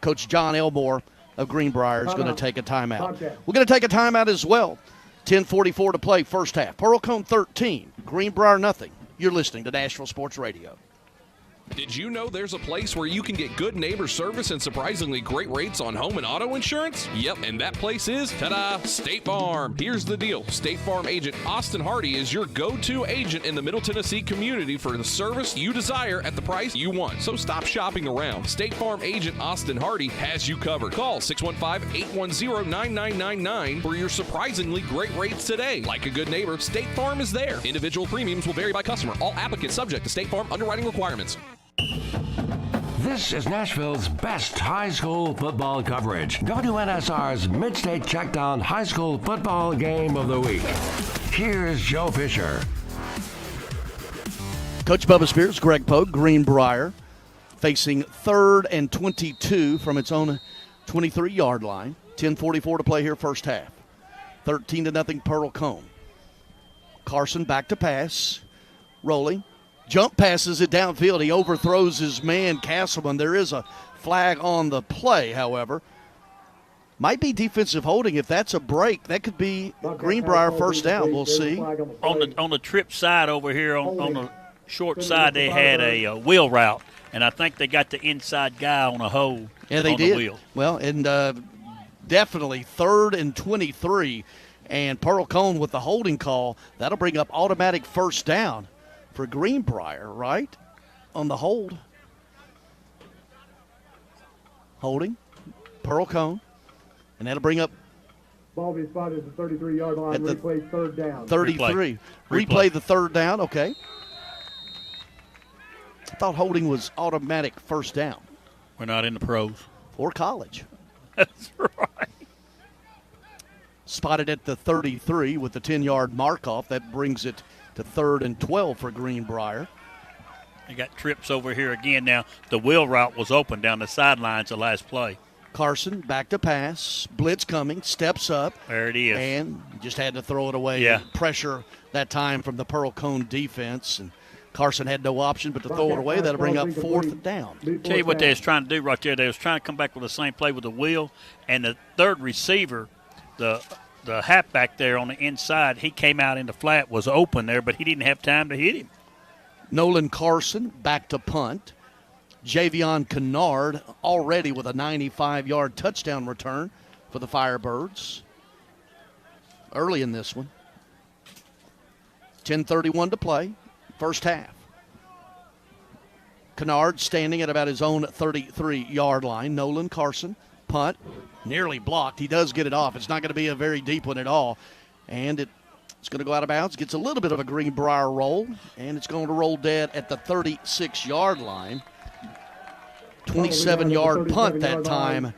Coach John Elmore of Greenbrier is going to take a timeout. We're going to take a timeout as well. 10:44 to play, first half. Pearl-Cohn 13, Greenbrier nothing. You're listening to Nashville Sports Radio. Did you know there's a place where you can get good neighbor service and surprisingly great rates on home and auto insurance? Yep, and that place is, ta-da, State Farm. Here's the deal. State Farm agent Austin Hardy is your go-to agent in the Middle Tennessee community for the service you desire at the price you want. So stop shopping around. State Farm agent Austin Hardy has you covered. Call 615-810-9999 for your surprisingly great rates today. Like a good neighbor, State Farm is there. Individual premiums will vary by customer. All applicants subject to State Farm underwriting requirements. This is Nashville's best high school football coverage. WNSR's Mid-State Checkdown High School Football Game of the Week. Here's Joe Fisher. Coach Bubba Spears, Greg Pogue, Greenbrier, facing 3rd and 22 from its own 23-yard line. 10:44 to play here, first half. 13-0 Pearl-Cohn. Carson back to pass, rolling. Jump passes it downfield. He overthrows his man, Castleman. There is a flag on the play, however. Might be defensive holding. If that's a break, that could be Greenbrier first down. We'll see. On the trip side over here, on the short side, they had a wheel route, and I think they got the inside guy on a hold. Yeah, they did. The wheel. Well, and definitely 3rd and 23, and Pearl-Cohn with the holding call. That'll bring up automatic first down for Greenbrier, right? On the hold. Holding. Pearl-Cohn. And that'll bring up. Ball be spotted at the 33-yard line. Replay third down. 33. Replay the third down. Okay. I thought holding was automatic first down. We're not in the pros. Or college. That's right. Spotted at the 33 with the 10-yard mark off. That brings it to 3rd and 12 for Greenbrier. They got trips over here again now. The wheel route was open down the sidelines the last play. Carson back to pass. Blitz coming. Steps up. There it is. And just had to throw it away. Yeah. Pressure that time from the Pearl-Cohn defense. And Carson had no option but to throw it away. That'll bring up 4th down. Tell you what they was trying to do right there. They was trying to come back with the same play with the wheel. And the third receiver, the halfback there on the inside, he came out in the flat, was open there, but he didn't have time to hit him. Nolan Carson back to punt. Javion Kennard already with a 95-yard touchdown return for the Firebirds early in this one. 10:31 to play, first half. Kennard standing at about his own 33-yard line. Nolan Carson, punt. Nearly blocked. He does get it off. It's not going to be a very deep one at all. And it's going to go out of bounds. Gets a little bit of a Greenbrier roll. And it's going to roll dead at the 36-yard line. 27-yard punt that time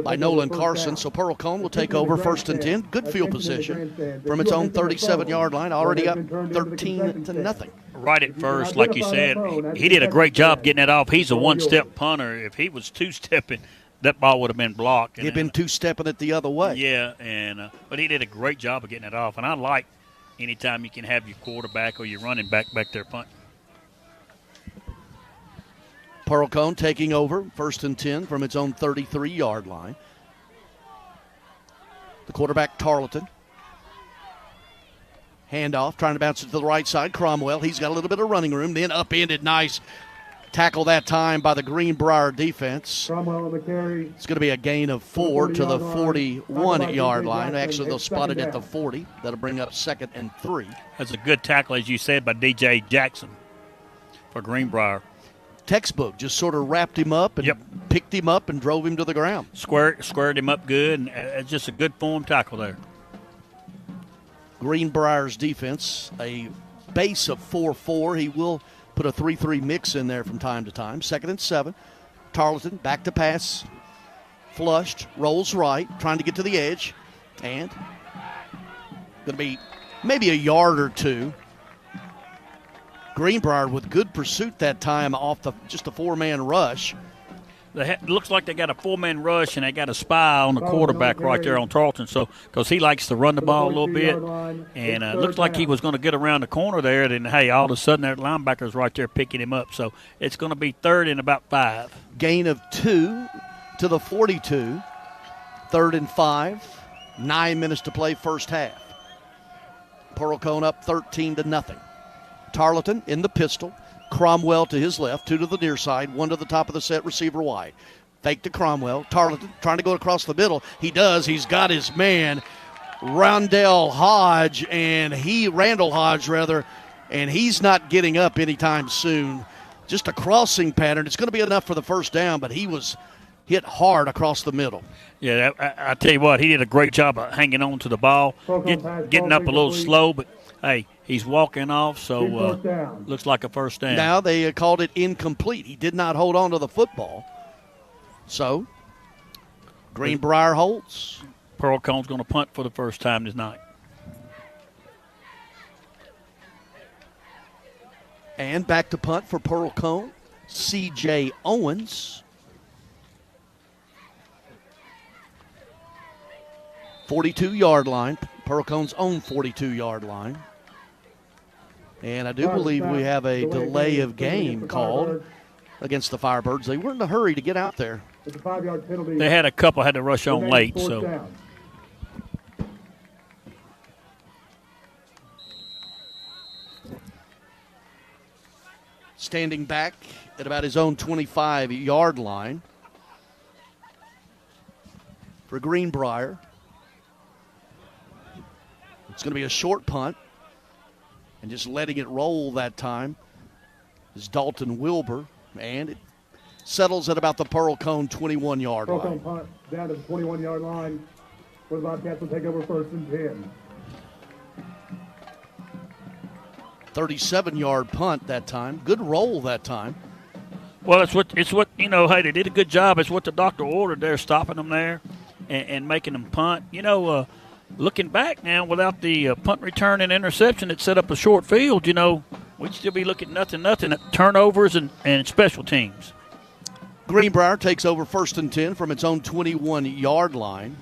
by Nolan Carson. So Pearl-Cohn will take over 1st and 10. Good field position from its own 37-yard line. Already up 13-0. Right at first, like you said, he did a great job getting it off. He's a one-step punter. If he was two-stepping, that ball would have been blocked. He'd been two-stepping it the other way. Yeah, but he did a great job of getting it off. And I like anytime you can have your quarterback or your running back there punting. Pearl-Cohn taking over 1st and 10 from its own 33-yard line. The quarterback, Tarleton. Handoff, trying to bounce it to the right side. Cromwell, he's got a little bit of running room. Then upended, nice tackle that time by the Greenbrier defense. Cromwell on the carry. It's going to be a gain of 4 to the 41-yard line. Actually, they'll spot it at the 40. That'll bring up 2nd and 3. That's a good tackle, as you said, by D.J. Jackson for Greenbrier. Textbook, just sort of wrapped him up and picked him up and drove him to the ground. Squared him up good, and it's just a good form tackle there. Greenbrier's defense, a base of 4-4. He will put a 3-3 mix in there from time to time. 2nd and 7. Tarleton back to pass. Flushed, rolls right, trying to get to the edge. And going to be maybe a yard or two. Greenbrier with good pursuit that time off just a 4-man rush. Looks like they got a 4-man rush, and they got a spy on the quarterback right there on Tarleton, so because he likes to run the ball a little bit. And it looks like he was going to get around the corner there, and, hey, all of a sudden that linebacker's right there picking him up. So it's going to be 3rd and about 5. Gain of 2 to the 42. 3rd and 5. 9 minutes to play first half. Pearl-Cohn up 13-0. Tarleton in the pistol. Cromwell to his left, 2 to the near side, 1 to the top of the set, receiver wide. Fake to Cromwell. Tarleton trying to go across the middle. He does. He's got his man, Randall Hodge, and he's not getting up anytime soon. Just a crossing pattern. It's going to be enough for the first down, but he was hit hard across the middle. Yeah, I tell you what, he did a great job of hanging on to the ball, getting up a little slow, but, hey, he's walking off, so looks like a first down. Now they called it incomplete. He did not hold on to the football. So, Greenbrier holds. Pearl-Cohn's going to punt for the first time tonight. And back to punt for Pearl-Cohn, C.J. Owens. 42-yard line, Pearl-Cohn's own 42-yard line. And I do believe we have a delay of game called against the Firebirds. They weren't in a hurry to get out there. They had a couple had to rush on late, so. Standing back at about his own 25-yard line for Greenbrier. It's going to be a short punt, and just letting it roll that time is Dalton Wilbur, and it settles at about the Pearl-Cohn 21-yard line. Pearl-Cohn punt down to the 21-yard line. For the Bobcats will take over 1st and 10. 37-yard punt that time. Good roll that time. Well, it's what you know. Hey, they did a good job. It's what the doctor ordered. They're stopping them there and making them punt. Looking back now, without the punt return and interception that set up a short field, we'd still be looking nothing at turnovers and special teams. Greenbrier takes over 1st and 10 from its own 21-yard line.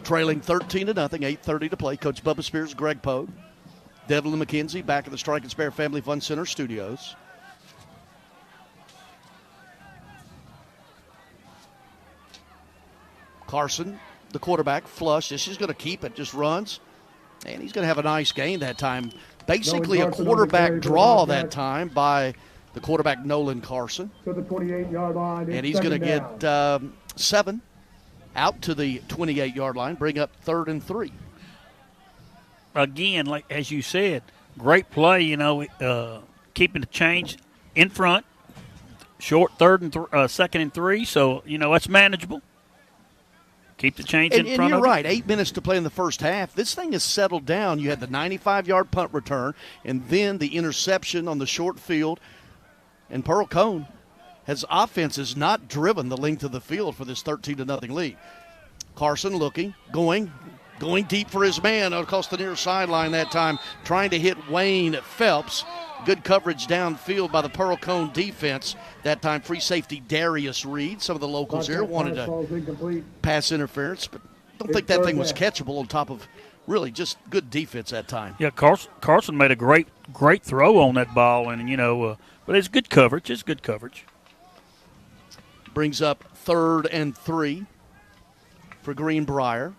Trailing 13-0, 8:30 to play. Coach Bubba Spears, Greg Pogue, Devlin McKenzie back at the Strike and Spare Family Fun Center studios. Carson, the quarterback, flush. This is going to keep it, just runs. And he's going to have a nice gain that time. Basically a quarterback draw that time by the quarterback, Nolan Carson. To the 28-yard line. And he's going to get 7 out to the 28-yard line, bring up 3rd and 3. Again, like as you said, great play, keeping the change in front. Short 2nd and 3, so, that's manageable. Keep the change in front of it. And you're right, 8 minutes to play in the first half. This thing is settled down. You had the 95-yard punt return and then the interception on the short field. And Pearl-Cohn offense has not driven the length of the field for this 13-0 lead. Carson looking, going deep for his man across the near sideline that time, trying to hit Wayne Phelps. Good coverage downfield by the Pearl-Cohn defense. That time, free safety Darius Reed. Some of the locals here wanted to pass interference, but don't think that thing was catchable on top of really just good defense that time. Yeah, Carson made a great throw on that ball, and, but it's good coverage. It's good coverage. Brings up 3rd and 3 for Greenbrier.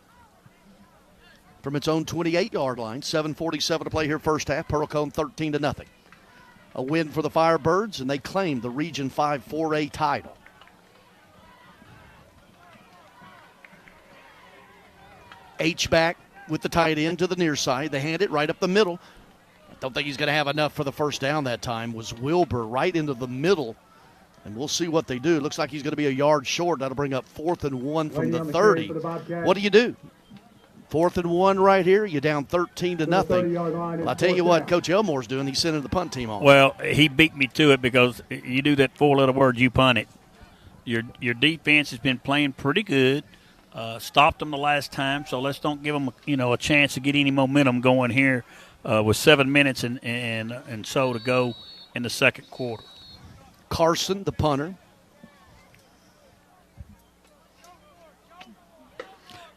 From its own 28-yard line, 7:47 to play here first half. Pearl-Cohn 13-0. A win for the Firebirds, and they claim the Region 5 4A title. H-back with the tight end to the near side. They hand it right up the middle. I don't think he's going to have enough for the first down that time. Was Wilbur right into the middle. And we'll see what they do. It looks like he's going to be a yard short. That'll bring up 4th and 1 from the 30. What do you do? 4th and 1 right here. You're down 13-0. Well, I tell you what Coach Elmore's doing. He's sending the punt team on. Well, he beat me to it because you do that 4-letter word, you punt it. Your defense has been playing pretty good. Stopped them the last time, so let's don't give them a chance to get any momentum going here with 7 minutes and so to go in the second quarter. Carson, the punter.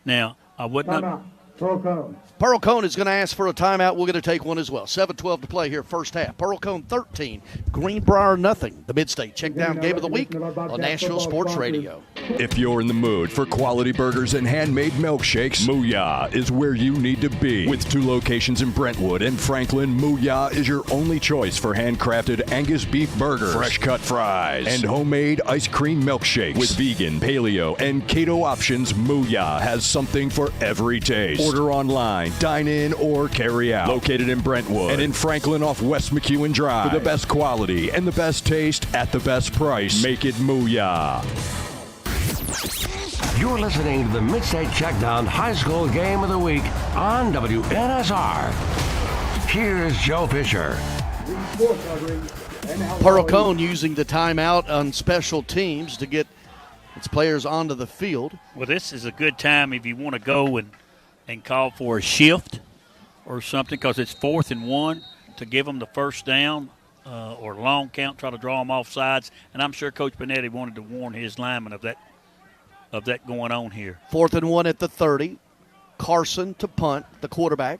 Now, I would not. Pearl-Cohn. Pearl-Cohn is going to ask for a timeout. We're going to take one as well. 7:12 to play here, first half. Pearl-Cohn 13, Greenbrier nothing. The Mid-State Checkdown Game of the Week on Nashville Sports Radio. If you're in the mood for quality burgers and handmade milkshakes, Mooyah is where you need to be. With 2 locations in Brentwood and Franklin, Mooyah is your only choice for handcrafted Angus beef burgers, fresh cut fries, and homemade ice cream milkshakes. With vegan, paleo, and keto options, Mooyah has something for every taste. Order online, dine in, or carry out. Located in Brentwood and in Franklin off West McEwen Drive. For the best quality and the best taste at the best price, make it Mooyah. You're listening to the Mid-State Checkdown High School Game of the Week on WNSR. Here's Joe Fisher. Pearl-Cohn using the timeout on special teams to get its players onto the field. Well, this is a good time if you want to go and call for a shift or something, because it's 4th and 1 to give them the first down or long count, try to draw them off sides. And I'm sure Coach Benetti wanted to warn his linemen of that going on here. 4th and 1 at the 30. Carson to punt, the quarterback.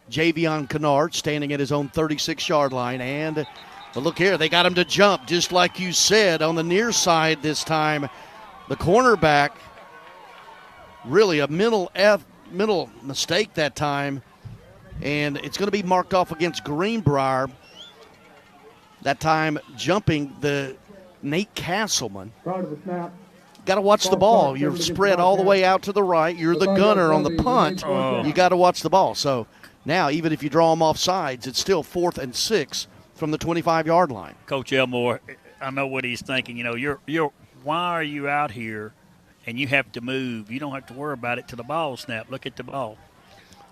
Javion Kennard standing at his own 36-yard line. And look here, they got him to jump, just like you said, on the near side this time. The cornerback, really a mental mistake that time. And it's going to be marked off against Greenbrier. That time jumping the Nate Castleman. Prior to the snap. Got to watch the ball. You're spread all the way out to the right. You're the gunner on the punt. You got to watch the ball. So now, even if you draw them off sides, it's still 4th and 6 from the 25-yard line. Coach Elmore, I know what he's thinking. You know, why are you out here and you have to move? You don't have to worry about it till the ball snap. Look at the ball.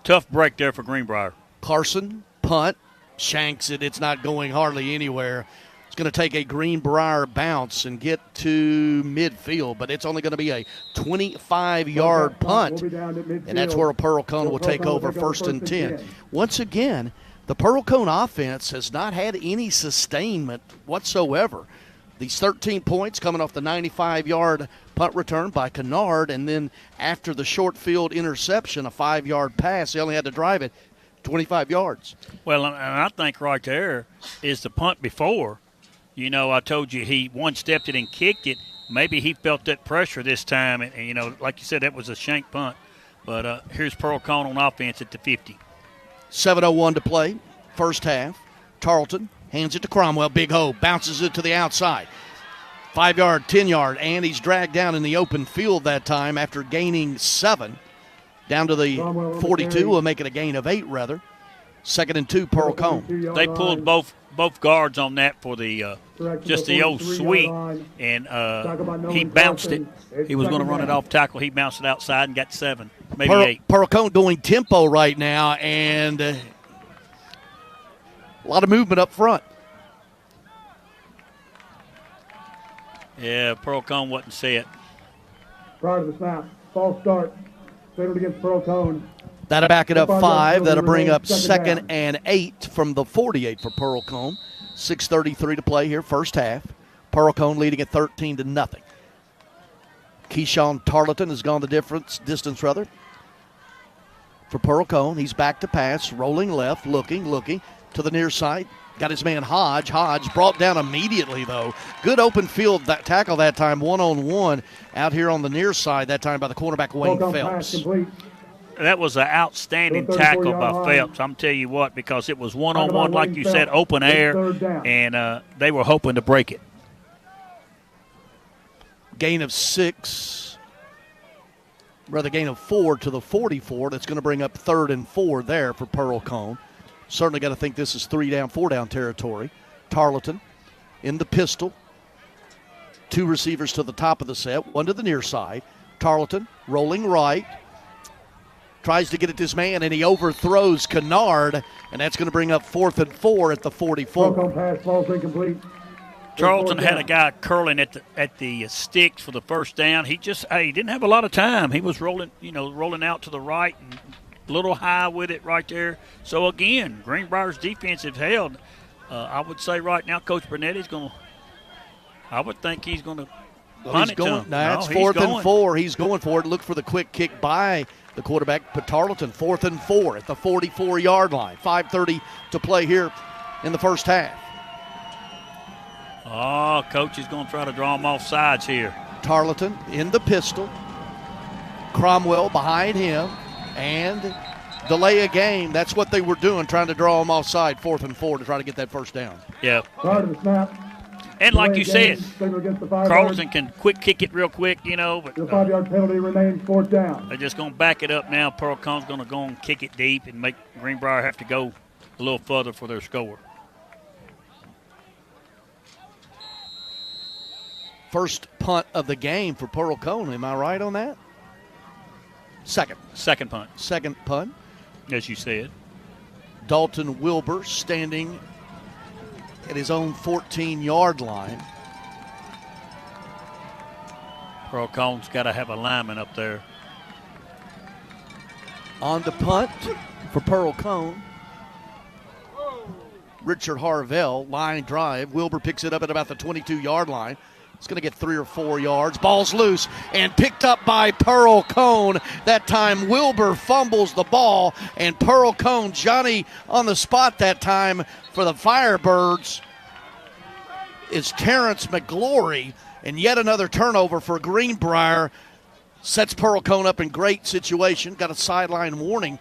Tough break there for Greenbrier. Carson, punt, shanks it. It's not going hardly anywhere. It's going to take a Greenbrier bounce and get to midfield, but it's only going to be a 25-yard punt, and that's where Pearl-Cohn will take over 1st and 10. Once again, the Pearl-Cohn offense has not had any sustainment whatsoever. These 13 points coming off the 95-yard punt return by Kennard, and then after the short field interception, a 5-yard pass, they only had to drive it 25 yards. Well, and I think right there is the punt before. You know, I told you he one-stepped it and kicked it. Maybe he felt that pressure this time, and you know, like you said, that was a shank punt. But here's Pearl-Cohn on offense at the 50. 7:01 to play, first half. Tarleton hands it to Cromwell. Big hole, bounces it to the outside. 5-yard, 10-yard, and he's dragged down in the open field that time after gaining 7. Down to the 42, will make it a gain of 8, rather. 2nd and 2, Pearl-Cohn. They pulled both guards on that for the just the old sweep, and he bounced it. He was going to run it off tackle. He bounced it outside and got 7, maybe 8. Pearl-Cohn going tempo right now, and a lot of movement up front. Yeah, Pearl-Cohn wasn't set. Prior to the snap, false start. Centered against Pearl-Cohn. That'll back it up 5. That'll bring up 2nd and 8 from the 48 for Pearl-Cohn. 6:33 to play here, first half. Pearl-Cohn leading at 13-0. Keyshawn Tarleton has gone the distance for Pearl-Cohn. He's back to pass, rolling left, looking to the near side. Got his man Hodge. Hodge brought down immediately, though. Good open field tackle that time, one-on-one out here on the near side that time by the cornerback Wayne Phelps. That was an outstanding tackle by Phelps. I'm telling you what, because it was one-on-one, like you said, open air, and they were hoping to break it. Gain of 4 to the 44. That's going to bring up 3rd and 4 there for Pearl-Cohn. Certainly got to think this is 3-down, 4-down territory. Tarleton in the pistol. 2 receivers to the top of the set, 1 to the near side. Tarleton rolling right. Tries to get at this man, and he overthrows Kennard, and that's going to bring up 4th and 4 at the 44. Pass, ball's incomplete. Charlton had a guy curling at the sticks for the first down. He didn't have a lot of time. He was rolling out to the right and a little high with it right there. So again, Greenbrier's defense has held. I would say right now, Coach Burnetti's going to. I would think he's going to punt it to him. That's 4th and 4. He's going for it. Look for the quick kick by The quarterback, Tarleton, 4th and 4 at the 44-yard line. 5:30 to play here in the first half. Oh, coach is going to try to draw them off sides here. Tarleton in the pistol. Cromwell behind him. And delay a game. That's what they were doing, trying to draw them offside, 4th and 4 to try to get that first down. Yeah. Prior to the snap. And like you said, Carlson Carlson can quick kick it real quick, you know. But the 5-yard penalty remains 4th down. they're just going to back it up now. Pearl-Cohn's going to go and kick it deep and make Greenbrier have to go a little further for their score. First punt of the game for Pearl-Cohn. Am I right on that? Second. Second punt, Second punt. as you said. Dalton Wilbur standing at his own 14-yard line. Pearl-Cohn's got to have a lineman up there. On the punt for Pearl-Cohn. Richard Harvell, line drive. Wilbur picks it up at about the 22-yard line. It's going to get 3 or 4 yards. Ball's loose and picked up by Pearl-Cohn. That time Wilbur fumbles the ball, and Pearl-Cohn, Johnny on the spot that time for the Firebirds is Terrence McGlory, and yet another turnover for Greenbrier. Sets Pearl-Cohn up in great situation. Got a sideline warning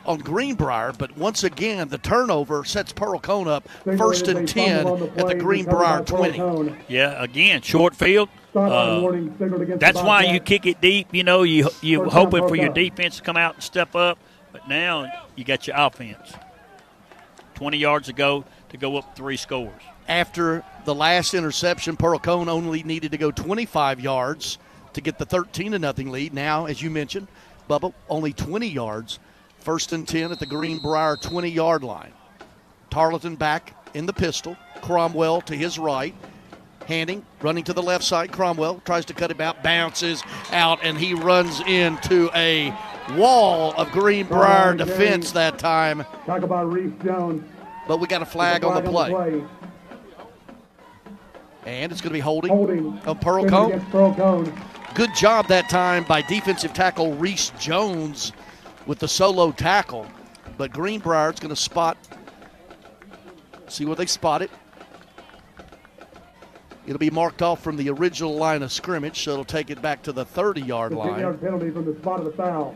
on Greenbrier, but once again, the turnover sets Pearl-Cohn up 1st and 10 at the Greenbrier 20. Yeah, again, short field. That's why you kick it deep. You know, you hoping for your defense to come out and step up, but now you got your offense. 20 yards ago to go up 3 scores. After the last interception, Pearl-Cohn only needed to go 25 yards to get the 13-0 lead. Now, as you mentioned, Bubba, only 20 yards. 1st and 10 at the Greenbrier 20-yard line. Tarleton back in the pistol. Cromwell to his right. Handing, running to the left side. Cromwell tries to cut him out, bounces out, and he runs into a wall of Greenbrier defense that time. Talk about Reese Jones. But we got a flag on the play. And it's going to be holding of Pearl-Cohn. Pearl-Cohn. Good job that time by defensive tackle Reese Jones with the solo tackle. But Greenbrier is going to spot, see where they spot it. It'll be marked off from the original line of scrimmage, so it'll take it back to the 30-yard line. 10-yard penalty from the spot of the foul.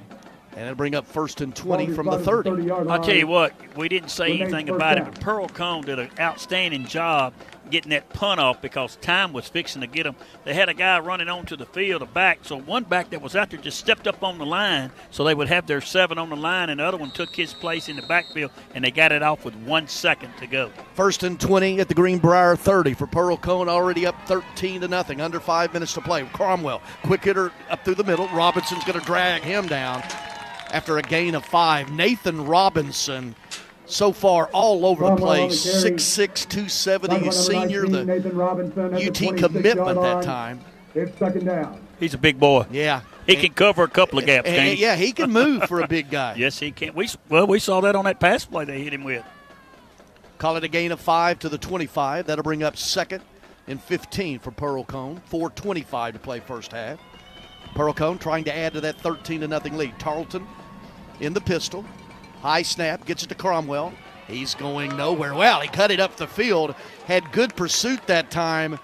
And it'll bring up 1st and 20 from the 30. I'll tell you what, we didn't say anything about it, but Pearl-Cohn did an outstanding job getting that punt off because time was fixing to get them. They had a guy running onto the field, a back, so one back that was out there just stepped up on the line so they would have their 7 on the line, and the other one took his place in the backfield, and they got it off with 1 second to go. 1st and 20 at the Greenbrier 30 for Pearl-Cohn, already up 13-0, under 5 minutes to play. Cromwell, quick hitter up through the middle. Robinson's going to drag him down after a gain of 5. Nathan Robinson, so far all over the place, 6'6", 270, senior, the UT commitment that time. It's 2nd down. He's a big boy. Yeah. He can cover a couple of gaps, can't he? Yeah, he can move for a big guy. Yes, he can. We saw that on that pass play they hit him with. Call it a gain of 5 to the 25. That'll bring up 2nd and 15 for Pearl-Cohn. 4:25 to play first half. Pearl-Cohn trying to add to that 13-0 lead. Tarleton in the pistol. High snap, gets it to Cromwell. He's going nowhere. Well, he cut it up the field. Had good pursuit that time.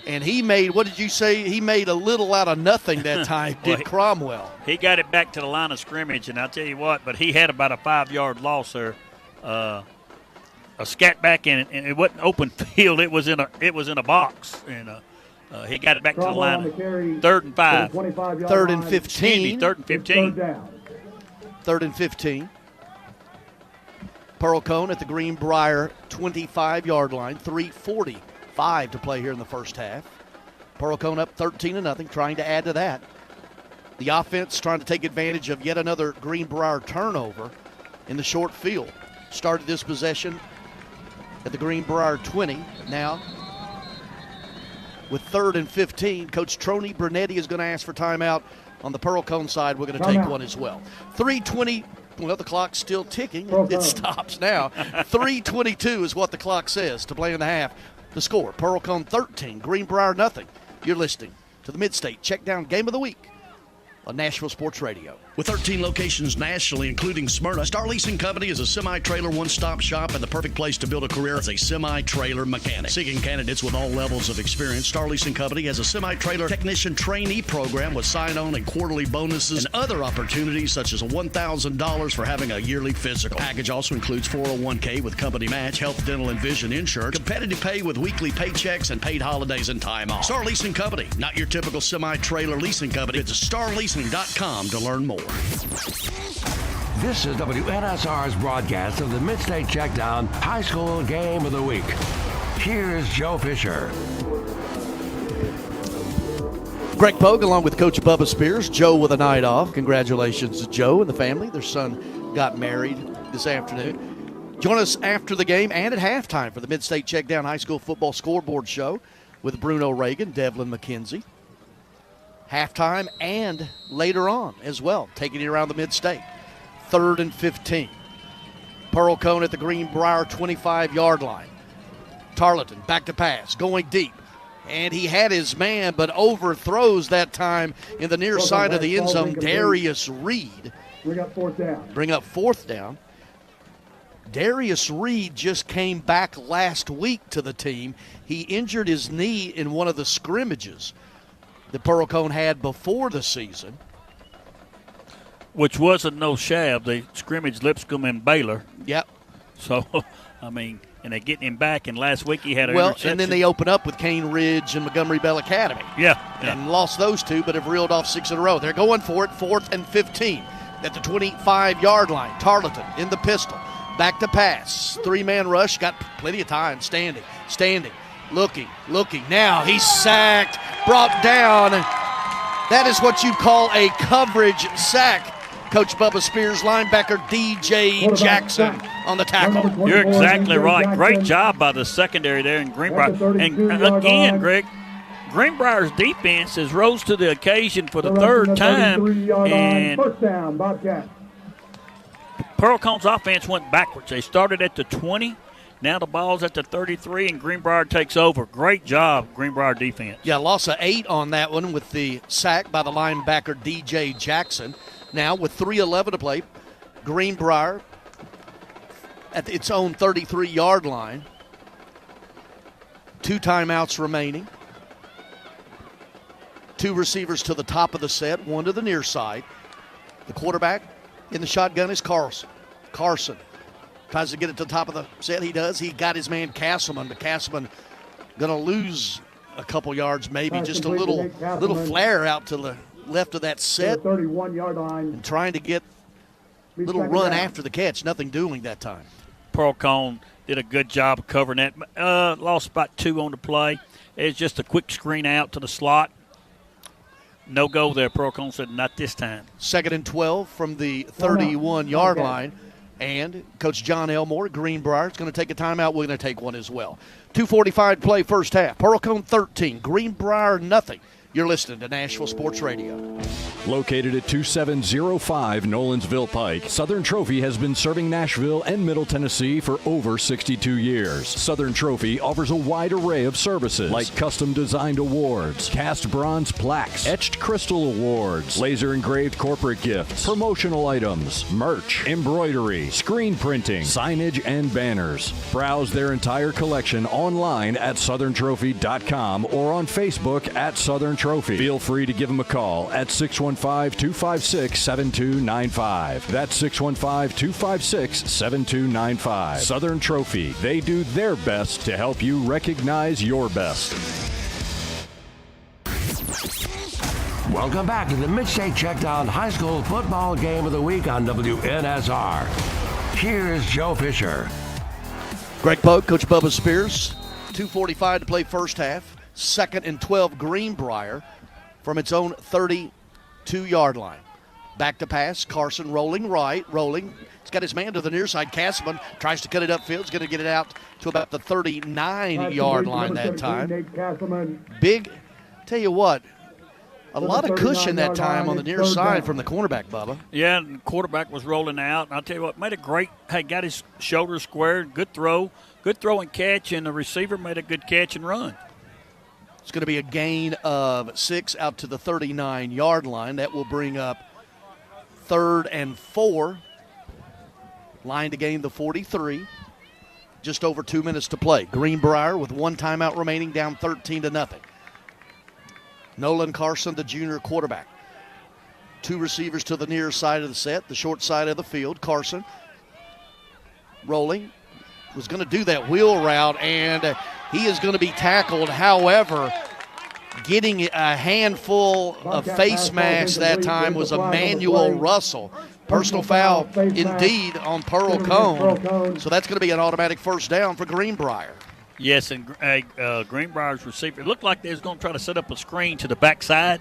And he made, what did you say? He made a little out of nothing that time, did Cromwell. He got it back to the line of scrimmage, and I'll tell you what, but he had about a 5-yard loss there. A scat back, and it wasn't open field. It was in a box, and he got it back to the line. 3rd and 5. 3rd and 15. 3rd and 15. 3rd and 15. Pearl-Cohn at the Greenbrier 25-yard line. 3:45 to play here in the first half. Pearl-Cohn up 13-0, trying to add to that. The offense trying to take advantage of yet another Greenbrier turnover in the short field. Started this possession at the Greenbrier 20. Now, with 3rd and 15, Coach Troney Brunetti is going to ask for timeout. On the Pearl-Cohn side, we're going to take one as well. 3:20. Well, the clock's still ticking. It stops now. 3:22 is what the clock says to play in the half. The score, Pearl-Cohn 13, Greenbrier nothing. You're listening to the Mid-State Checkdown Game of the Week on Nashville Sports Radio. With 13 locations nationally, including Smyrna, Star Leasing Company is a semi-trailer one-stop shop and the perfect place to build a career as a semi-trailer mechanic. Seeking candidates with all levels of experience, Star Leasing Company has a semi-trailer technician trainee program with sign-on and quarterly bonuses and other opportunities such as $1,000 for having a yearly physical. Package also includes 401k with company match, health, dental, and vision insurance, competitive pay with weekly paychecks, and paid holidays and time off. Star Leasing Company, not your typical semi-trailer leasing company. It's starleasing.com to learn more. This is WNSR's broadcast of the Mid-State Checkdown High School Game of the Week. Here's Joe Fisher. Greg Pogue along with Coach Bubba Spears. Joe with a night off. Congratulations to Joe and the family. Their son got married this afternoon. Join us after the game and at halftime for the Mid-State Checkdown High School Football Scoreboard Show with Bruno Reagan, Devlin McKenzie. Halftime and later on as well, taking it around the Mid-State. 3rd and 15. Pearl-Cohn at the Greenbrier 25-yard line. Tarleton back to pass, going deep. And he had his man, but overthrows that time in the near side of the end zone. Darius Reed. Bring up 4th down. Bring up 4th down. Darius Reed just came back last week to the team. He injured his knee in one of the scrimmages that Pearl-Cohn had before the season. Which wasn't no shab. They scrimmaged Lipscomb and Baylor. Yep. So, I mean, and they're getting him back. And last week he had an well, interception. and then they open up with Cane Ridge and Montgomery Bell Academy. Yeah. And lost those two, but have reeled off 6 in a row. They're going for it, 4th and 15 at the 25-yard line. Tarleton in the pistol. Back to pass. 3-man rush. Got plenty of time. Standing. Looking. Now he's sacked. Brought down. That is what you call a coverage sack. Coach Bubba Spears, linebacker D.J. Jackson on the tackle. You're exactly right. Great job by the secondary there in Greenbrier. And again, Greg, Greenbrier's defense has rose to the occasion for the 3rd time. And first down, Bobcat. Pearl-Cohn's offense went backwards. They started at the 20. Now the ball's at the 33, and Greenbrier takes over. Great job, Greenbrier defense. Yeah, loss of 8 on that one with the sack by the linebacker D.J. Jackson. Now with 3:11 to play, Greenbrier at its own 33-yard line. 2 timeouts remaining. 2 receivers to the top of the set, 1 to the near side. The quarterback in the shotgun is Carson. Tries to get it to the top of the set. He does. He got his man Castleman, but Castleman going to lose a couple yards, maybe just a little flare out to the left of that set. 31-yard line. And trying to get a little run after the catch. Nothing doing that time. Pearl-Cohn did a good job of covering that. Lost about 2 on the play. It's just a quick screen out to the slot. No go there. Pearl-Cohn said not this time. 2nd and 12 from the 31-yard line. And Coach John Elmore, Greenbrier, is going to take a timeout. We're going to take one as well. 2:45 to play first half. Pearl-Cohn 13, Greenbrier nothing. You're listening to Nashville Sports Radio. Located at 2705 Nolensville Pike, Southern Trophy has been serving Nashville and Middle Tennessee for over 62 years. Southern Trophy offers a wide array of services like custom-designed awards, cast bronze plaques, etched crystal awards, laser-engraved corporate gifts, promotional items, merch, embroidery, screen printing, signage, and banners. Browse their entire collection online at southerntrophy.com or on Facebook at Southern Trophy. Feel free to give them a call at 615-256-7295. That's 615-256-7295. Southern Trophy. They do their best to help you recognize your best. Welcome back to the Mid-State Checkdown High School Football Game of the Week on WNSR. Here's Joe Fisher. Greg Pogue, Coach Bubba Spears. 2:45 to play first half. 2nd and 12, Greenbrier from its own 32-yard line. Back to pass, Carson rolling right. He's got his man to the near side. Castleman tries to cut it upfield. He's going to get it out to about the 39-yard line that time. Big, tell you what, a lot of cushion that time on the near side from the cornerback, Bubba. Yeah, and the quarterback was rolling out. And I'll tell you what, made a great, got his shoulders squared, good throw and catch, and the receiver made a good catch and run. It's going to be a gain of 6 out to the 39-yard line. That will bring up 3rd and 4. Line to gain the 43. Just over 2 minutes to play. Greenbrier with 1 timeout remaining, down 13-0. Nolan Carson, the junior quarterback. 2 receivers to the near side of the set, the short side of the field. Carson rolling. Was going to do that wheel route, and he is going to be tackled. However, getting a handful of face masks that time was Emmanuel Russell. Personal foul indeed on Pearl-Cohn. So that's going to be an automatic first down for Greenbrier. Yes, and Greenbrier's receiver, it looked like they was going to try to set up a screen to the backside,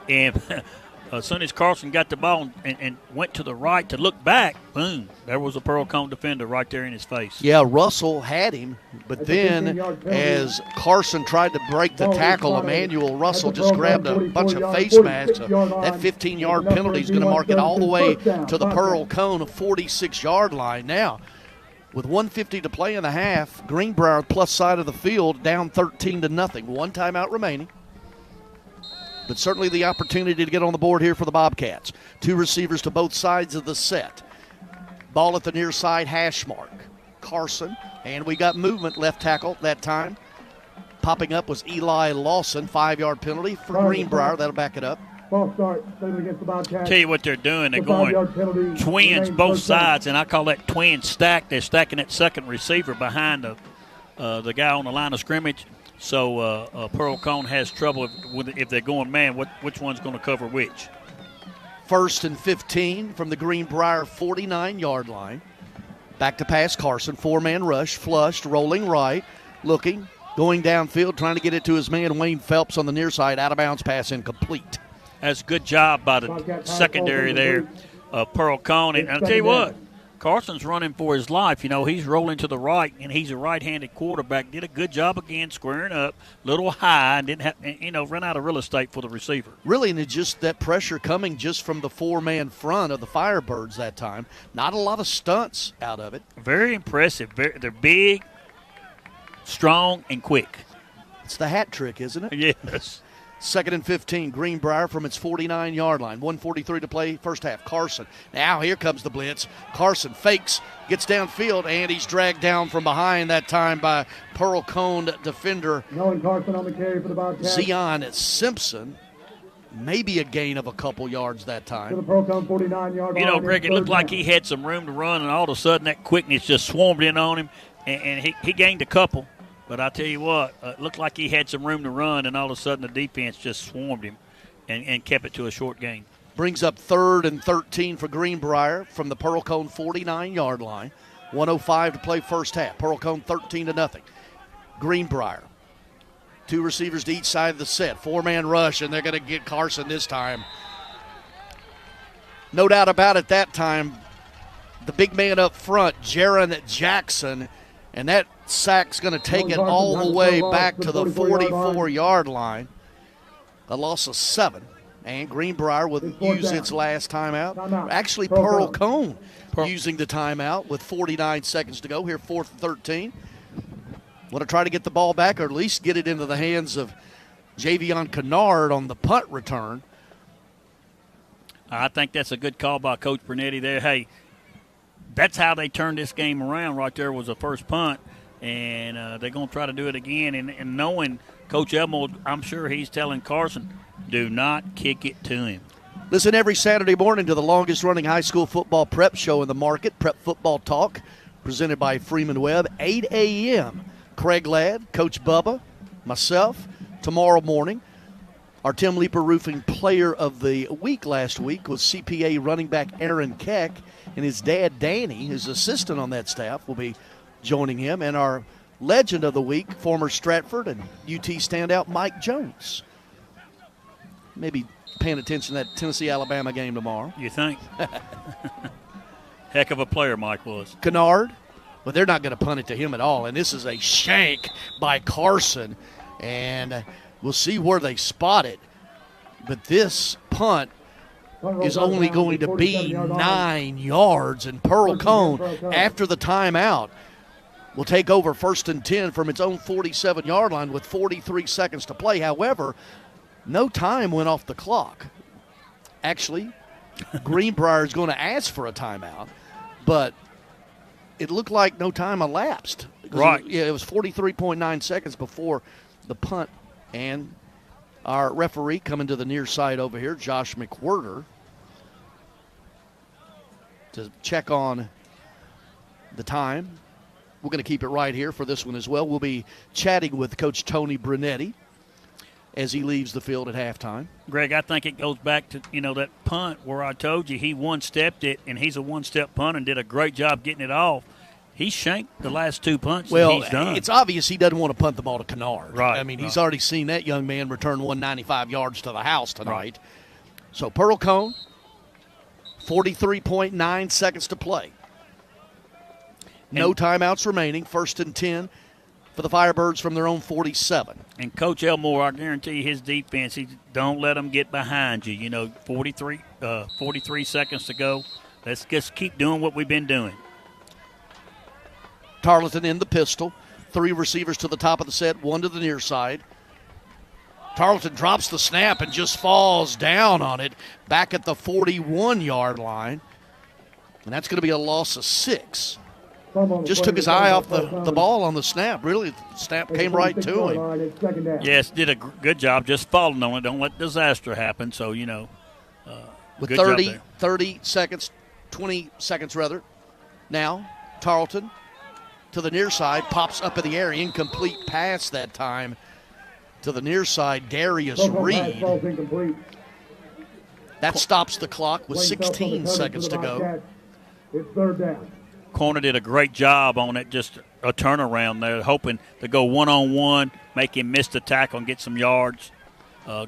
and as soon as Carson got the ball and went to the right to look back, boom, there was a Pearl-Cohn defender right there in his face. Yeah, Russell had him, but then as Carson tried to break the tackle, Emmanuel Russell just grabbed a bunch of face masks. That 15-yard penalty is going to mark it all the way to the Pearl-Cohn 46-yard line. Now, with 1:50 to play in the half, Greenbrier plus side of the field down 13-0. 1 timeout remaining. But certainly the opportunity to get on the board here for the Bobcats. 2 receivers to both sides of the set. Ball at the near side hash mark. Carson, and we got movement left tackle that time. Popping up was Eli Lawson, 5-yard penalty for Greenbrier. That'll back it up. False start, against the Bobcats. Tell you what they're doing. They're going twins both sides, and I call that twin stack. They're stacking that second receiver behind the guy on the line of scrimmage. So Pearl-Cohn has trouble if they're going man, which one's going to cover which. 1st and 15 from the Greenbrier 49-yard line. Back to pass Carson, 4-man rush, flushed, rolling right, looking, going downfield, trying to get it to his man Wayne Phelps on the near side, out of bounds pass incomplete. That's a good job by the secondary there, Pearl-Cohn. And I'll tell you what, Carson's running for his life. You know, he's rolling to the right, and he's a right-handed quarterback. Did a good job again squaring up, little high, and didn't have, run out of real estate for the receiver. Really, and it's just that pressure coming just from the 4-man front of the Firebirds that time. Not a lot of stunts out of it. Very impressive. They're big, strong, and quick. It's the hat trick, isn't it? Yes. 2nd and 15, Greenbrier from its 49-yard line. 1:43 to play, first half. Carson. Now here comes the blitz. Carson fakes, gets downfield, and he's dragged down from behind that time by Pearl-Cohn defender Nolan Carson on the carry for the Bobcats. Zion Simpson. Maybe a gain of a couple yards that To the time. Pearl-Cohn 49-yard line. You know, Greg, it looked like he had some room to run, and all of a sudden that quickness just swarmed in on him, and he gained a couple. But I tell you what, it looked like he had some room to run, and all of a sudden the defense just swarmed him and kept it to a short gain. Brings up 3rd and 13 for Greenbrier from the Pearl-Cohn 49-yard line. 1:05 to play first half. Pearl-Cohn 13-0. Greenbrier. 2 receivers to each side of the set. 4-man rush, and they're going to get Carson this time. No doubt about it that time. The big man up front, Jaron Jackson, and that sack's going to take it all the way back to the 44-yard line. A loss of 7. And Greenbrier will use its last timeout. Actually, Pearl-Cohn using the timeout with 49 seconds to go here, 4th and 13. Want to try to get the ball back or at least get it into the hands of Javion Kennard on the punt return. I think that's a good call by Coach Bernetti there. Hey, that's how they turned this game around right there was the first punt, and they're going to try to do it again. And knowing Coach Elmo, I'm sure he's telling Carson, do not kick it to him. Listen every Saturday morning to the longest-running high school football prep show in the market, Prep Football Talk, presented by Freeman Webb, 8 a.m. Craig Ladd, Coach Bubba, myself, tomorrow morning. Our Tim Leeper Roofing Player of the Week last week was CPA running back Aaron Keck, and his dad, Danny, his assistant on that staff, will be joining him. And our Legend of the Week, former Stratford and UT standout Mike Jones. Maybe paying attention to that Tennessee-Alabama game tomorrow. You think? Heck of a player Mike was. Kennard, but they're not going to punt it to him at all. And this is a shank by Carson, and we'll see where they spot it. But this punt is only going to be 9 yards, and Pearl-Cohn, after the timeout, will take over 1st and 10 from its own 47-yard line with 43 seconds to play. However, no time went off the clock. Actually, Greenbrier is going to ask for a timeout, but it looked like no time elapsed. Right. It was 43.9 seconds before the punt, and our referee coming to the near side over here, Josh McWhirter, to check on the time. We're going to keep it right here for this one as well. We'll be chatting with Coach Tony Brunetti as he leaves the field at halftime. Greg, I think it goes back to, that punt where I told you he one-stepped it, and he's a one-step punt and did a great job getting it off. He shanked the last 2 punts that he's done. It's obvious he doesn't want to punt the ball to Kennard. Right. I mean, he's already seen that young man return 195 yards to the house tonight. Right. So Pearl-Cohn, 43.9 seconds to play. No timeouts remaining. 1st and 10 for the Firebirds from their own 47. And Coach Elmore, I guarantee you his defense, he don't let them get behind you. 43 seconds to go. Let's just keep doing what we've been doing. Tarleton in the pistol. 3 receivers to the top of the set, 1 to the near side. Tarleton drops the snap and just falls down on it back at the 41-yard line. And that's going to be a loss of 6. Just took his eye off the ball on the snap. Really, the snap came right to him. Yes, did a good job just falling on it. Don't let disaster happen. So, with good 30 seconds, 20 seconds rather. Now, Tarleton to the near side, pops up in the air. Incomplete pass that time to the near side, Darius Reed. That stops the clock with 16 seconds to go. It's 3rd down. Corner did a great job on it, just a turnaround there, hoping to go one-on-one, make him miss the tackle and get some yards.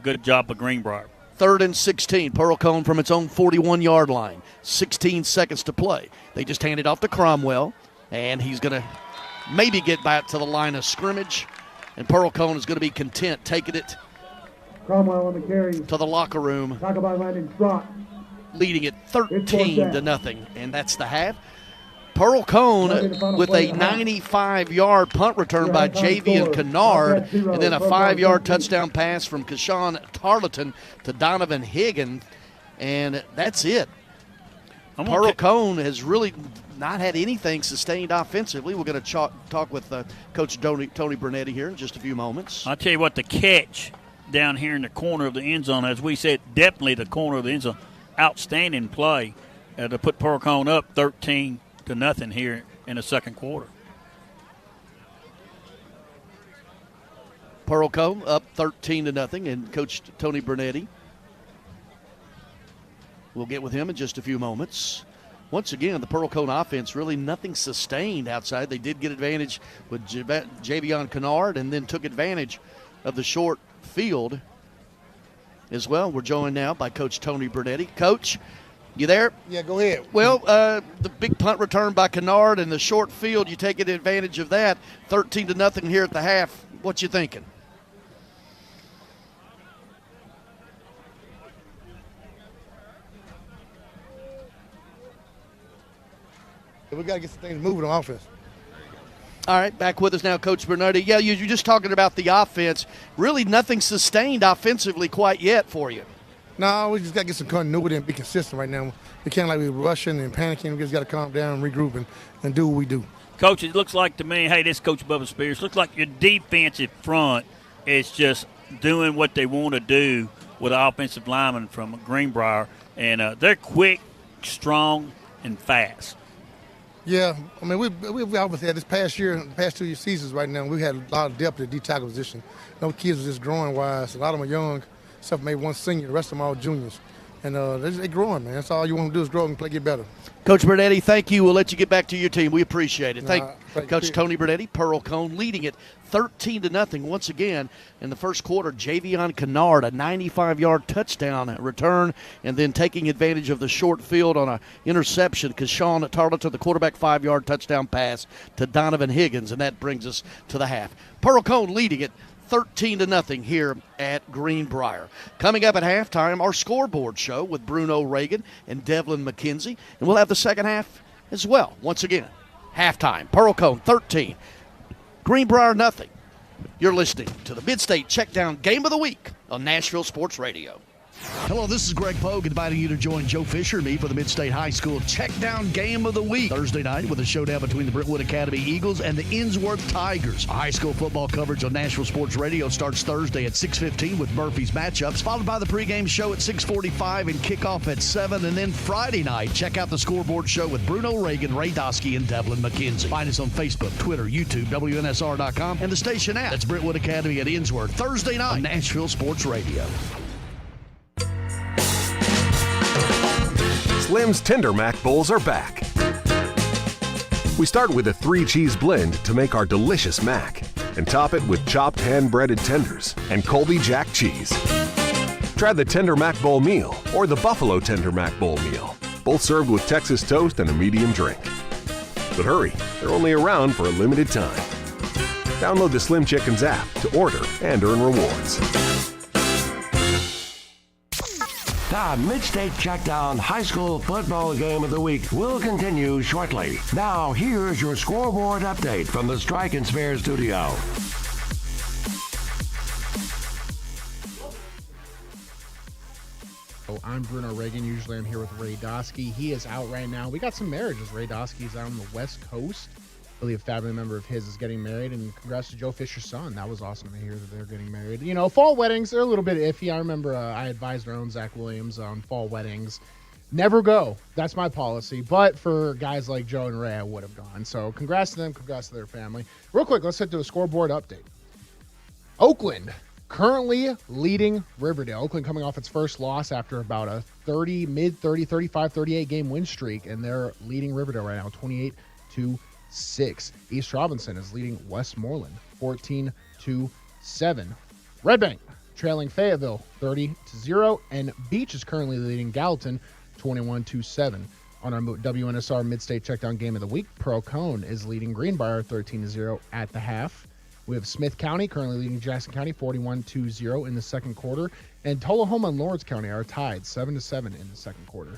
Good job by Greenbrier. 3rd and 16. Pearl-Cohn from its own 41-yard line. 16 seconds to play. They just hand it off to Cromwell, and he's going to maybe get back to the line of scrimmage. And Pearl-Cohn is going to be content taking it Cromwell on the carry to the locker room, Tackle by Landon Strott. leading it 13-0, and that's the half. Pearl-Cohn with a 95-yard punt return by Javian Kennard, and then a 5-yard touchdown pass from Kashawn Tarleton to Donovan Higgins, and that's it. Pearl-Cohn has really not had anything sustained offensively. We're going to talk with Coach Tony Brunetti here in just a few moments. I'll tell you what, the catch down here in the corner of the end zone, as we said, definitely the corner of the end zone, outstanding play to put Pearl-Cohn up 13-0 here in the second quarter. Pearl-Cohn up 13-0, and Coach Tony Brunetti. We'll get with him in just a few moments. Once again, the Pearl-Cohn offense, really nothing sustained outside. They did get advantage with Javion Kennard and then took advantage of the short field as well. We're joined now by Coach Tony Brunetti. Coach, you there? Yeah, go ahead. Well, the big punt return by Kennard and the short field, you taking advantage of that. 13-0 here at the half. What you thinking? We got to get some things moving on offense. All right, back with us now, Coach Bernardi. Yeah, you're just talking about the offense. Really nothing sustained offensively quite yet for you. No, we just got to get some continuity and be consistent right now. We can't we're rushing and panicking. We just got to calm down, regroup, and do what we do. Coach, it looks like to me, hey, this is Coach Bubba Spears, looks like your defensive front is just doing what they want to do with the offensive linemen from Greenbrier. And they're quick, strong, and fast. Yeah, I mean, we've obviously had this past 2 seasons right now, we had a lot of depth at the D-tackle position. No kids are just growing wise. A lot of them are young, except maybe one senior. The rest of them are all juniors. And they're growing, man. That's all you want to do is grow and play, get better. Coach Bernetti, thank you. We'll let you get back to your team. We appreciate it. Thank Coach you. Tony Bernetti, Pearl-Cohn leading it 13-0 once again in the first quarter. Javion Kennard, a 95-yard touchdown return, and then taking advantage of the short field on an interception. Kashawn Tarleton, the quarterback, 5-yard touchdown pass to Donovan Higgins, and that brings us to the half. Pearl-Cohn leading it 13-0 here at Greenbrier. Coming up at halftime, our scoreboard show with Bruno Reagan and Devlin McKenzie, and we'll have the second half as well once again Halftime, Pearl-Cohn 13, Greenbrier nothing. You're listening to the Mid-State Checkdown Game of the Week on Nashville Sports Radio. Hello, this is Greg Pogue inviting you to join Joe Fisher and me for the Mid-State High School Checkdown Game of the Week. Thursday night with a showdown between the Brentwood Academy Eagles and the Innsworth Tigers. Our high school football coverage on Nashville Sports Radio starts Thursday at 6:15 with Murphy's matchups, followed by the pregame show at 6:45 and kickoff at 7. And then Friday night, check out the scoreboard show with Bruno Reagan, Ray Doskey, and Devlin McKenzie. Find us on Facebook, Twitter, YouTube, WNSR.com, and the station app. That's Brentwood Academy at Innsworth, Thursday night on Nashville Sports Radio. Slim's Tender Mac Bowls are back. We start with a 3-cheese blend to make our delicious mac and top it with chopped hand-breaded tenders and Colby Jack cheese. Try the Tender Mac Bowl meal or the Buffalo Tender Mac Bowl meal, both served with Texas toast and a medium drink. But hurry, they're only around for a limited time. Download the Slim Chickens app to order and earn rewards. The Mid-State Checkdown High School Football Game of the Week will continue shortly. Now, here's your scoreboard update from the Strike and Spare studio. I'm Bruno Reagan. Usually I'm here with Ray Doskey. He is out right now. We got some marriages. Ray Doskey is out on the West Coast. I believe a family member of his is getting married, and congrats to Joe Fisher's son. That was awesome to hear that they're getting married. You know, fall weddings, they're a little bit iffy. I remember I advised our own Zach Williams on fall weddings. Never go. That's my policy. But for guys like Joe and Ray, I would have gone. So congrats to them. Congrats to their family. Real quick, let's head to a scoreboard update. Oakland currently leading Riverdale. Oakland coming off its first loss after about a 35-38 game win streak, and they're leading Riverdale right now, 28-6. East Robinson is leading Westmoreland 14-7. Red Bank trailing Fayetteville 30-0, and Beach is currently leading Gallatin 21-7. On our WNSR Mid-State Checkdown Game of the Week, Pearl-Cohn is leading Greenbrier 13-0 at the half. We have Smith County currently leading Jackson County 41-0 in the second quarter, and Tullahoma and Lawrence County are tied 7-7 in the second quarter.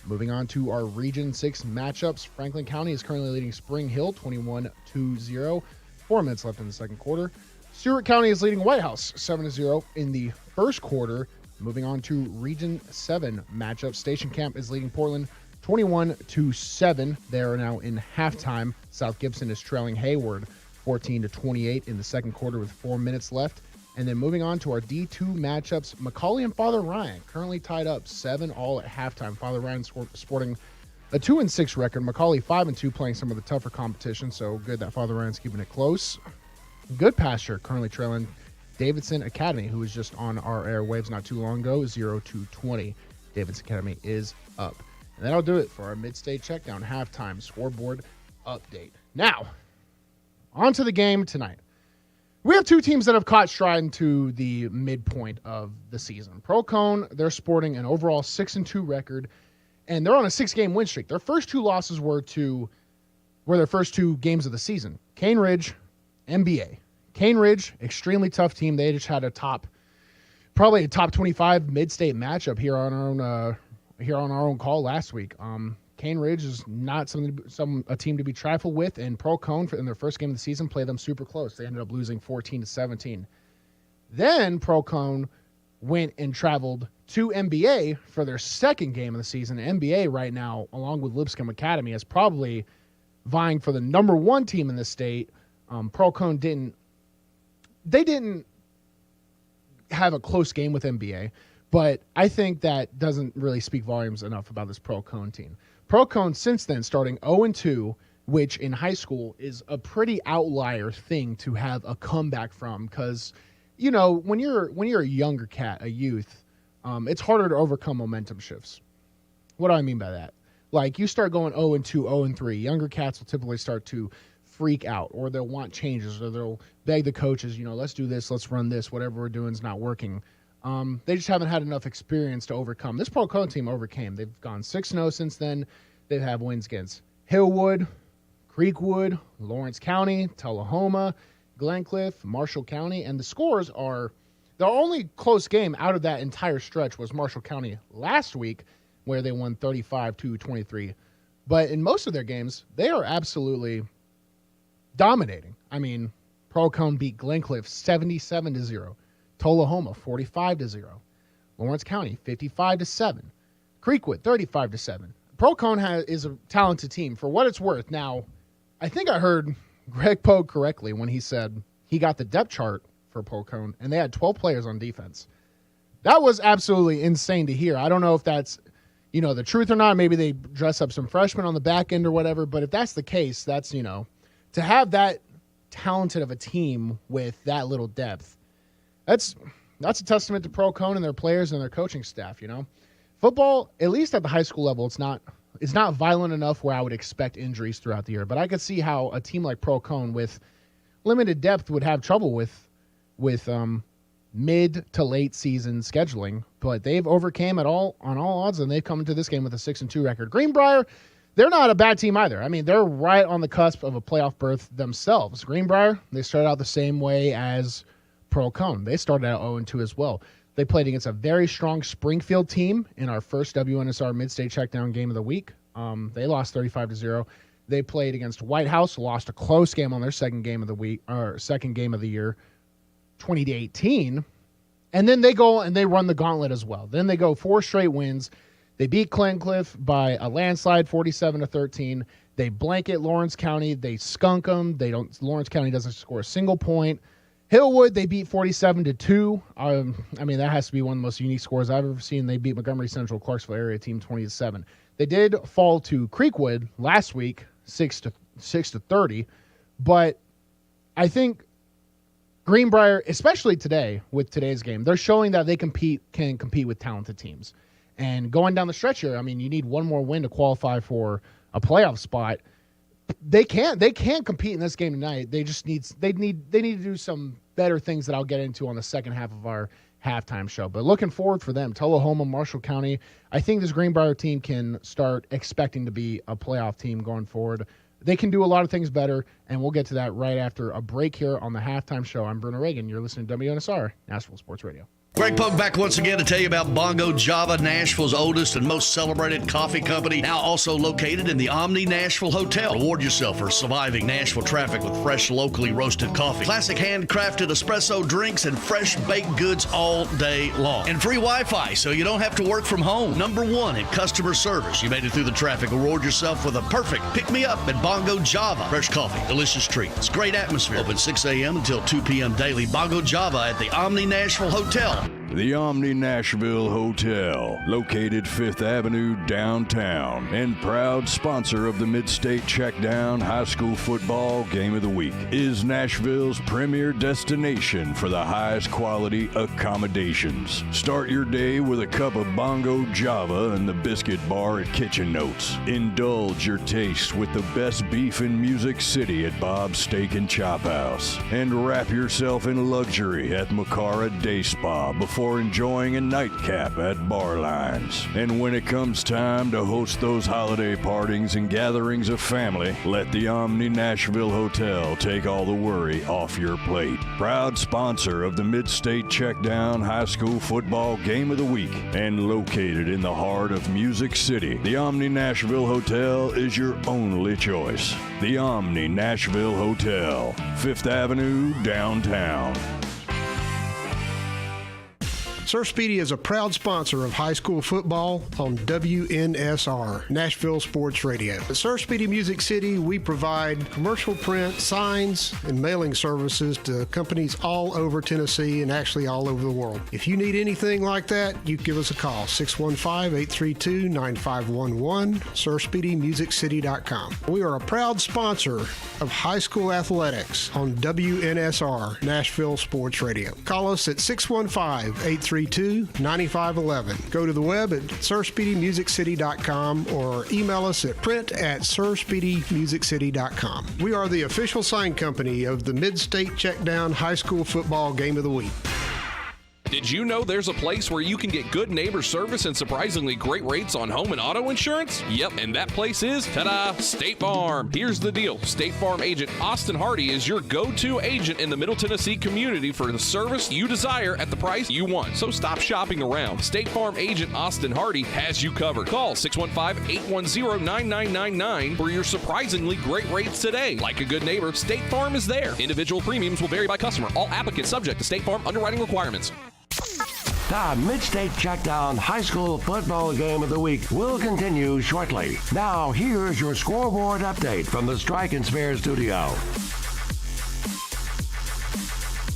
Moving on to our Region 6 matchups, Franklin County is currently leading Spring Hill 21-0. 4 minutes left in the second quarter. Stewart County is leading White House 7-0 in the first quarter. Moving on to Region 7 matchups, Station Camp is leading Portland 21-7. They are now in halftime. South Gibson is trailing Hayward 14-28 in the second quarter with 4 minutes left. And then moving on to our D2 matchups, McCauley and Father Ryan currently tied up 7-all at halftime. Father Ryan sporting a 2-6 record. McCauley 5-2, playing some of the tougher competition. So good that Father Ryan's keeping it close. Good Pasture currently trailing Davidson Academy, who was just on our airwaves not too long ago, 0-20. Davidson Academy is up. And that'll do it for our Mid-State Checkdown halftime scoreboard update. Now, on to the game tonight. We have two teams that have caught stride into the midpoint of the season. Pearl-Cohn, they're sporting an overall 6-2 record, and they're on a 6-game win streak. Their first two losses were their first two games of the season. Cane Ridge, NBA. Cane Ridge, extremely tough team. They just had probably a top 25 mid-state matchup here on our own call last week. Cane Ridge is not a team to be trifled with, and Pearl-Cohn in their first game of the season played them super close. They ended up losing 14-17. Then Pearl-Cohn went and traveled to NBA for their second game of the season. NBA right now, along with Lipscomb Academy, is probably vying for the number one team in the state. Pearl-Cohn didn't have a close game with NBA, but I think that doesn't really speak volumes enough about this Pearl-Cohn team. Pearl-Cohn since then starting 0-2, which in high school is a pretty outlier thing to have a comeback from, because you know when you're a younger cat, a youth, it's harder to overcome momentum shifts. What do I mean by that? Like you start going 0-2, 0-3, younger cats will typically start to freak out, or they'll want changes, or they'll beg the coaches, let's do this, let's run this, whatever we're doing is not working. They just haven't had enough experience to overcome. This Pearl-Cohn team overcame. They've gone 6-0 since then. They've had wins against Hillwood, Creekwood, Lawrence County, Tullahoma, Glencliff, Marshall County, and the scores are the only close game out of that entire stretch was Marshall County last week, where they won 35-23. But in most of their games, they are absolutely dominating. I mean, Pearl-Cohn beat Glencliff 77-0. Tullahoma 45-0. Lawrence County 55-7. Creekwood 35-7. Pearl-Cohn is a talented team for what it's worth. Now, I think I heard Greg Pogue correctly when he said he got the depth chart for Pearl-Cohn and they had 12 players on defense. That was absolutely insane to hear. I don't know if that's, the truth or not. Maybe they dress up some freshmen on the back end or whatever, but if that's the case, that's, to have that talented of a team with that little depth, that's a testament to Pearl-Cohn and their players and their coaching staff, Football, at least at the high school level, it's not violent enough where I would expect injuries throughout the year. But I could see how a team like Pearl-Cohn with limited depth would have trouble with mid to late season scheduling. But they've overcame it all on all odds, and they've come into this game with a 6-2 record. Greenbrier, they're not a bad team either. I mean, they're right on the cusp of a playoff berth themselves. Greenbrier, they started out the same way as Pearl-Cohn. They started out 0-2 as well. They played against a very strong Springfield team in our first WNSR Mid-State Checkdown game of the week. They lost 35-0. They played against White House, lost a close game on their second game of the year, 20-18. And then they go and they run the gauntlet as well. Then they go 4 straight wins. They beat Glencliff by a landslide, 47-13. They blanket Lawrence County. They skunk them. Lawrence County doesn't score a single point. Hillwood, they beat 47-2. I mean, that has to be one of the most unique scores I've ever seen. They beat Montgomery Central, Clarksville area team 20-7. They did fall to Creekwood last week, 6-30. But I think Greenbrier, especially today with today's game, they're showing that they can compete with talented teams. And going down the stretch here, I mean, you need one more win to qualify for a playoff spot. They can't compete in this game tonight. They need to do some better things that I'll get into on the second half of our halftime show. But looking forward for them, Tullahoma, Marshall County. I think this Greenbrier team can start expecting to be a playoff team going forward. They can do a lot of things better, and we'll get to that right after a break here on the halftime show. I'm Bruno Reagan. You're listening to WNSR, Nashville Sports Radio. Greg Pogue back once again to tell you about Bongo Java, Nashville's oldest and most celebrated coffee company, now also located in the Omni Nashville Hotel. Reward yourself for surviving Nashville traffic with fresh, locally roasted coffee, classic handcrafted espresso drinks, and fresh baked goods all day long. And free Wi-Fi, so you don't have to work from home. Number 1 in customer service. You made it through the traffic. Reward yourself with a perfect pick-me-up at Bongo Java. Fresh coffee, delicious treats, great atmosphere. Open 6 a.m. until 2 p.m. daily. Bongo Java at the Omni Nashville Hotel. The Omni Nashville Hotel, located 5th Avenue downtown, and proud sponsor of the Mid-State Checkdown High School Football Game of the Week, is Nashville's premier destination for the highest quality accommodations. Start your day with a cup of Bongo Java and the Biscuit Bar at Kitchen Notes. Indulge your taste with the best beef in Music City at Bob's Steak and Chop House. And wrap yourself in luxury at Macara Day Spa before enjoying a nightcap at Bar Lines. And when it comes time to host those holiday partings and gatherings of family, let the Omni Nashville Hotel take all the worry off your plate. Proud sponsor of the Mid-State Checkdown High School Football Game of the Week, and located in the heart of Music City, the Omni Nashville Hotel is your only choice. The Omni Nashville Hotel, 5th Avenue, downtown. Sir Speedy is a proud sponsor of high school football on WNSR, Nashville Sports Radio. At Sir Speedy Music City, we provide commercial print, signs, and mailing services to companies all over Tennessee and actually all over the world. If you need anything like that, you give us a call, 615-832-9511, SirSpeedyMusicCity.com. We are a proud sponsor of high school athletics on WNSR, Nashville Sports Radio. Call us at 615-832-9511. Go to the web at SirSpeedyMusicCity.com or email us at print@SirSpeedyMusicCity.com. We are the official sign company of the Mid-State Checkdown High School Football Game of the Week. Did you know there's a place where you can get good neighbor service and surprisingly great rates on home and auto insurance? Yep, and that place is, ta-da, State Farm. Here's the deal. State Farm agent Austin Hardy is your go-to agent in the Middle Tennessee community for the service you desire at the price you want. So stop shopping around. State Farm agent Austin Hardy has you covered. Call 615-810-9999 for your surprisingly great rates today. Like a good neighbor, State Farm is there. Individual premiums will vary by customer. All applicants subject to State Farm underwriting requirements. The Mid-State Checkdown High School Football Game of the Week will continue shortly. Now, here's your scoreboard update from the Strike and Spare studio.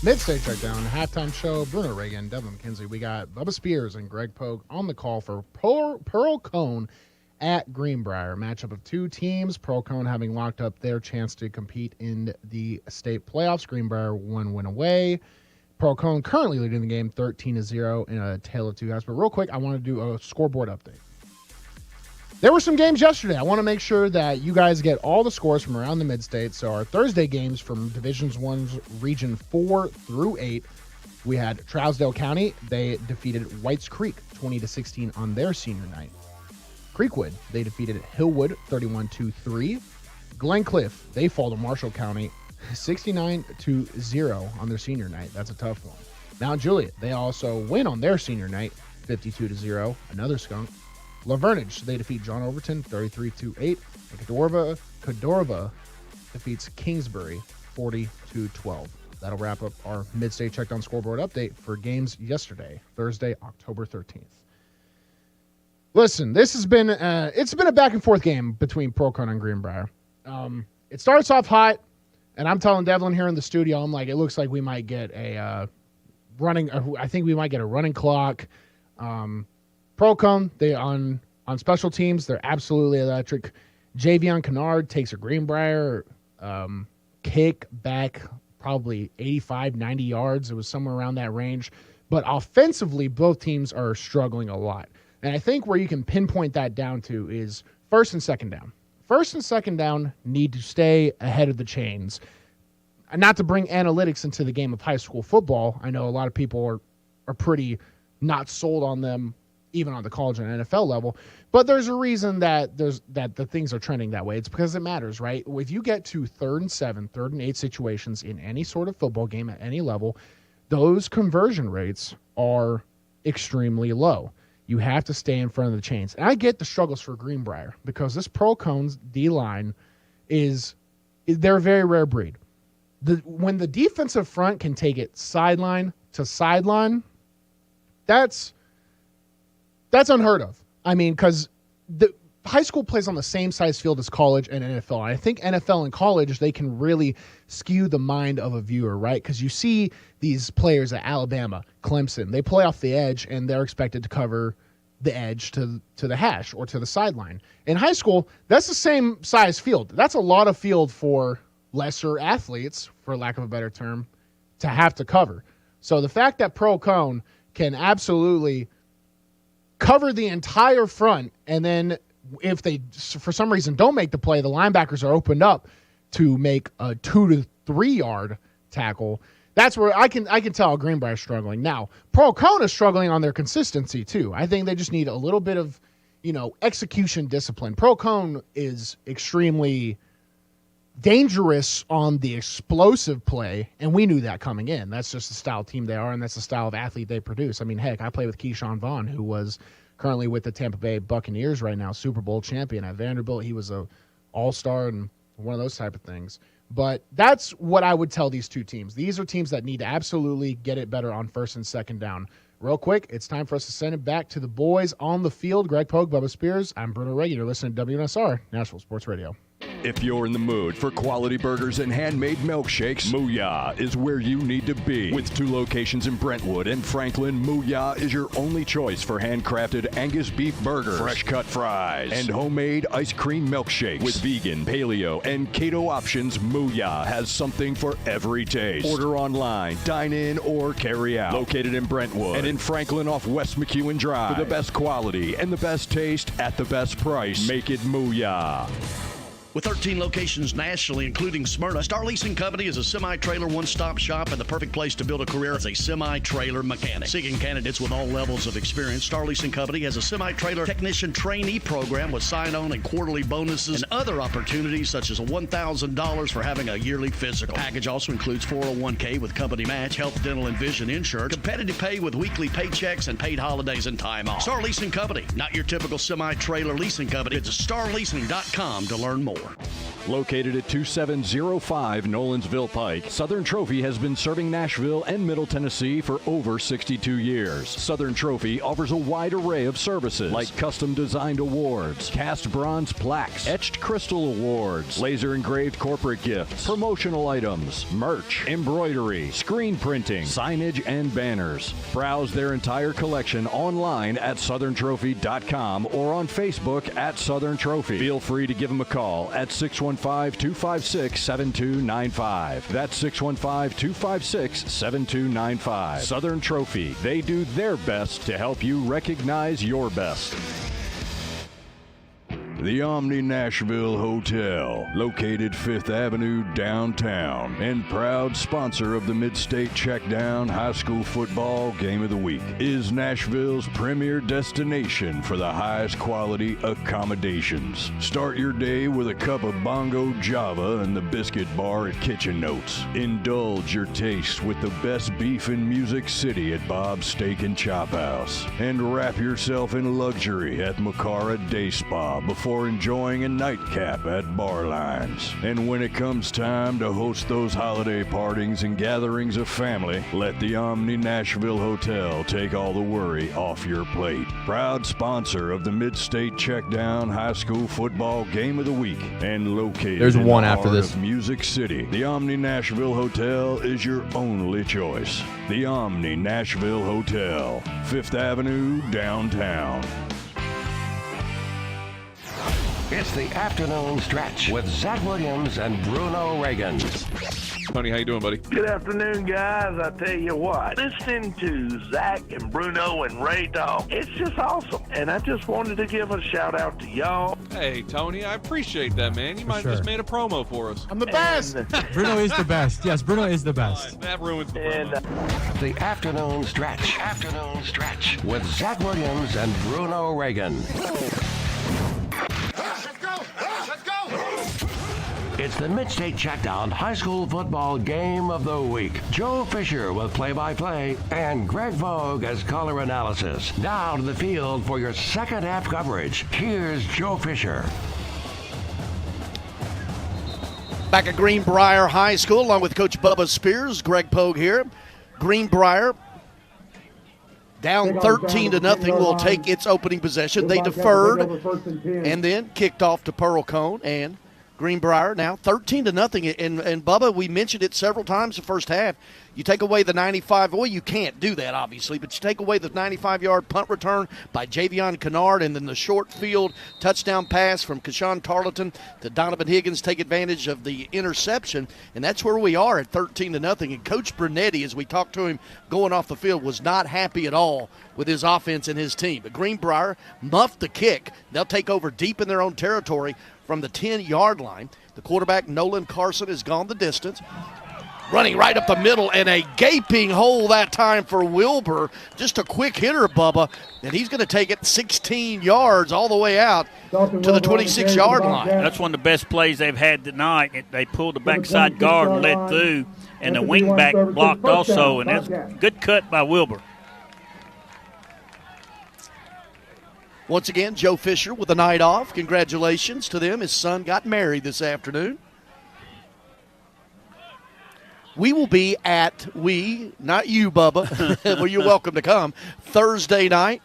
Mid-State Checkdown, halftime show, Bruno Reagan, Devin McKenzie. We got Bubba Spears and Greg Pogue on the call for Pearl-Cohn at Greenbrier. Matchup of two teams, Pearl-Cohn having locked up their chance to compete in the state playoffs. Greenbrier one win away. Pearl-Cohn currently leading the game 13-0 in a tale of two halves. But real quick, I want to do a scoreboard update. There were some games yesterday. I want to make sure that you guys get all the scores from around the Mid-State. So our Thursday games from Divisions 1's Region 4 through 8, we had Trousdale County. They defeated Whites Creek 20-16 on their senior night. Creekwood, they defeated Hillwood 31-3. Glencliff, they fall to Marshall County 69-0 on their senior night. That's a tough one. Mount Juliet, they also win on their senior night 52-0. Another skunk. Lavernage, they defeat John Overton 33-8. And Cadorva defeats Kingsbury 40-12. That'll wrap up our Mid-State Checkdown scoreboard update for games yesterday, Thursday, October 13th. Listen, this has been it's been a back and forth game between Pearl-Cohn and Greenbrier. It starts off hot, and I'm telling Devlin here in the studio, I'm like, it looks like we might get a I think we might get a running clock. Pearl-Cohn, they on special teams, they're absolutely electric. Javion Kennard takes a Greenbrier kick back probably 85, 90 yards. It was somewhere around that range. But offensively, both teams are struggling a lot. And I think where you can pinpoint that down to is first and second down. First and second down need to stay ahead of the chains. And not to bring analytics into the game of high school football. I know a lot of people are pretty not sold on them, even on the college and NFL level. But there's a reason that the things are trending that way. It's because it matters, right? If you get to 3rd and 7, 3rd and 8 situations in any sort of football game at any level, those conversion rates are extremely low. You have to stay in front of the chains. And I get the struggles for Greenbrier because this Pearl-Cohn's D-line they're a very rare breed. When the defensive front can take it sideline to sideline, that's unheard of. I mean, because the high school plays on the same size field as college and NFL. And I think NFL and college, they can really skew the mind of a viewer, right? Because you see these players at Alabama, Clemson, they play off the edge and they're expected to cover the edge to the hash or to the sideline. In high school, that's the same size field. That's a lot of field for lesser athletes, for lack of a better term, to have to cover. So the fact that Pearl-Cohn can absolutely cover the entire front, and then if they, for some reason, don't make the play, the linebackers are opened up to make a 2 to 3 yard tackle. That's where I can tell Greenbrier's struggling. Now, Pearl-Cohn is struggling on their consistency too. I think they just need a little bit of, execution discipline. Pearl-Cohn is extremely dangerous on the explosive play, and we knew that coming in. That's just the style team they are, and that's the style of athlete they produce. I mean, heck, I play with Keyshawn Vaughn, who was currently with the Tampa Bay Buccaneers right now, Super Bowl champion at Vanderbilt. He was a all-star and one of those type of things. But that's what I would tell these two teams. These are teams that need to absolutely get it better on first and second down. Real quick, it's time for us to send it back to the boys on the field. Greg Pogue, Bubba Spears. I'm Bruno Reagan. You're listening to WNSR, Nashville Sports Radio. If you're in the mood for quality burgers and handmade milkshakes, Mooyah is where you need to be. With 2 locations in Brentwood and Franklin, Mooyah is your only choice for handcrafted Angus beef burgers, fresh cut fries, and homemade ice cream milkshakes. With vegan, paleo, and keto options, Mooyah has something for every taste. Order online, dine in, or carry out. Located in Brentwood and in Franklin off West McEwen Drive. For the best quality and the best taste at the best price, make it Mooyah. With 13 locations nationally, including Smyrna, Star Leasing Company is a semi-trailer one-stop shop and the perfect place to build a career as a semi-trailer mechanic. Seeking candidates with all levels of experience, Star Leasing Company has a semi-trailer technician trainee program with sign-on and quarterly bonuses and other opportunities such as $1,000 for having a yearly physical. The package also includes 401k with company match, health, dental, and vision insurance, competitive pay with weekly paychecks, and paid holidays and time off. Star Leasing Company, not your typical semi-trailer leasing company. It's starleasing.com to learn more. Located at 2705 Nolensville Pike, Southern Trophy has been serving Nashville and Middle Tennessee for over 62 years. Southern Trophy offers a wide array of services like custom designed awards, cast bronze plaques, etched crystal awards, laser engraved corporate gifts, promotional items, merch, embroidery, screen printing, signage, and banners. Browse their entire collection online at southerntrophy.com or on Facebook at Southern Trophy. Feel free to give them a call at 615-256-7295. That's 615-256-7295. Southern Trophy. They do their best to help you recognize your best. The Omni Nashville Hotel, located 5th Avenue downtown, and proud sponsor of the Mid-State Checkdown High School Football Game of the Week, is Nashville's premier destination for the highest quality accommodations. Start your day with a cup of Bongo Java and the Biscuit Bar at Kitchen Notes. Indulge your taste with the best beef in Music City at Bob's Steak and Chop House. And wrap yourself in luxury at Macara Day Spa before enjoying a nightcap at Bar Lines. And when it comes time to host those holiday partings and gatherings of family, let the Omni Nashville Hotel take all the worry off your plate. Proud sponsor of the Mid-State Checkdown High School Football Game of the Week and located There's in one the after heart this. of Music City. The Omni Nashville Hotel is your only choice. The Omni Nashville Hotel, 5th Avenue downtown. It's the afternoon stretch with Zach Williams and Bruno Reagan. Tony, how you doing, buddy? Good afternoon, guys. I tell you what, listening to Zach and Bruno and Ray Dog, it's just awesome. And I just wanted to give a shout out to y'all. Hey, Tony, I appreciate that, man. You might have just made a promo for us. I'm the best. Bruno is the best. Yes, Bruno is the best. That ruins the promo. The afternoon stretch. With Zach Williams and Bruno Reagan. It's the Mid-State Checkdown High School Football Game of the Week. Joe Fisher with play-by-play and Greg Vogue as color analysis. Now to the field for your second half coverage. Here's Joe Fisher. Back at Greenbrier High School, along with Coach Bubba Spears, Greg Pogue here. Greenbrier down 13-0 will take its opening possession. They deferred and then kicked off to Pearl-Cohn, and Greenbrier now 13-0. And Bubba, we mentioned it several times the first half. You take away the 95, well, you can't do that, obviously, but you take away the 95-yard punt return by Javion Kennard, and then the short field touchdown pass from Kashawn Tarleton to Donovan Higgins take advantage of the interception, and that's where we are at 13-0. And Coach Brunetti, as we talked to him going off the field, was not happy at all with his offense and his team. But Greenbrier muffed the kick. They'll take over deep in their own territory from the 10-yard line. The quarterback, Nolan Carson, has gone the distance. Running right up the middle, and a gaping hole that time for Wilbur. Just a quick hitter, Bubba, and he's going to take it 16 yards all the way out to the 26-yard line. That's one of the best plays they've had tonight. They pulled the backside guard and led through, and the wingback blocked also, and that's a good cut by Wilbur. Once again, Joe Fisher with a night off. Congratulations to them. His son got married this afternoon. We will be at, not you, Bubba, well, you're welcome to come, Thursday night.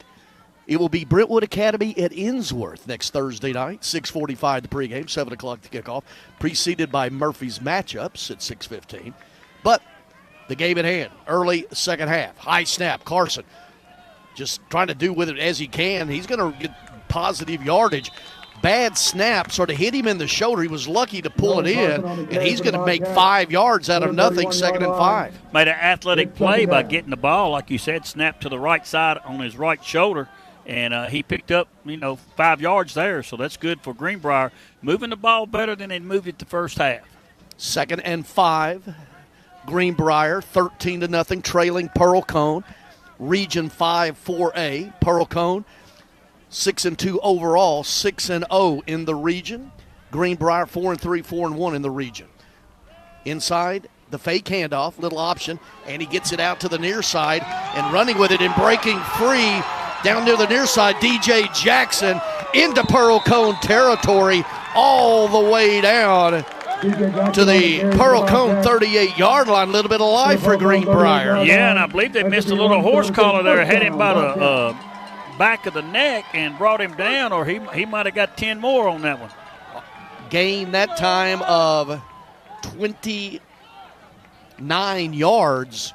It will be Brentwood Academy at Innsworth next Thursday night, 6:45 the pregame, 7 o'clock the kickoff, preceded by Murphy's matchups at 6:15. But the game at hand, early second half, high snap, Carson just trying to do with it as he can. He's going to get positive yardage. Bad snap sort of hit him in the shoulder. He was lucky to pull it in, and he's going to make 5 yards out of nothing, 2nd and 5. Made an athletic play by getting the ball, like you said, snapped to the right side on his right shoulder, And he picked up, 5 yards there, so that's good for Greenbrier. Moving the ball better than they moved it the first half. 2nd and 5. Greenbrier, 13-0, trailing Pearl-Cohn. Region 5 4A. Pearl-Cohn, 6-2 overall, 6-0 in the region. Greenbrier, 4-3, 4-1 in the region. Inside, the fake handoff, little option, and he gets it out to the near side and running with it and breaking free down near the near side. DJ Jackson into Pearl-Cohn territory all the way down to the Pearl-Cohn 38-yard line. A little bit of life for Greenbrier. Yeah, and I believe they missed a little horse collar there. Had him by the back of the neck and brought him down, or he might have got 10 more on that one. Gain that time of 29 yards.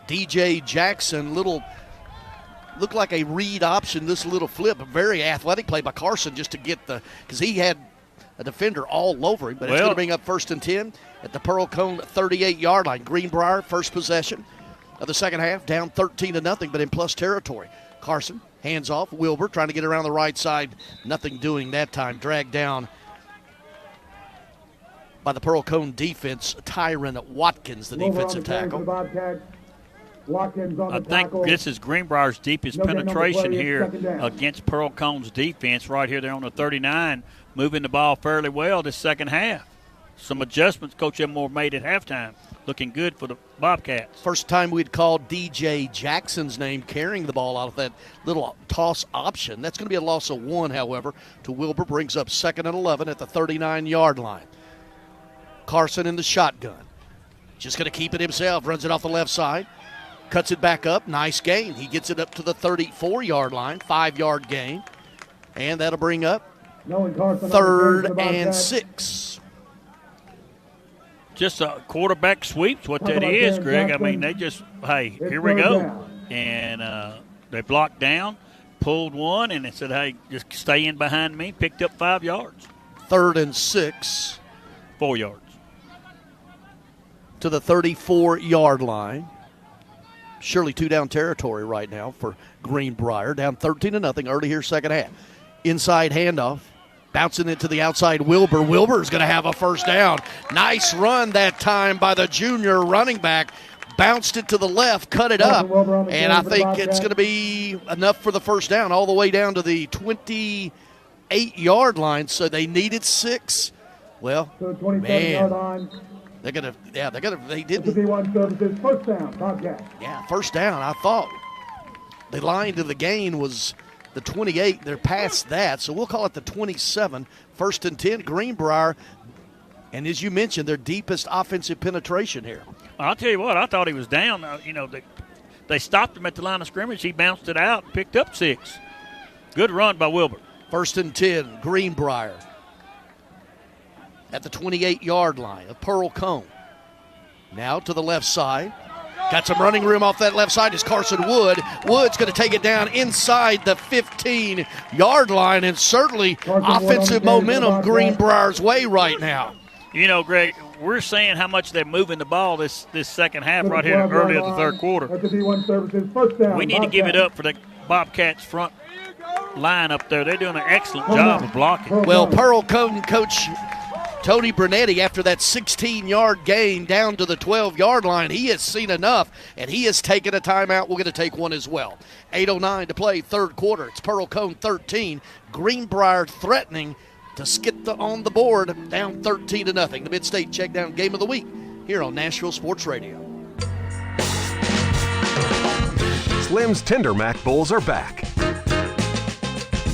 DJ Jackson, looked like a read option, this little flip. A very athletic play by Carson just to get because he had a defender all over him. But it's going to bring up 1st and 10 at the Pearl-Cohn 38-yard line. Greenbrier, first possession of the second half, down 13-0, but in plus territory. Carson, hands off. Wilbur trying to get around the right side. Nothing doing that time. Dragged down by the Pearl-Cohn defense. Tyron Watkins, the defensive tackle. I think this is Greenbrier's deepest penetration here against Pearl-Cohn's defense. Right here, they're on the 39, moving the ball fairly well this second half. Some adjustments Coach Elmore made at halftime. Looking good for the Bobcats. First time we'd called DJ Jackson's name carrying the ball out of that little toss option. That's going to be a loss of 1, however, to Wilbur. Brings up 2nd and 11 at the 39-yard line. Carson in the shotgun. Just going to keep it himself. Runs it off the left side. Cuts it back up. Nice gain. He gets it up to the 34-yard line. 5-yard gain. And that'll bring up 3rd and 6. Just a quarterback sweep's what that is, Greg. I mean, they just, hey, here we go. And they blocked down, pulled one, and they said, hey, just stay in behind me. Picked up 5 yards. 3rd and 6. 4 yards. To the 34-yard line. Surely 2-down territory right now for Greenbrier. Down 13-0 early here, second half. Inside handoff. Bouncing it to the outside, Wilbur. Wilbur's going to have a first down. Nice run that time by the junior running back. Bounced it to the left, cut it up, and I think it's going to be enough for the first down all the way down to the 28-yard line. So they needed 6. Well, man, they didn't. Yeah, first down. I thought the line to the gain was the 28. They're past that, so we'll call it the 27. 1st and 10, Greenbrier. And as you mentioned, their deepest offensive penetration here. I'll tell you what, I thought he was down. They stopped him at the line of scrimmage. He bounced it out and picked up 6. Good run by Wilbur. 1st and 10, Greenbrier at the 28-yard line of Pearl-Cohn. Now to the left side. Got some running room off that left side is Carson Wood. Wood's going to take it down inside the 15-yard line, and certainly offensive momentum Greenbrier's way right now. Greg, we're saying how much they're moving the ball this second half right here early in the third quarter. We need to give it up for the Bobcats front line up there. They're doing an excellent job of blocking. Well, Pearl-Cohn coach Tony Brunetti, after that 16-yard gain down to the 12-yard line, he has seen enough, and he has taken a timeout. We're going to take one as well. 8:09 to play, third quarter. It's Pearl-Cohn 13. Greenbrier threatening to skip on the board, down 13-0. The Mid-State Checkdown Game of the Week here on Nashville Sports Radio. Slim's Tender Mac Bowls are back.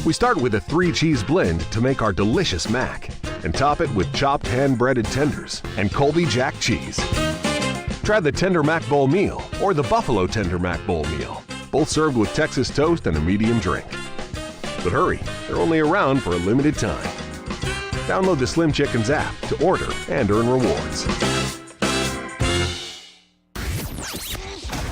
We start with a 3-cheese blend to make our delicious mac and top it with chopped hand-breaded tenders and Colby Jack cheese. Try the Tender Mac Bowl meal or the Buffalo Tender Mac Bowl meal, both served with Texas toast and a medium drink. But hurry, they're only around for a limited time. Download the Slim Chickens app to order and earn rewards.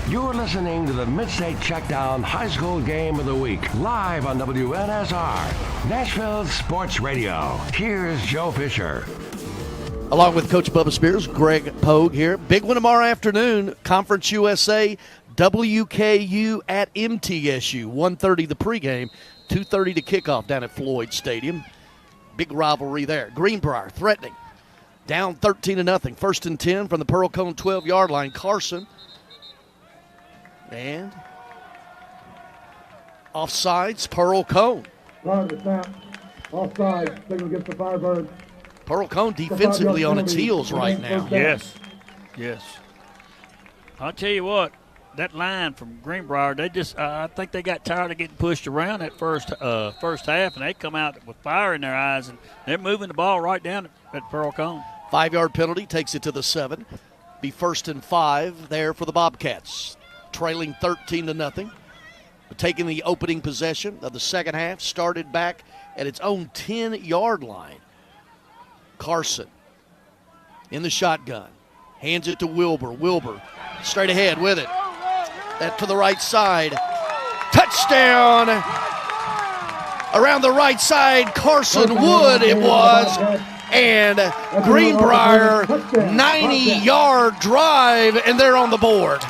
You're listening to the Mid-State Checkdown High School Game of the Week, live on WNSR, Nashville Sports Radio. Here's Joe Fisher. Along with Coach Bubba Spears, Greg Pogue here. Big one tomorrow afternoon, Conference USA WKU at MTSU. 1:30 the pregame, 2:30 to kickoff down at Floyd Stadium. Big rivalry there. Greenbrier threatening. Down 13-0. 1st and 10 from the Pearl-Cohn 12-yard line. Carson. And offsides, Pearl-Cohn. Offside. Signal against the Firebirds. Pearl-Cohn defensively on its heels right now. Yes. I'll tell you what, that line from Greenbrier, they just I think they got tired of getting pushed around that first half, and they come out with fire in their eyes, and they're moving the ball right down at Pearl-Cohn. 5-yard penalty takes it to the 7. Be 1st and 5 there for the Bobcats. Trailing 13-0. Taking the opening possession of the second half, started back at its own 10-yard line. Carson in the shotgun. Hands it to Wilbur. Wilbur straight ahead with it. That to the right side. Touchdown! Around the right side, Carson Wood it was. And Greenbrier, 90-yard drive, and they're on the board.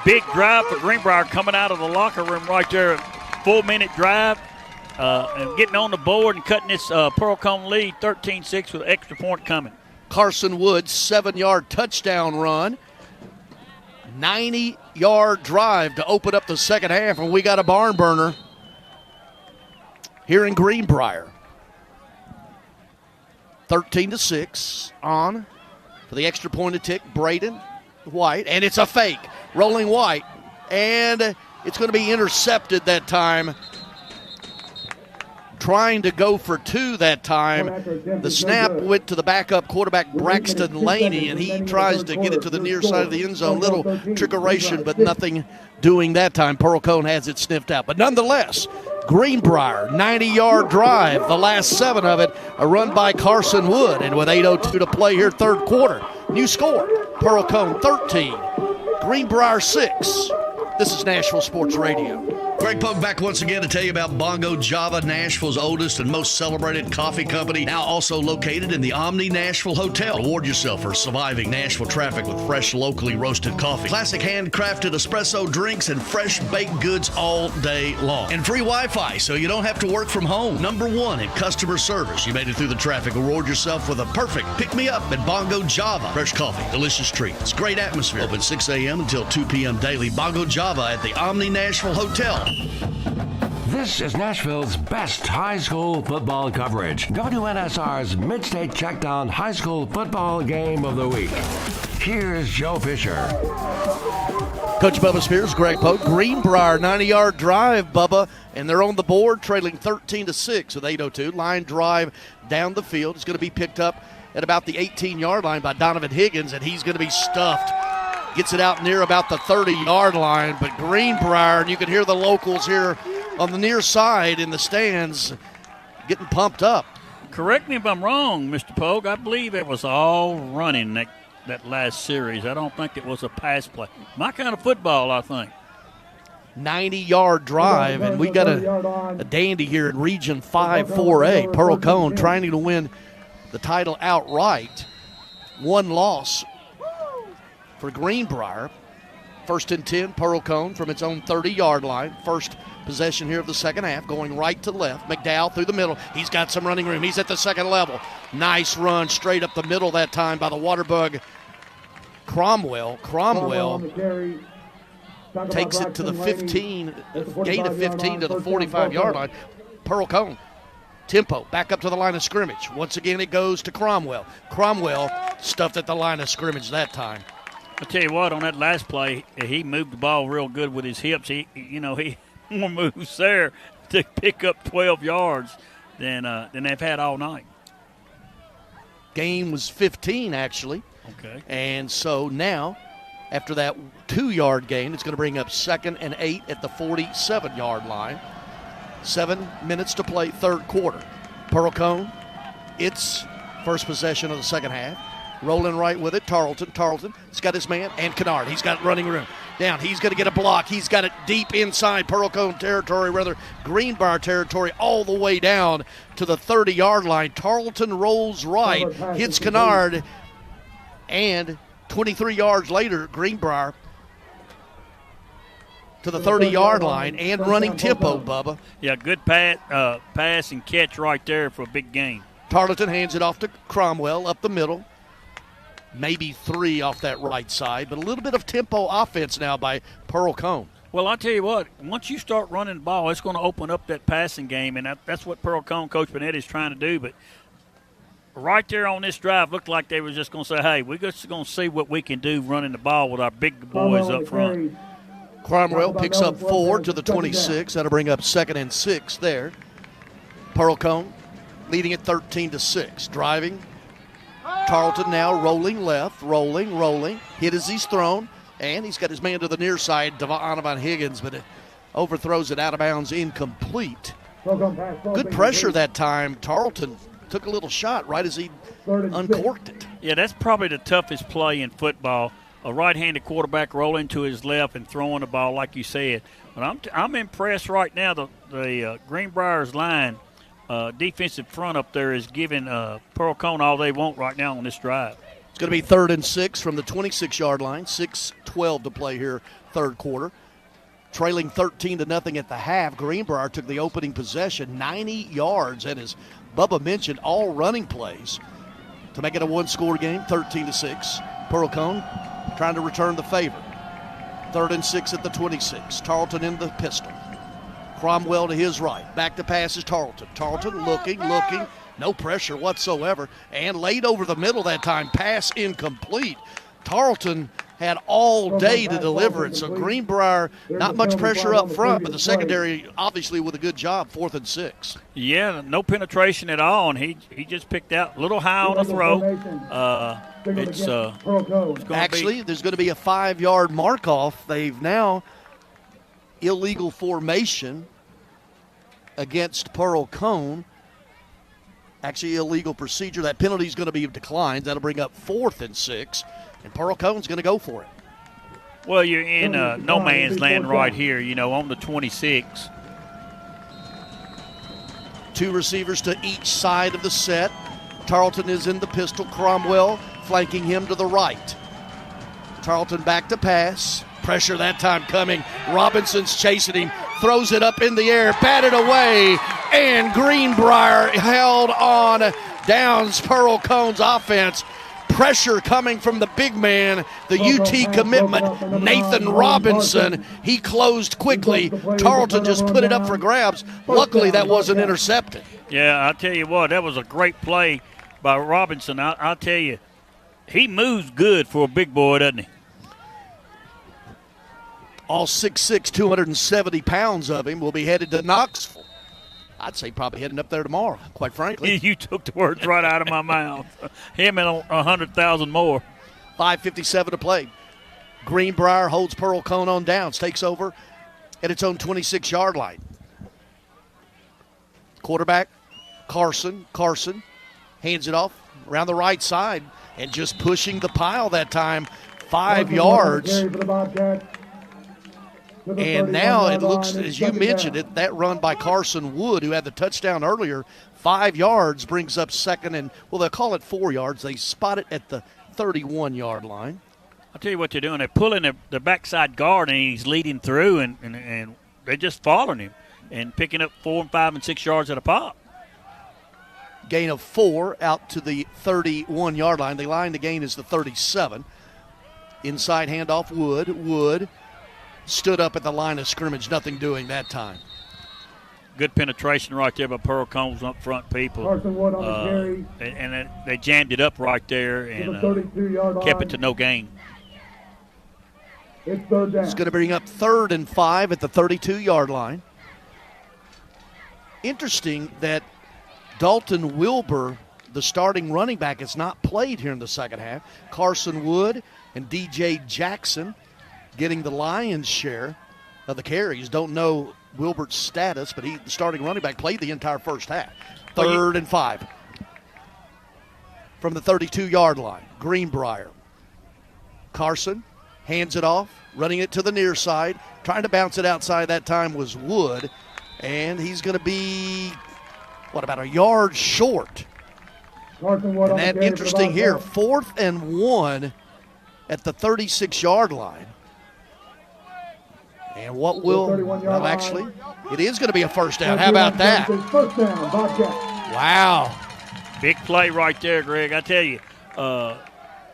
Big drive for Greenbrier coming out of the locker room right there. 4-minute drive and getting on the board and cutting this Pearl-Cohn lead 13-6 with an extra point coming. Carson Wood, 7-yard touchdown run. 90-yard drive to open up the second half, and we got a barn burner here in Greenbrier. 13-6 on for the extra point to tick. Braden White, and it's a fake. Rolling White, and it's going to be intercepted that time. Trying to go for 2 that time. The snap went to the backup quarterback, Braxton Laney, and he tries to get it to the near side of the end zone. Little trickeration, but nothing doing that time. Pearl-Cohn has it sniffed out. But nonetheless, Greenbrier, 90-yard drive. The last 7 of it, a run by Carson Wood. And with 8:02 to play here, third quarter. New score, Pearl-Cohn 13, Greenbrier 6. This is Nashville Sports Radio. Greg Pogue back once again to tell you about Bongo Java, Nashville's oldest and most celebrated coffee company, now also located in the Omni Nashville Hotel. Reward yourself for surviving Nashville traffic with fresh, locally roasted coffee, classic handcrafted espresso drinks, and fresh baked goods all day long. And free Wi-Fi, so you don't have to work from home. Number 1 in customer service. You made it through the traffic. Reward yourself with a perfect pick-me-up at Bongo Java. Fresh coffee, delicious treats, great atmosphere. Open 6 a.m. until 2 p.m. daily. Bongo Java at the Omni Nashville Hotel. This is Nashville's best high school football coverage. WNSR's Mid-State Checkdown High School Football Game of the Week. Here's Joe Fisher. Coach Bubba Spears, Greg Pogue. Greenbrier, 90-yard drive, Bubba, and they're on the board, trailing 13-6 with 8:02. Line drive down the field. It's going to be picked up at about the 18-yard line by Donovan Higgins, and he's going to be stuffed. Gets it out near about the 30-yard line, but Greenbrier, and you can hear the locals here on the near side in the stands getting pumped up. Correct me if I'm wrong, Mr. Pogue. I believe it was all running that last series. I don't think it was a pass play. My kind of football, I think. 90-yard drive, and we got a dandy here in Region 5 4A. Pearl-Cohn trying to win the title outright. 1 loss for Greenbrier. 1st and 10, Pearl-Cohn from its own 30-yard line. First possession here of the second half, going right to left. McDowell through the middle. He's got some running room. He's at the second level. Nice run straight up the middle that time by the Waterbug Cromwell. Cromwell takes it to the 15, gain of 15 to the 45-yard line. Pearl-Cohn, tempo, back up to the line of scrimmage. Once again, it goes to Cromwell. Cromwell stuffed at the line of scrimmage that time. I'll tell you what, on that last play, he moved the ball real good with his hips. He more moves there to pick up 12 yards than they've had all night. Game was 15, actually. Okay. And so now, after that 2-yard gain, it's going to bring up 2nd and 8 at the 47-yard line. 7 minutes to play, third quarter. Pearl-Cohn, its first possession of the second half. Rolling right with it, Tarleton. He's got his man, and Kennard. He's got running room. Down, he's going to get a block. He's got it deep inside Pearl-Cohn territory, rather Greenbrier territory, all the way down to the 30-yard line. Tarleton rolls right, hits Kennard, and 23 yards later, Greenbrier to the 30-yard line and running tempo, Bubba. Yeah, good pass and catch right there for a big gain. Tarleton hands it off to Cromwell up the middle. Maybe 3 off that right side, but a little bit of tempo offense now by Pearl-Cohn. Well, I'll tell you what, once you start running the ball, it's going to open up that passing game, and that's what Pearl-Cohn, Coach Benetti, is trying to do. But right there on this drive, looked like they were just going to say, hey, we're just going to see what we can do running the ball with our big boys up front. Cromwell picks up 4 to the 26. That'll bring up 2nd and 6 there. Pearl-Cohn leading at 13-6. Driving. Tarleton now rolling left, rolling. Hit as he's thrown. And he's got his man to the near side, Donovan Higgins, but it overthrows it out of bounds, incomplete. Good pressure that time. Tarleton took a little shot right as he uncorked it. Yeah, that's probably the toughest play in football. A right-handed quarterback rolling to his left and throwing the ball, like you said. But I'm impressed right now. The Greenbrier's line, defensive front up there, is giving Pearl-Cohn all they want right now on this drive. It's going to be 3rd and 6 from the 26-yard line. 6:12 to play here, third quarter. Trailing 13-0 at the half. Greenbrier took the opening possession, 90 yards, and as Bubba mentioned, all running plays to make it a one-score game, 13-6. Pearl-Cohn trying to return the favor. 3rd and 6 at the 26. Tarleton in the pistol. Cromwell to his right. Back to pass is Tarleton. Tarleton looking. No pressure whatsoever. And laid over the middle that time. Pass incomplete. Tarleton had all day to deliver it. So Greenbrier, not much pressure up front, but the secondary obviously with a good job, 4th and 6. Yeah, no penetration at all, and he just picked out a little high on the throw. Actually, there's going to be a 5-yard mark-off. They've now illegal formation against Pearl-Cohn. Actually, illegal procedure. That penalty is going to be declined. That'll bring up 4th and 6, and Pearl-Cohn's going to go for it. Well, you're in no man's land right here, on the 26. 2 receivers to each side of the set. Tarleton is in the pistol. Cromwell flanking him to the right. Tarleton back to pass. Pressure that time coming. Robinson's chasing him. Throws it up in the air. Batted away. And Greenbrier held on. Downs Pearl-Cohn's offense. Pressure coming from the big man, the UT commitment, Nathan Robinson. He closed quickly. Tarleton just put it up for grabs. Luckily, that wasn't intercepted. Yeah, I'll tell you what, that was a great play by Robinson. I'll tell you, he moves good for a big boy, doesn't he? All 6'6", 270 pounds of him will be headed to Knoxville. I'd say probably heading up there tomorrow, quite frankly. You took the words right out of my mouth. Him and 100,000 more. 5:57 to play. Greenbrier holds Pearl-Cohn on downs, takes over at its own 26-yard line. Quarterback, Carson hands it off around the right side and just pushing the pile that time, 5 yards. And now it looks, as you mentioned it, that run by Carson Wood, who had the touchdown earlier, 5 yards brings up second and, well, they'll call it 4 yards. They spot it at the 31-yard line. I'll tell you what they're doing. They're pulling the backside guard, and he's leading through, and they're just following him and picking up 4 and 5 and 6 yards at a pop. Gain of 4 out to the 31-yard line. The line to gain is the 37. Inside handoff, Wood stood up at the line of scrimmage, nothing doing that time. Good penetration right there by Pearl-Cohn's up front people. And they jammed it up right there and kept it to no gain. It's third down. It's going to bring up 3rd and 5 at the 32-yard line. Interesting that Dalton Wilbur, the starting running back, has not played here in the second half. Carson Wood and DJ Jackson getting the lion's share of the carries. Don't know Wilbert's status, but the starting running back, played the entire first half. 3rd and 5. From the 32-yard line, Greenbrier. Carson hands it off, running it to the near side. Trying to bounce it outside that time was Wood, and he's going to be, about a yard short. And that interesting here, 4th and 1 at the 36-yard line. And what will, 31-yard well, actually, line. it is going to be a first down. How about that? First down, Bobcat. Wow. Big play right there, Greg. I tell you,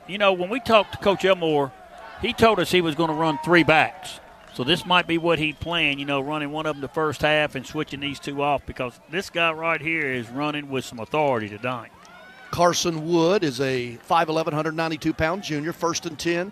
when we talked to Coach Elmore, he told us he was going to run 3 backs. So this might be what he planned, running one of them the first half and switching these 2 off, because this guy right here is running with some authority tonight. Carson Wood is a 5'11", 192-pound junior, 1st and 10.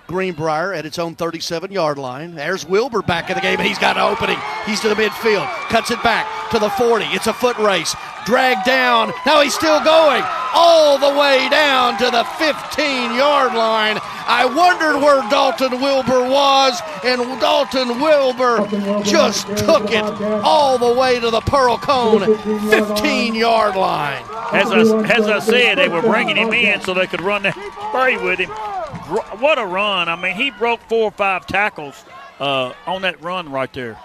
Greenbrier at its own 37-yard line. There's Wilbur back in the game. He's got an opening. He's to the midfield. Cuts it back to the 40. It's a foot race. Dragged down. Now he's still going all the way down to the 15-yard line. I wondered where Dalton Wilbur was, and Dalton Wilbur just took it all the way to the Pearl-Cohn 15-yard line. As I said, they were bringing him in so they could run the play with him. What a run. I mean, he broke 4 or 5 tackles on that run right there.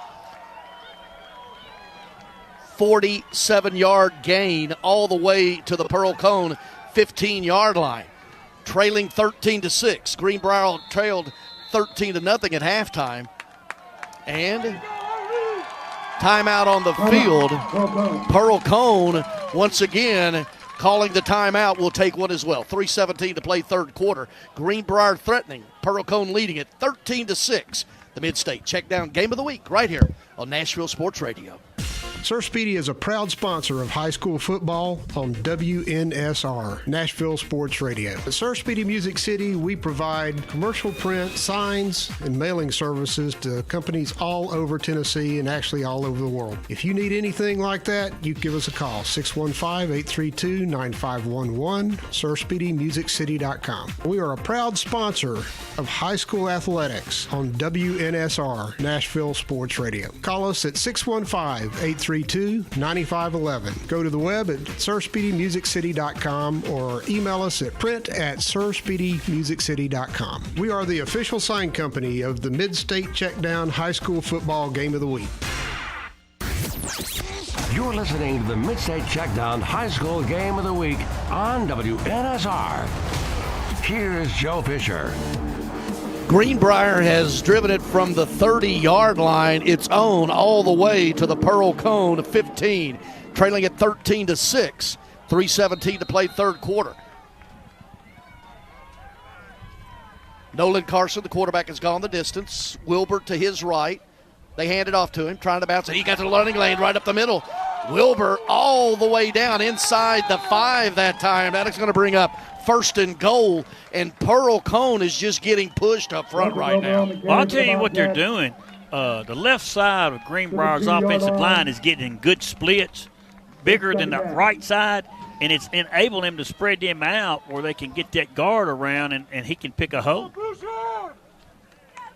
47-yard gain all the way to the Pearl-Cohn 15-yard line. Trailing 13-6. Greenbrier trailed 13-0 at halftime. And timeout on the field. Pearl-Cohn once again calling the timeout. Will take one as well. 3:17 to play third quarter. Greenbrier threatening. Pearl-Cohn leading it 13-6. The Mid-State Checkdown Game of the Week right here on Nashville Sports Radio. Sir Speedy is a proud sponsor of high school football on WNSR, Nashville Sports Radio. At Sir Speedy Music City, we provide commercial print, signs, and mailing services to companies all over Tennessee and actually all over the world. If you need anything like that, you give us a call, 615-832-9511, SirSpeedyMusicCity.com. We are a proud sponsor of high school athletics on WNSR, Nashville Sports Radio. Call us at 615-832-9511. Go to the web at SirSpeedyMusicCity.com or email us at print@SirSpeedyMusicCity.com. We are the official sign company of the Mid-State Checkdown High School Football Game of the Week. You're listening to the Mid-State Checkdown High School Game of the Week on WNSR. Here's Joe Fisher. Greenbrier has driven it from the 30-yard line, its own, all the way to the Pearl-Cohn 15, trailing at 13-6. 3:17 to play third quarter. Nolan Carson, the quarterback, has gone the distance. Wilbur to his right. They hand it off to him, trying to bounce it. He got to the learning lane right up the middle. Wilbur all the way down inside the 5 that time. That is going to bring up first and goal, and Pearl-Cohn is just getting pushed up front right now. Well, I'll tell you what they're doing. The left side of Greenbrier's offensive line is getting good splits, bigger than the right side, and it's enabling them to spread them out where they can get that guard around and he can pick a hole.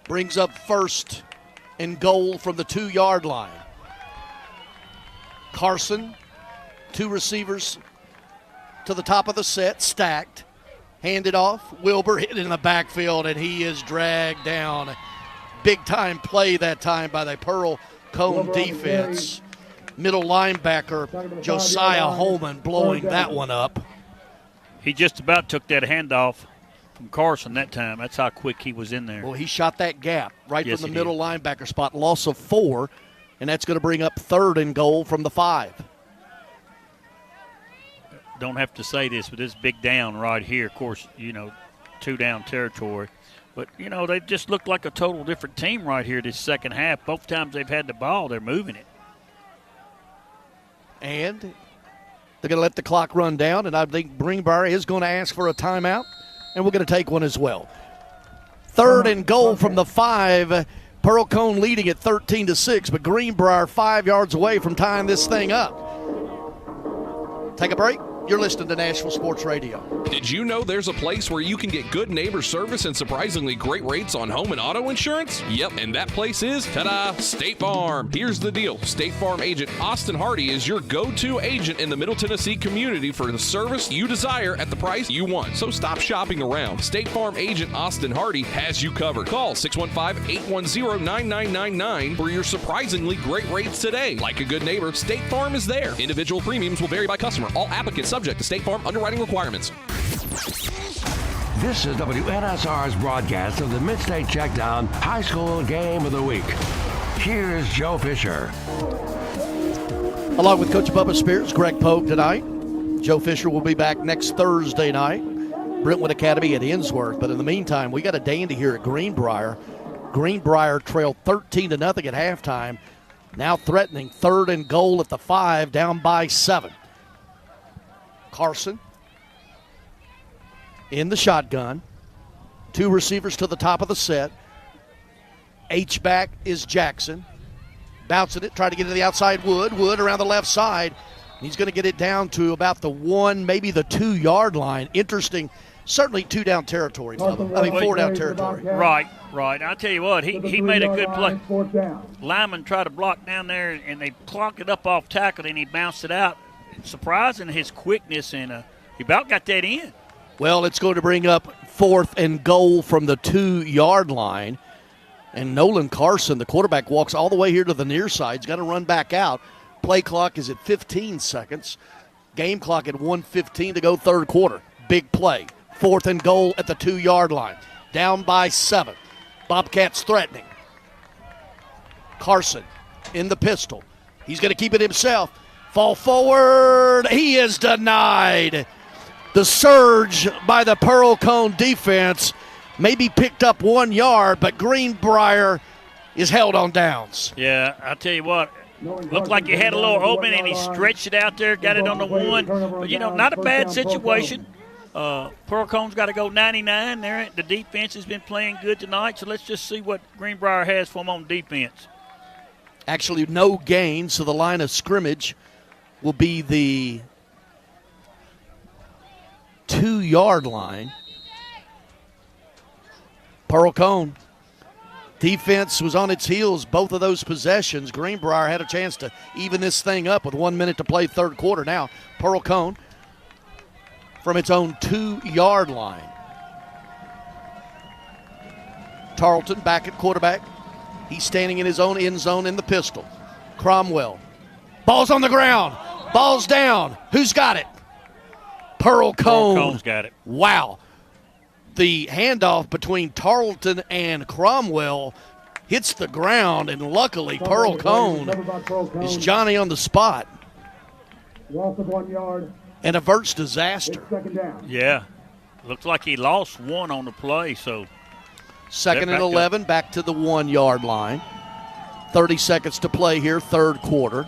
Brings up first and goal from the 2-yard line. Carson, 2 receivers to the top of the set, stacked. Handed off. Wilbur hit in the backfield, and he is dragged down. Big-time play that time by the Pearl-Cohn defense. Middle linebacker Josiah Holman blowing that one up. He just about took that handoff from Carson that time. That's how quick he was in there. Well, he shot that gap right from the middle linebacker spot. Loss of 4, and that's going to bring up third and goal from the 5. Don't have to say this, but this big down right here, of course, 2-down territory. But, they just look like a total different team right here this second half. Both times they've had the ball, they're moving it. And they're going to let the clock run down, and I think Greenbrier is going to ask for a timeout, and we're going to take one as well. Third and goal from the 5. Pearl-Cohn leading at 13-6, but Greenbrier 5 yards away from tying this thing up. Take a break. You're listening to Nashville Sports Radio. Did you know there's a place where you can get good neighbor service and surprisingly great rates on home and auto insurance? Yep, and that place is, ta-da, State Farm. Here's the deal. State Farm agent Austin Hardy is your go-to agent in the Middle Tennessee community for the service you desire at the price you want. So stop shopping around. State Farm agent Austin Hardy has you covered. Call 615-810-9999 for your surprisingly great rates today. Like a good neighbor, State Farm is there. Individual premiums will vary by customer. All applicants subject to State Farm underwriting requirements. This is WNSR's broadcast of the Mid-State Checkdown High School Game of the Week. Here's Joe Fisher. Along with Coach Bubba Spears, Greg Pogue tonight. Joe Fisher will be back next Thursday night. Brentwood Academy at Innsworth. But in the meantime, we got a dandy here at Greenbrier. Greenbrier trailed 13-0 at halftime. Now threatening 3rd and goal at the 5, down by 7. Carson in the shotgun. 2 receivers to the top of the set. H-back is Jackson. Bouncing it, trying to get to the outside. Wood around the left side. He's going to get it down to about the 1, maybe the 2-yard line. Interesting. Certainly 2-down territory, Bubba. 4-down territory. Right. I'll tell you what, he made a good play. Lyman tried to block down there, and they clocked it up off tackle, and he bounced it out. Surprising his quickness, and he about got that in. Well, it's going to bring up 4th and goal from the 2-yard line. And Nolan Carson, the quarterback, walks all the way here to the near side. He's got to run back out. Play clock is at 15 seconds. Game clock at 1:15 to go, 3rd quarter. Big play. 4th and goal at the 2-yard line. Down by 7. Bobcats threatening. Carson in the pistol. He's going to keep it himself. Fall forward. He is denied. The surge by the Pearl-Cohn defense maybe picked up 1 yard, but Greenbrier is held on downs. Yeah, I'll tell you what. Looked like he had a little opening, and he stretched it out there, got it on the 1. But, not a bad situation. Pearl-Cohn's got to go 99 there. The defense has been playing good tonight, so let's just see what Greenbrier has for them on defense. Actually, no gain, so the line of scrimmage will be the 2-yard line. Pearl-Cohn defense was on its heels both of those possessions. Greenbrier had a chance to even this thing up with 1 minute to play, 3rd quarter. Now Pearl-Cohn from its own 2-yard line. Tarleton back at quarterback. He's standing in his own end zone in the pistol. Cromwell. Ball's on the ground. Ball's down. Who's got it? Pearl-Cohn. Pearl-Cohn's got it. Wow. The handoff between Tarleton and Cromwell hits the ground, and luckily Pearl-Cohn is Johnny on the spot. Loss of 1 yard. And averts disaster. 2nd down. Yeah. Looks like he lost 1 on the play, so. 2nd and 11, back to the 1-yard line. 30 seconds to play here, 3rd quarter.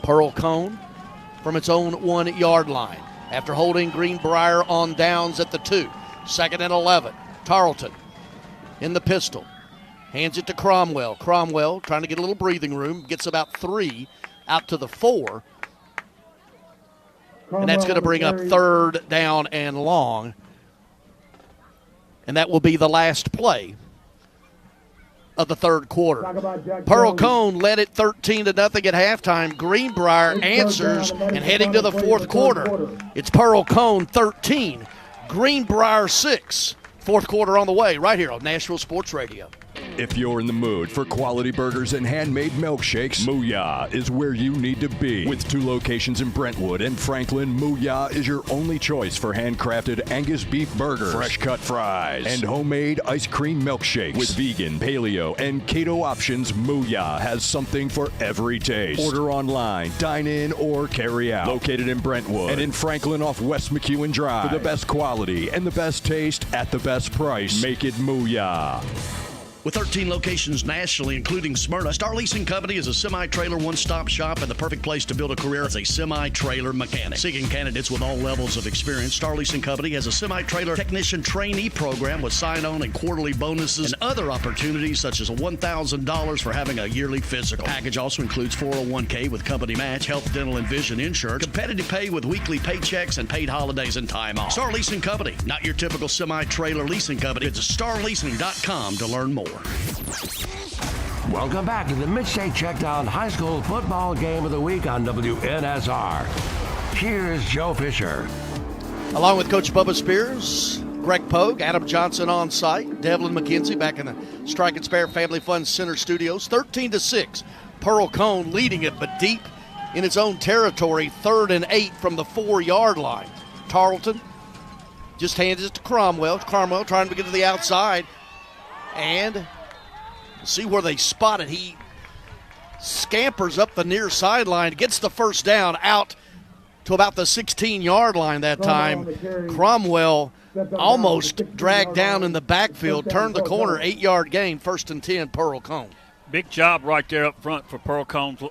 Pearl-Cohn from its own 1-yard line. After holding Greenbrier on downs at the 2. 2nd and 11. Tarleton in the pistol. Hands it to Cromwell. Cromwell trying to get a little breathing room. Gets about 3 out to the 4. And that's going to bring up 3rd down and long. And that will be the last play of the 3rd quarter. Pearl-Cohn led it 13-0 at halftime. Greenbrier answers, and heading to the 4th quarter, it's Pearl-Cohn 13, Greenbrier 6. 4th quarter on the way right here on Nashville Sports Radio. If you're in the mood for quality burgers and handmade milkshakes, Mooyah is where you need to be. With 2 locations in Brentwood and Franklin, Mooyah is your only choice for handcrafted Angus beef burgers, fresh cut fries, and homemade ice cream milkshakes. With vegan, paleo, and keto options, Mooyah has something for every taste. Order online, dine in, or carry out. Located in Brentwood and in Franklin off West McEwen Drive. For the best quality and the best taste at the best price, make it Mooyah. With 13 locations nationally, including Smyrna, Star Leasing Company is a semi-trailer one-stop shop and the perfect place to build a career as a semi-trailer mechanic. Seeking candidates with all levels of experience, Star Leasing Company has a semi-trailer technician trainee program with sign-on and quarterly bonuses and other opportunities such as $1,000 for having a yearly physical. The package also includes 401k with company match, health, dental, and vision insurance, competitive pay with weekly paychecks, and paid holidays and time off. Star Leasing Company, not your typical semi-trailer leasing company. Visit starleasing.com to learn more. Welcome back to the Mid-State Checkdown High School Football Game of the Week on WNSR. Here's Joe Fisher. Along with Coach Bubba Spears, Greg Pogue, Adam Johnson on site, Devlin McKenzie back in the Strike and Spare Family Fun Center studios. 13-6. Pearl-Cohn leading it, but deep in its own territory. 3rd and 8 from the 4-yard line. Tarleton Just hands it to Cromwell. Cromwell trying to get to the outside. And see where they spot it. He scampers up the near sideline, gets the first down out to about the 16-yard line that time. Cromwell almost dragged down in the backfield, turned the corner, 8-yard gain, 1st and 10, Pearl-Cohn. Big job right there up front for Pearl-Cohn's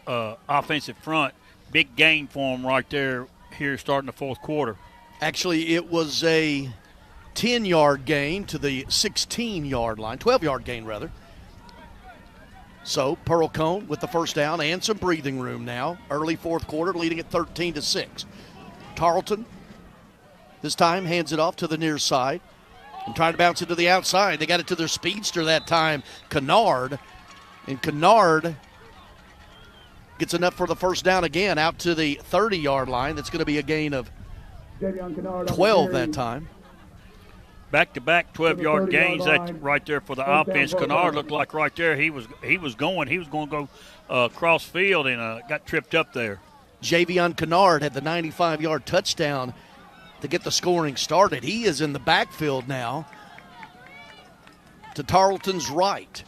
offensive front. Big gain for him right there here starting the fourth quarter. Actually, it was a 10-yard gain to the 16-yard line, 12-yard gain rather. So Pearl-Cohn with the first down and some breathing room now. Early fourth quarter, leading at 13-6. Tarleton this time hands it off to the near side and trying to bounce it to the outside. They got it to their speedster that time, Kennard. And Kennard gets enough for the first down again out to the 30-yard line. That's going to be a gain of 12 that time. Back-to-back 12-yard gains that right there for the offense. Kennard looked like right there he was going to go cross field and got tripped up there. Javion Kennard had the 95-yard touchdown to get the scoring started. He is in the backfield now to Tarleton's right.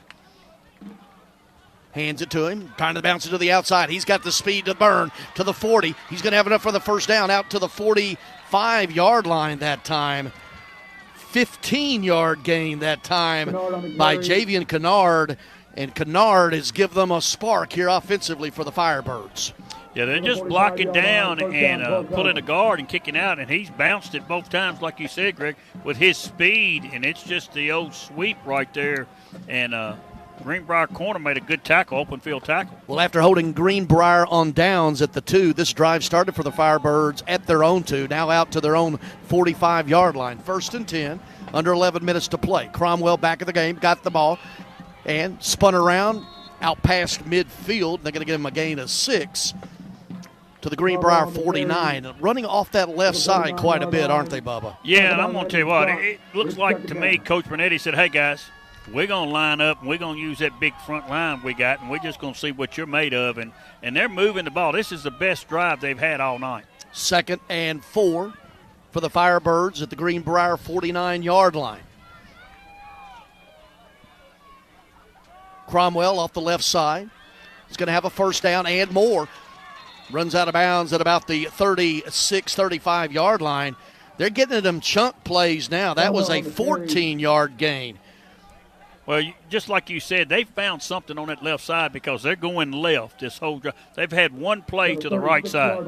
Hands it to him, trying to bounce it to the outside. He's got the speed to burn to the 40. He's going to have enough for the first down out to the 45-yard line that time. 15-yard gain that time by Javion Kennard, and Kennard has given them a spark here offensively for the Firebirds. Yeah, they're just blocking down and pulling a guard and kicking out, and he's bounced it both times, like you said, Greg, with his speed, and it's just the old sweep right there, and Greenbrier corner made a good tackle, open field tackle. Well, after holding Greenbrier on downs at the 2, this drive started for the Firebirds at their own 2, now out to their own 45-yard line. 1st and 10, under 11 minutes to play. Cromwell back in the game, got the ball, and spun around, out past midfield. They're going to give him a gain of 6 to the Greenbrier 49. Running off that left side quite a bit, aren't they, Bubba? Yeah, and I'm going to tell you what, it looks like to me, Coach Bernetti said, hey, guys, we're going to line up, and we're going to use that big front line we got, and we're just going to see what you're made of. And they're moving the ball. This is the best drive they've had all night. 2nd and 4 for the Firebirds at the Greenbrier 49-yard line. Cromwell off the left side. He's going to have a first down and more. Runs out of bounds at about the 36, 35-yard line. They're getting at them chunk plays now. That was a 14-yard gain. Well, just like you said, they found something on that left side because they're going left this whole drive. They've had one play to the right side.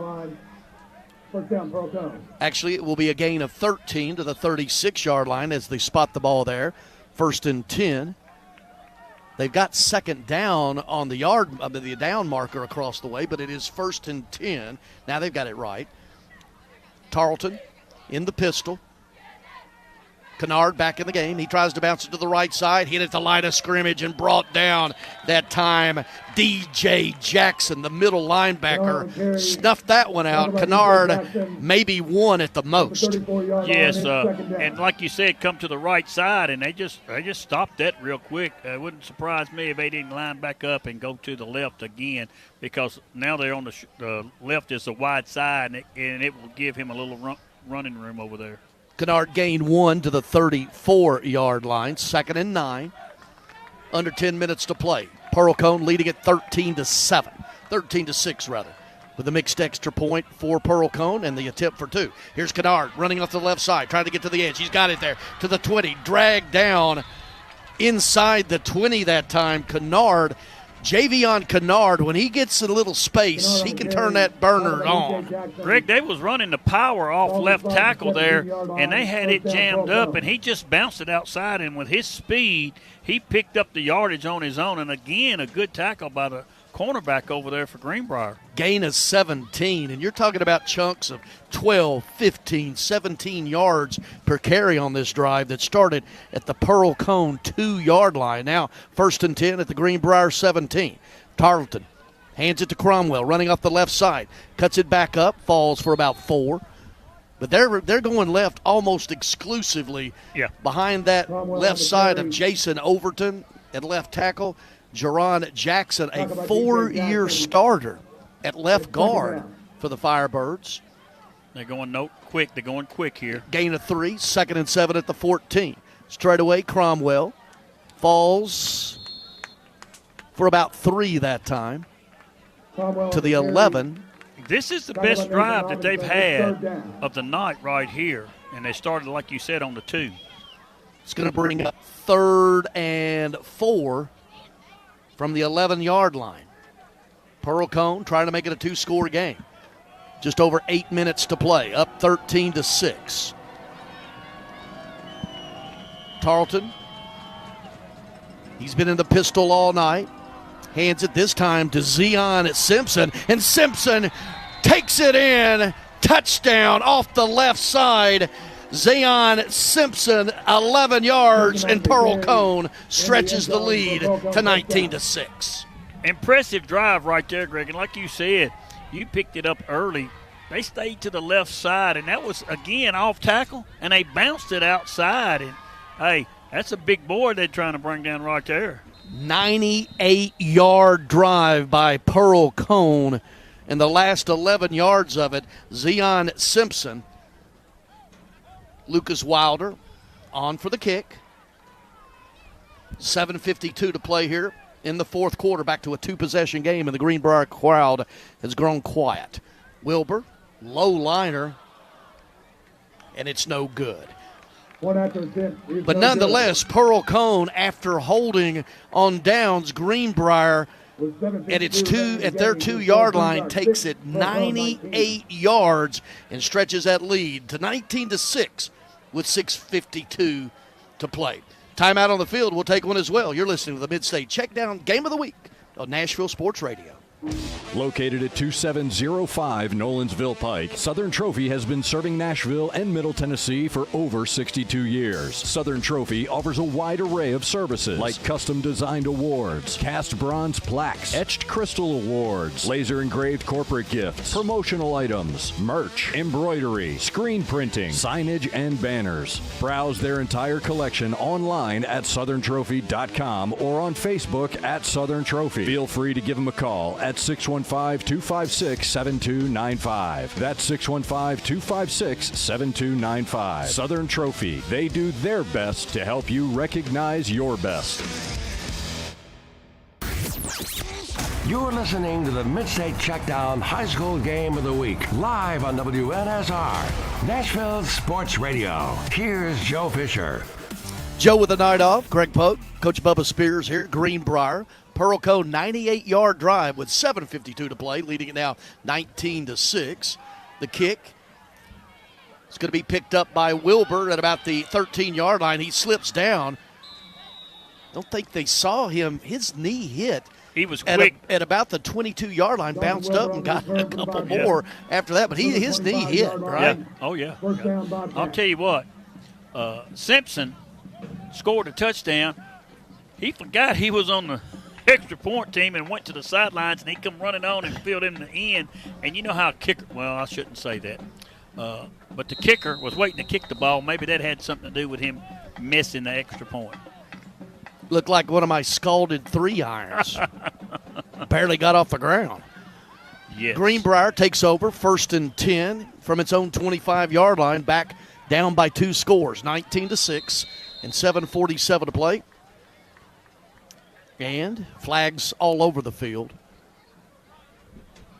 Actually, it will be a gain of 13 to the 36-yard line as they spot the ball there. 1st and 10. They've got second down on the down marker across the way, but it is 1st and 10. Now they've got it right. Tarleton in the pistol. Kennard back in the game. He tries to bounce it to the right side. Hit at the line of scrimmage and brought down that time. DJ Jackson, the middle linebacker, snuffed that one out. Kennard maybe one at the most. Yes, and like you said, come to the right side, and they just stopped that real quick. It wouldn't surprise me if they didn't line back up and go to the left again, because now they're on the left is the wide side, and it will give him a little running room over there. Kennard gained 1 to the 34-yard line. 2nd and 9. Under 10 minutes to play. Pearl-Cohn leading at 13-7. 13-6, rather. With a mixed extra point for Pearl-Cohn and the attempt for 2. Here's Kennard running off the left side, trying to get to the edge. He's got it there to the 20. Dragged down inside the 20 that time. Javion Kennard, when he gets a little space, he can turn that burner on. Greg, they was running the power off left tackle there, and they had it jammed up, and he just bounced it outside, and with his speed, he picked up the yardage on his own. And again, a good tackle by the cornerback over there for Greenbrier. Gain of 17, and you're talking about chunks of 12, 15, 17 yards per carry on this drive that started at the Pearl-Cohn 2-yard line. Now 1st and 10 at the Greenbrier 17. Tarleton hands it to Cromwell, running off the left side. Cuts it back up, falls for about 4. But they're going left almost exclusively behind that left side of Jason Overton at left tackle. Jerron Jackson, a 4-year starter at left guard for the Firebirds. They're going quick. They're going quick here. Gain of 3, 2nd and 7 at the 14. Straight away, Cromwell falls for about 3 that time to the 11. This is the best drive that they've had of the night right here. And they started, like you said, on the 2. It's going to bring up 3rd and 4 from the 11-yard line. Pearl-Cohn trying to make it a 2-score game. Just over 8 minutes to play, up 13-6. Tarleton, he's been in the pistol all night. Hands it this time to Zion Simpson, and Simpson takes it in. Touchdown off the left side. Zion Simpson, 11 yards, and Pearl-Cohn stretches the lead to 19-6. Impressive drive right there, Greg. And like you said, you picked it up early. They stayed to the left side, and that was, again, off tackle, and they bounced it outside. And, hey, that's a big boy they're trying to bring down right there. 98-yard drive by Pearl-Cohn, and the last 11 yards of it, Zion Simpson. Lucas Wilder on for the kick. 7:52 to play here in the fourth quarter. Back to a 2-possession game, and the Greenbrier crowd has grown quiet. Wilbur, low liner, and it's no good. But nonetheless, Pearl-Cohn, after holding on downs, Greenbrier at their 2-yard line takes it 98 yards and stretches that lead to 19-6 with 6:52 to play. Timeout on the field. We'll take one as well. You're listening to the Mid-State Checkdown Game of the Week on Nashville Sports Radio. Located at 2705 Nolensville Pike, Southern Trophy has been serving Nashville and Middle Tennessee for over 62 years. Southern Trophy offers a wide array of services like custom designed awards, cast bronze plaques, etched crystal awards, laser engraved corporate gifts, promotional items, merch, embroidery, screen printing, signage, and banners. Browse their entire collection online at southerntrophy.com or on Facebook at Southern Trophy. Feel free to give them a call at 615-256-7295. That's 615-256-7295. Southern Trophy. They do their best to help you recognize your best. You're listening to the Mid-State Checkdown High School Game of the Week, live on WNSR, Nashville Sports Radio. Here's Joe Fisher. Joe with the night off. Greg Pogue, Coach Bubba Spears here at Greenbrier. Pearl-Cohn 98-yard drive with 7:52 to play, leading it now 19-6. The kick is going to be picked up by Wilbur at about the 13-yard line. He slips down. Don't think they saw him. His knee hit. He was quick. At about the 22-yard line, bounced up and got a couple more after that. But his knee hit, right? Yeah. Oh, yeah. I'll tell you what. Simpson scored a touchdown. He forgot he was on the extra point team and went to the sidelines, and he come running on and filled in the end. And you know how a kicker – well, I shouldn't say that. But the kicker was waiting to kick the ball. Maybe that had something to do with him missing the extra point. Looked like one of my scalded 3-irons. Barely got off the ground. Yes. Greenbrier takes over 1st and 10 from its own 25-yard line, back down by 2 scores, 19-6, and 7:47 to play. And flags all over the field.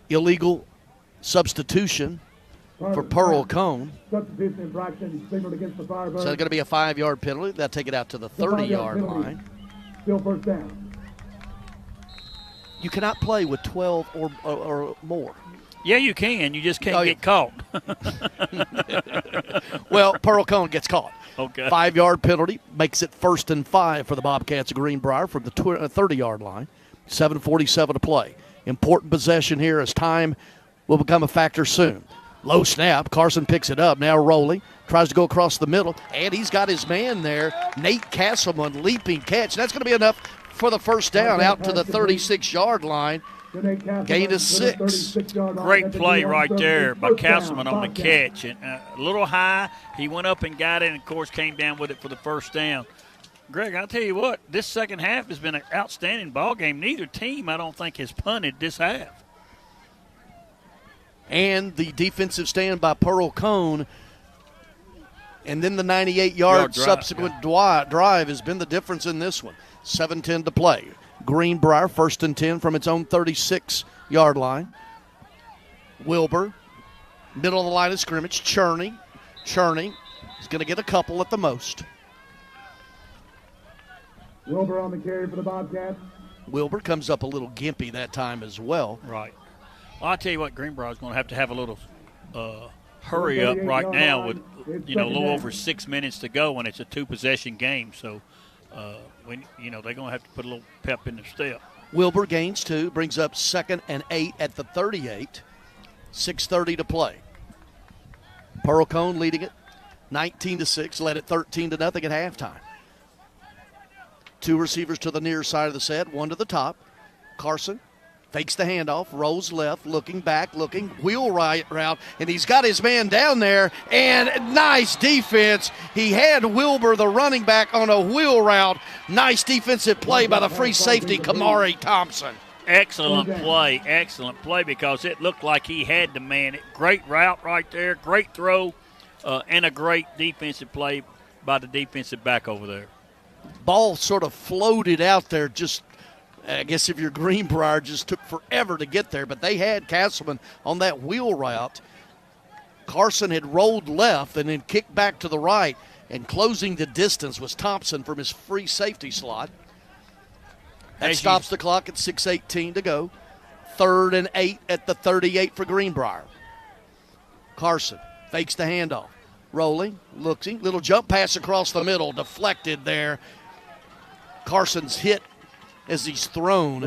Illegal substitution for Pearl-Cohn. So it's going to be a 5-yard penalty. That'll take it out to the 30-yard line. Still first down. You cannot play with 12 or more. Yeah, you can. You just can't get caught. Well, Pearl-Cohn gets caught. Okay. 5-yard penalty makes it 1st and 5 for the Bobcats of Greenbrier from the 30-yard line. 7:47 to play. Important possession here as time will become a factor soon. Low snap. Carson picks it up. Now rolling. Tries to go across the middle. And he's got his man there. Nate Castleman leaping catch. That's going to be enough for the first down out to the 36-yard line. Gain of 6. Great play right there by Castleman on the catch. And a little high. He went up and got it and, of course, came down with it for the first down. Greg, I'll tell you what, this second half has been an outstanding ball game. Neither team, I don't think, has punted this half. and the defensive stand by Pearl-Cohn, and then the 98-yard subsequent drive has been the difference in this one. 7:10 to play. Greenbrier, 1st and 10 from its own 36-yard line. Wilbur, middle of the line of scrimmage. Cherney is going to get a couple at the most. Wilbur on the carry for the Bobcats. Wilbur comes up a little gimpy that time as well. Right. Well, I'll tell you what, Greenbrier is going to have a little hurry up right now with, a little over 6 minutes to go, and it's a 2-possession game. So, they're going to have to put a little pep in their step. Wilbur gains 2, brings up 2nd and 8 at the 38. 6:30 to play. Pearl-Cohn leading it 19-6, led it 13-0 at halftime. 2 receivers to the near side of the set, 1 to the top. Carson fakes the handoff, rolls left, looking back, wheel right route, and he's got his man down there, and nice defense. He had Wilbur, the running back, on a wheel route. Nice defensive play by the free safety, Kamari Thompson. Excellent play because it looked like he had the man. Great route right there, great throw, and a great defensive play by the defensive back over there. Ball sort of floated out there, just I guess if you're Greenbrier, just took forever to get there, but they had Castleman on that wheel route. Carson had rolled left and then kicked back to the right, and closing the distance was Thompson from his free safety slot. That stops the clock at 6:18 to go. 3rd and 8 at the 38 for Greenbrier. Carson fakes the handoff. Rolling, looking, little jump pass across the middle, deflected there. Carson's hit as he's thrown.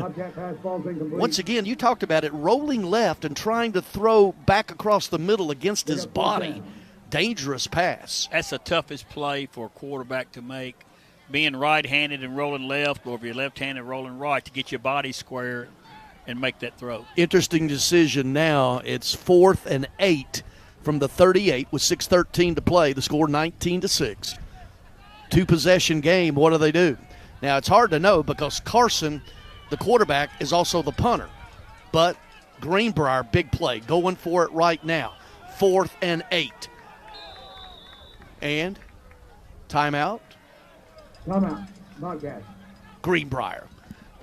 Once again, you talked about it, rolling left and trying to throw back across the middle against his body. Dangerous pass. That's the toughest play for a quarterback to make. Being right-handed and rolling left, or if you're left-handed rolling right, to get your body square and make that throw. Interesting decision now. It's 4th and 8 from the 38 with 6:13 to play. The score 19-6. 2-possession game. What do? Now, it's hard to know because Carson, the quarterback, is also the punter. But Greenbrier, big play, going for it right now. 4th and 8. And timeout. Bobcats. Greenbrier.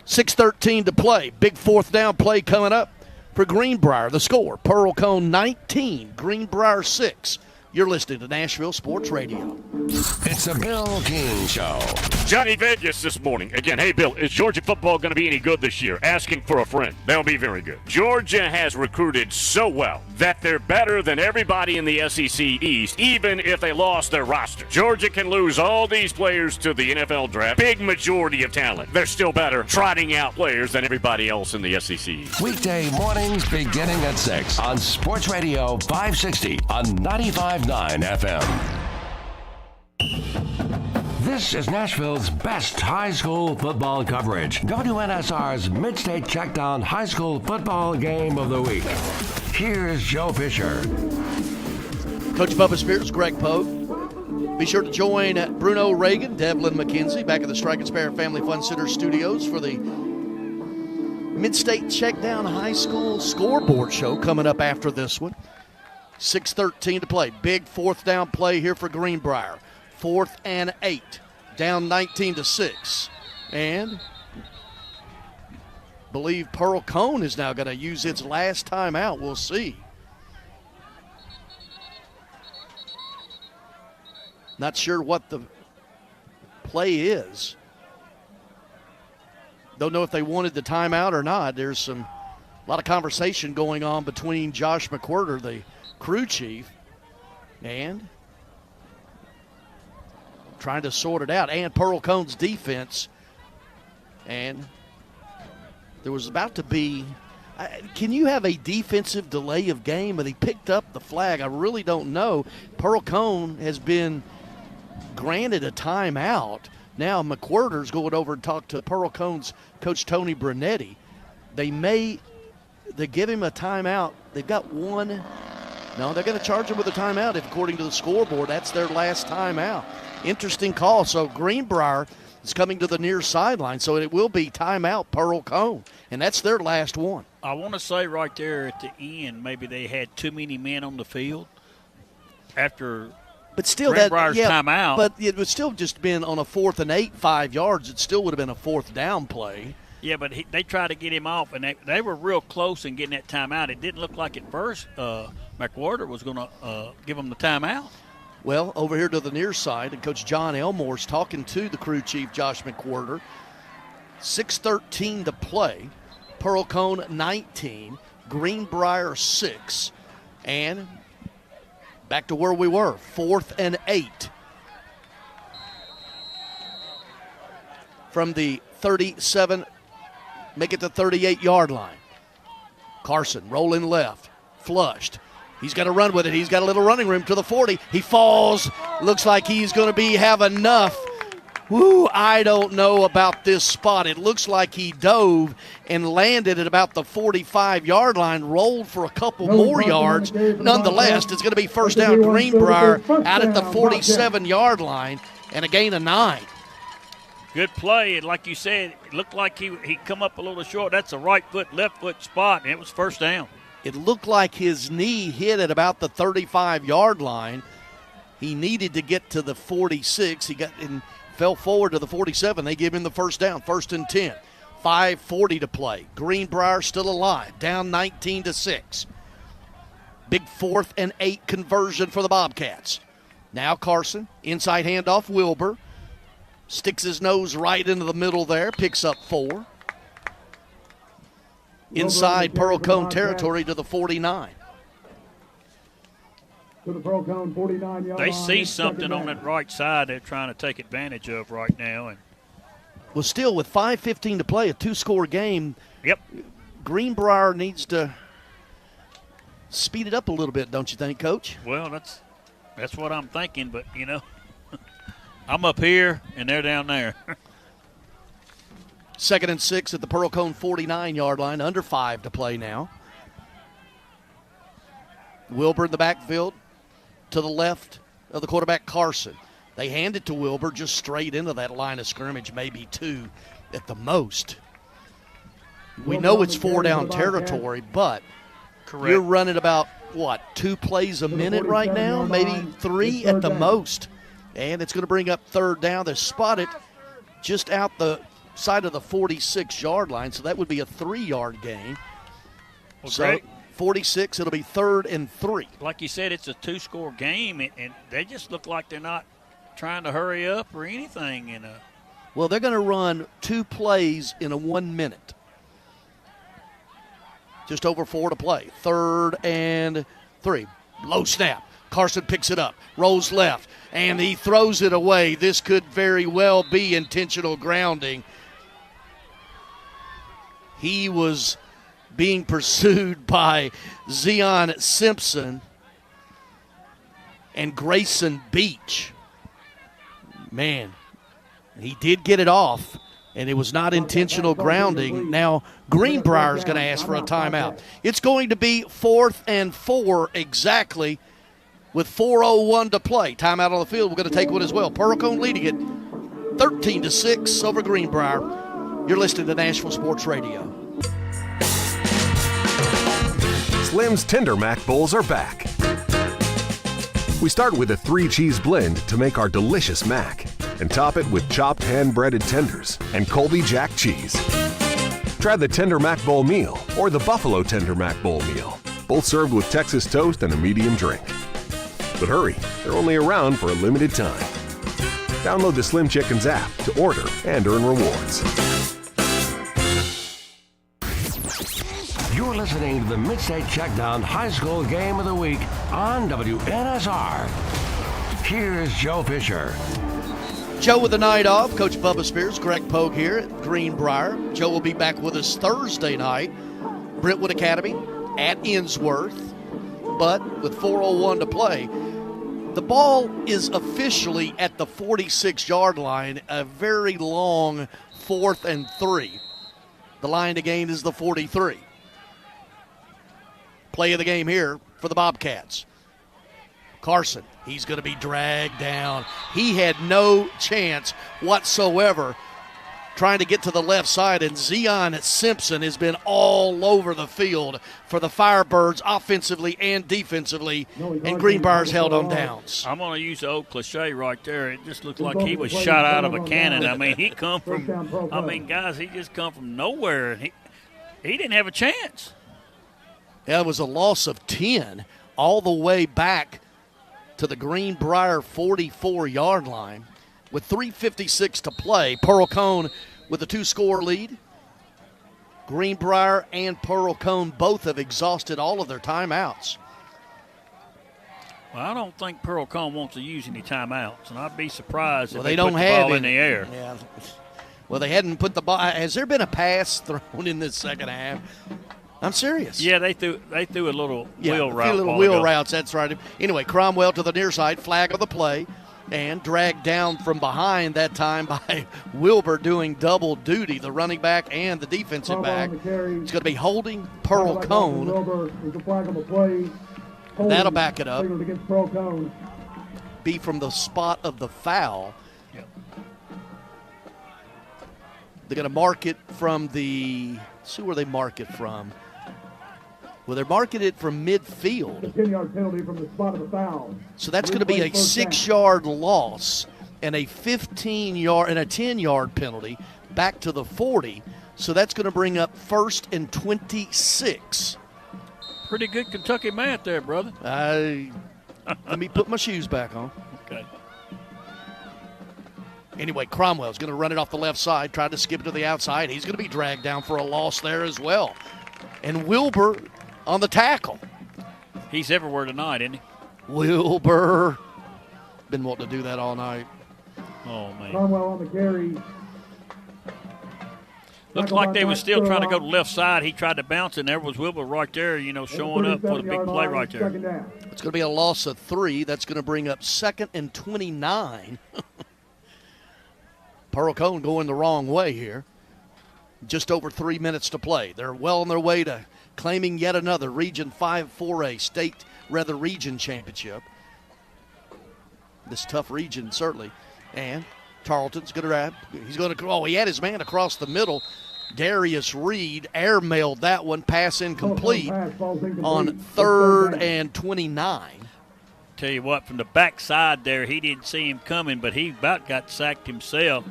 6:13 to play. Big 4th down play coming up for Greenbrier. The score, Pearl-Cohn 19, Greenbrier 6. You're listening to Nashville Sports Radio. It's a Bill King Show. Johnny Vegas this morning. Again, hey, Bill, is Georgia football going to be any good this year? Asking for a friend. They'll be very good. Georgia has recruited so well that they're better than everybody in the SEC East, even if they lost their roster. Georgia can lose all these players to the NFL draft. Big majority of talent. They're still better trotting out players than everybody else in the SEC East. Weekday mornings beginning at 6 on Sports Radio 560 on 95.9 FM. This is Nashville's best high school football coverage. WNSR's Mid-State Checkdown High School Football Game of the Week. Here's Joe Fisher. Coach Bubba Spears, Greg Pogue. Be sure to join Bruno Reagan, Devlin McKenzie back at the Strike and Spare Family Fun Center studios for the Mid-State Checkdown High School Scoreboard Show coming up after this one. 6:13 to play. Big 4th down play here for Greenbrier. 4th and 8. Down 19-6. And believe Pearl-Cohn is now going to use its last timeout. We'll see. Not sure what the play is. Don't know if they wanted the timeout or not. There's a lot of conversation going on between Josh McWhirter, the crew chief, and trying to sort it out, and Pearl-Cohn's defense. And there was about to be, can you have a defensive delay of game? And he picked up the flag. I really don't know. Pearl-Cohn has been granted a timeout. Now McWhirter's going over and talk to Pearl-Cohn's coach Tony Brunetti. They give him a timeout. They've got one. No, they're going to charge him with a timeout if, according to the scoreboard, that's their last timeout. Interesting call. So Greenbrier is coming to the near sideline, so it will be timeout Pearl-Cohn, and that's their last one. I want to say right there at the end, maybe they had too many men on the field after but still Greenbrier's timeout. But it would still just been on a 4th and 8, 5 yards. It still would have been a 4th down play. Yeah, but they tried to get him off, and they were real close in getting that timeout. It didn't look like at first McWhorter was going to give them the timeout. Well, over here to the near side, and Coach John Elmore's talking to the crew chief, Josh McWhorter. 6:13 to play. Pearl-Cohn 19, Greenbrier 6, and back to where we were, 4th and 8. From the 37, make it the 38-yard line. Carson rolling left, flushed. He's got to run with it. He's got a little running room to the 40. He falls. Looks like he's going to have enough. Woo, I don't know about this spot. It looks like he dove and landed at about the 45-yard line, rolled for a couple more yards. Nonetheless, it's going to be first down Greenbrier out at the 47-yard line and a gain of 9. Good play, and like you said, it looked like he come up a little short. That's a right foot, left foot spot, and it was first down. It looked like his knee hit at about the 35-yard line. He needed to get to the 46. He got and fell forward to the 47. They give him the first down, 1st and 10. 5:40 to play. Greenbrier still alive, down 19-6. Big 4th and 8 conversion for the Bobcats. Now Carson, inside handoff, Wilbur. Sticks his nose right into the middle there, picks up 4. Inside Pearl-Cohn territory to the 49. To the Pearl-Cohn 49-yard line. They see something on that right side they're trying to take advantage of right now. And well, still with 5:15 to play, a 2-score game. Yep. Greenbrier needs to speed it up a little bit, don't you think, Coach? Well, that's what I'm thinking, but, I'm up here and they're down there. 2nd and 6 at the Pearl-Cohn 49-yard line, under 5 to play now. Wilbur in the backfield to the left of the quarterback, Carson. They hand it to Wilbur just straight into that line of scrimmage, maybe 2 at the most. We know it's 4-down territory, but you're running about, 2 plays a minute right now, maybe 3 at the most. And it's going to bring up 3rd down. They're spotted just out the side of the 46-yard line, so that would be a 3-yard gain. Well, so great. 46, it'll be 3rd and 3. Like you said, it's a 2-score game, and they just look like they're not trying to hurry up or anything. Well, they're going to run 2 plays in a 1 minute. Just over 4 to play. 3rd and 3. Low snap. Carson picks it up, rolls left, and he throws it away. This could very well be intentional grounding. He was being pursued by Zion Simpson and Grayson Beach. Man, he did get it off, and it was not intentional grounding. Now, Greenbrier is going to ask for a timeout. It's going to be 4th and 4 exactly with 4:01 to play. Timeout on the field. We're going to take one as well. Pearl-Cohn leading it 13-6 over Greenbrier. You're listening to Nashville Sports Radio. Slim's Tender Mac Bowls are back. We start with a 3-cheese blend to make our delicious mac and top it with chopped hand-breaded tenders and Colby Jack cheese. Try the Tender Mac Bowl meal or the Buffalo Tender Mac Bowl meal, both served with Texas toast and a medium drink. But hurry, they're only around for a limited time. Download the Slim Chickens app to order and earn rewards. You're listening to the Midstate Checkdown High School Game of the Week on WNSR. Here's Joe Fisher. Joe with the night off. Coach Bubba Spears, Greg Pogue here at Greenbrier. Joe will be back with us Thursday night. Brentwood Academy at Innsworth. But with 4:01 to play, the ball is officially at the 46-yard line, a very long 4th and 3. The line to gain is the 43. Play of the game here for the Bobcats. Carson, he's going to be dragged down. He had no chance whatsoever trying to get to the left side, and Zion Simpson has been all over the field for the Firebirds offensively and defensively, and Greenbrier's held on downs. I'm going to use the old cliche right there. It just looked like he was shot out of a cannon. I mean, he come from, guys, he just come from nowhere, and he didn't have a chance. That was a loss of 10 all the way back to the Greenbrier 44-yard line with 3:56 to play. Pearl-Cohn with a 2-score lead. Greenbrier and Pearl-Cohn both have exhausted all of their timeouts. Well, I don't think Pearl-Cohn wants to use any timeouts, and I'd be surprised if they don't put have the ball ball in the air. Yeah. Well, they hadn't put the ball. Has there been a pass thrown in this second half? I'm serious. Yeah, they threw a little wheel route. A few little wheel routes, that's right. Anyway, Cromwell to the near side, flag of the play, and dragged down from behind that time by Wilbur doing double duty, the running back and the defensive back. It's going to be holding Pearl-Cohn. That'll back it up. Be from the spot of the foul. Yep. They're going to mark it from the – see where they mark it from. Well, they're marking it from midfield. 10-yard penalty from the spot of the foul. So that's going to be a 6-yard loss and a 15-yard and a 10-yard penalty back to the 40. So that's going to bring up 1st and 26. Pretty good Kentucky math there, brother. Let me put my shoes back on. Okay. Anyway, Cromwell's going to run it off the left side, try to skip it to the outside. He's going to be dragged down for a loss there as well. And Wilbur on the tackle. He's everywhere tonight, isn't he? Wilbur. Been wanting to do that all night. Oh, man. Cromwell on the carry. Looked like they were still trying to go to the left side. He tried to bounce, and there was Wilbur right there, showing up for the big play right there. It's going to be a loss of 3. That's going to bring up 2nd and 29. Pearl-Cohn going the wrong way here. Just over 3 minutes to play. They're well on their way to claiming yet another Region 5 4A region championship. This tough region, certainly. And Tarleton's going to grab. He's going to, he had his man across the middle. Darius Reed airmailed that one, pass incomplete on 3rd and 29. Tell you what, from the backside there, he didn't see him coming, but he about got sacked himself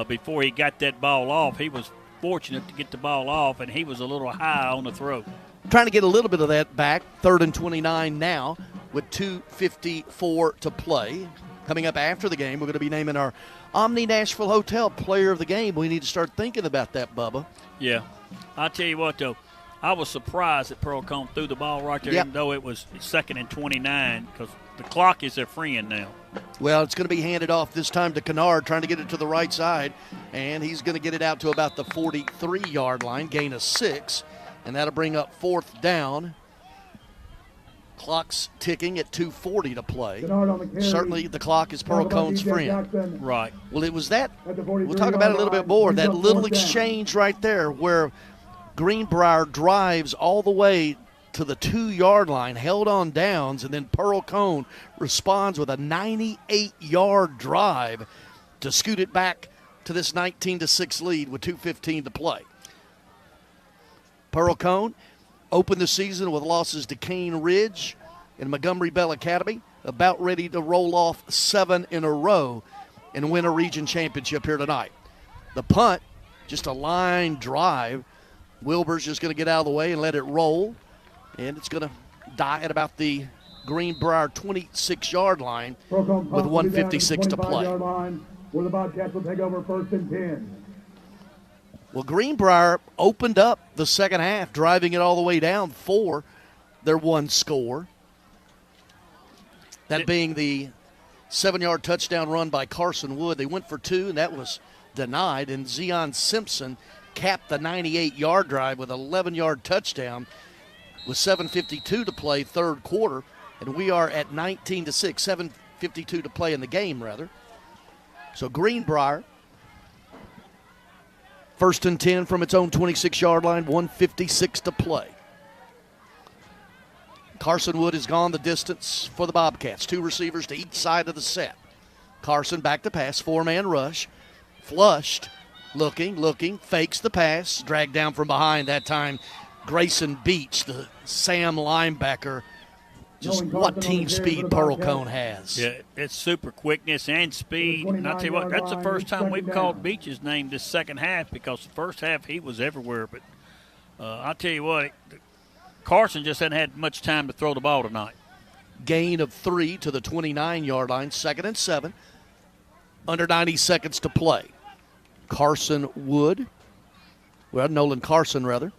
before he got that ball off. He was fortunate to get the ball off, and he was a little high on the throw. Trying to get a little bit of that back. 3rd and 29 now with 2:54 to play. Coming up after the game, we're going to be naming our Omni Nashville Hotel Player of the Game. We need to start thinking about that, Bubba. Yeah. I'll tell you what, though. I was surprised that Pearl-Cohn threw the ball right there, even though it was 2nd and 29, because the clock is their friend now. Well, it's going to be handed off this time to Kennard, trying to get it to the right side, and he's going to get it out to about the 43-yard line, gain of 6, and that'll bring up 4th down. Clock's ticking at 2:40 to play. Certainly the clock is Pearl-Cohn's friend. Right. Well, it was that, we'll talk about it a little bit more, that little exchange right there where Greenbrier drives all the way to the 2-yard line, held on downs, and then Pearl-Cohn responds with a 98-yard drive to scoot it back to this 19-6 lead with 2:15 to play. Pearl-Cohn opened the season with losses to Cane Ridge and Montgomery Bell Academy, about ready to roll off 7 in a row and win a region championship here tonight. The punt, just a line drive. Wilbur's just going to get out of the way and let it roll, and it's going to die at about the Greenbrier 26-yard line with 1:56 to play. Where the Bobcats will take over 1st and 10. Well, Greenbrier opened up the second half, driving it all the way down for their one score. That being the 7-yard touchdown run by Carson Wood. They went for 2, and that was denied. And Zion Simpson capped the 98-yard drive with an 11-yard touchdown with 7:52 to play, third quarter. And we are at 19-6, 7:52 to play in the game, rather. So Greenbrier, 1st and 10 from its own 26-yard line, 1:56 to play. Carson Wood has gone the distance for the Bobcats. 2 receivers to each side of the set. Carson back to pass, 4-man rush. Flushed, looking, fakes the pass, dragged down from behind that time. Grayson Beach, the Sam linebacker. Just what team speed Pearl-Cohn has. Yeah, it's super quickness and speed. And I'll tell you what, that's the first time we've called Beach's name this second half, because the first half he was everywhere. But I'll tell you what, Carson just hadn't had much time to throw the ball tonight. Gain of 3 to the 29-yard line, 2nd and 7. Under 90 seconds to play. Nolan Carson, rather.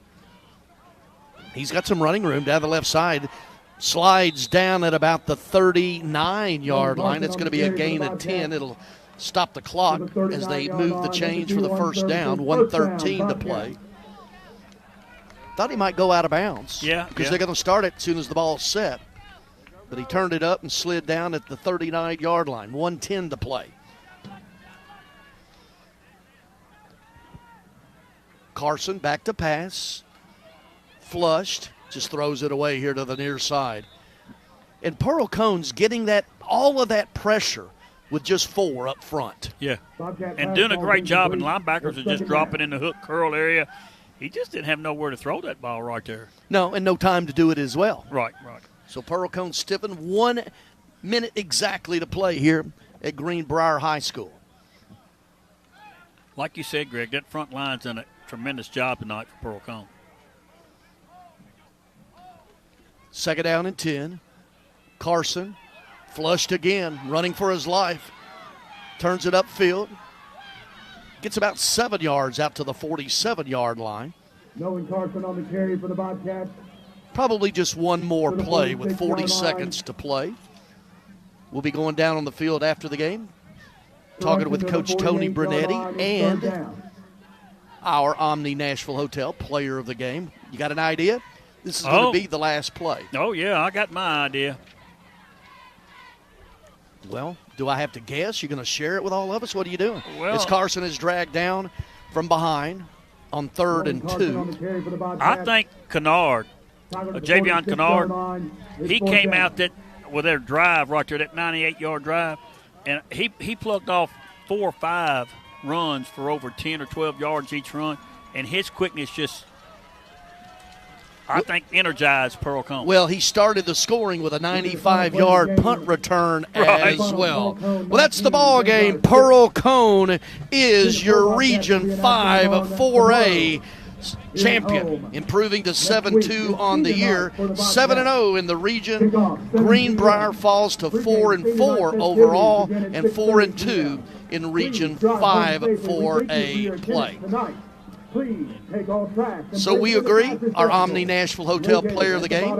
He's got some running room down the left side. Slides down at about the 39-yard line. It's going to be a gain of 10. It'll stop the clock as they move the chains for the first down. 1:13 to play. Thought he might go out of bounds. Yeah. Because they're going to start it as soon as the ball's set. But he turned it up and slid down at the 39-yard line. 1:10 to play. Carson back to pass. Flushed. Just throws it away here to the near side. And Pearl-Cohn's getting all of that pressure with just 4 up front. Yeah. And doing a great job, and linebackers are just dropping in the hook curl area. He just didn't have nowhere to throw that ball right there. No, and no time to do it as well. Right. So Pearl-Cohn stiffened. 1 minute exactly to play here at Greenbrier High School. Like you said, Greg, that front line's done a tremendous job tonight for Pearl-Cohn. 2nd down and 10. Carson flushed again, running for his life. Turns it upfield. Gets about 7 yards out to the 47-yard line. Nolan Carson on the carry for the Bobcats. Probably just one more play with 40 seconds to play. We'll be going down on the field after the game, talking with Coach Tony Brunetti and our Omni Nashville Hotel player of the game. You got an idea? This is going to be the last play. Oh, yeah, I got my idea. Well, do I have to guess? You're going to share it with all of us? What are you doing? Well, as Carson is dragged down from behind on 3rd and 2. I think Kennard, Javion Kennard, he came out with their drive right there, that 98-yard drive, and he plugged off 4 or 5 runs for over 10 or 12 yards each run, and his quickness just, I think, energized Pearl-Cohn. Well, he started the scoring with a 95-yard punt return as well. Well, that's the ball game. Pearl-Cohn is your Region 5 4A champion, improving to 7-2 on the year, 7-0 in the region. Greenbrier falls to 4-4 overall and 4-2 in Region 5 4A play. So we agree our Omni Nashville Hotel player of the game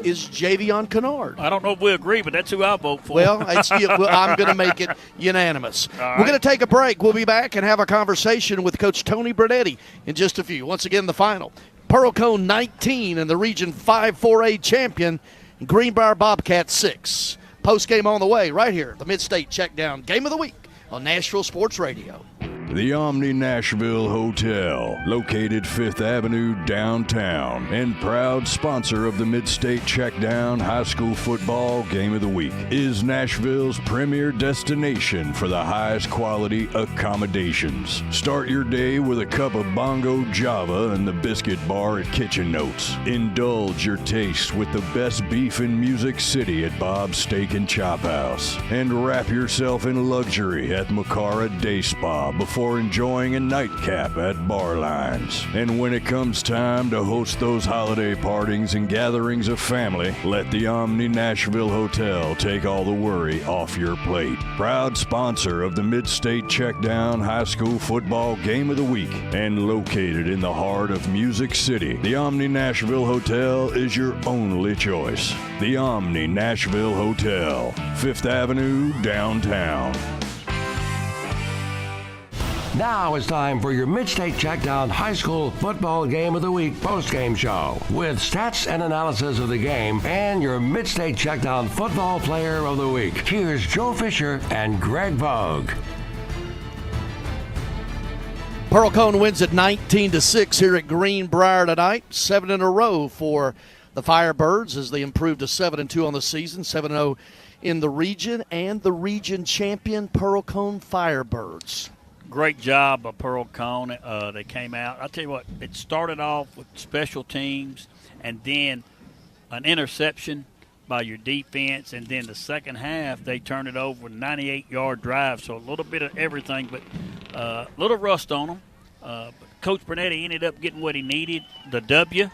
is Javion Kennard. I don't know if we agree, but that's who I vote for. Well, I'm going to make it unanimous. Right. We're going to take a break. We'll be back and have a conversation with Coach Tony Brunetti in just a few. Once again, the final. Pearl-Cohn 19 and the Region 5 4A champion, Greenbrier Bobcats 6. Post-game on the way right here, the Mid-State Checkdown Game of the Week on Nashville Sports Radio. The Omni Nashville Hotel, located 5th Avenue downtown, and proud sponsor of the Mid-State Checkdown High School Football Game of the Week, is Nashville's premier destination for the highest quality accommodations. Start your day with a cup of Bongo Java and the Biscuit Bar at Kitchen Notes. Indulge your taste with the best beef in Music City at Bob's Steak and Chop House. And wrap yourself in luxury at Macara Day Spa before enjoying a nightcap at Bar Lines. And when it comes time to host those holiday partings and gatherings of family, let the Omni Nashville Hotel take all the worry off your plate. Proud sponsor of the Mid-State Checkdown High School Football Game of the Week, and located in the heart of Music City, the Omni Nashville Hotel is your only choice. The Omni Nashville Hotel, 5th Avenue, downtown. Now it's time for your Mid-State Checkdown High School Football Game of the Week post-game show with stats and analysis of the game and your Mid-State Checkdown Football Player of the Week. Here's Joe Fisher and Greg Vogue. Pearl-Cohn wins at 19-6 here at Greenbrier tonight. 7 in a row for the Firebirds, as they improved to 7-2 on the season, 7-0 in the region, and the region champion Pearl-Cohn Firebirds. Great job of Pearl-Cohn. They came out. I'll tell you what, it started off with special teams and then an interception by your defense, and then the second half they turned it over with a 98-yard drive. So a little bit of everything, but a little rust on them. But Coach Bernetti ended up getting what he needed, the W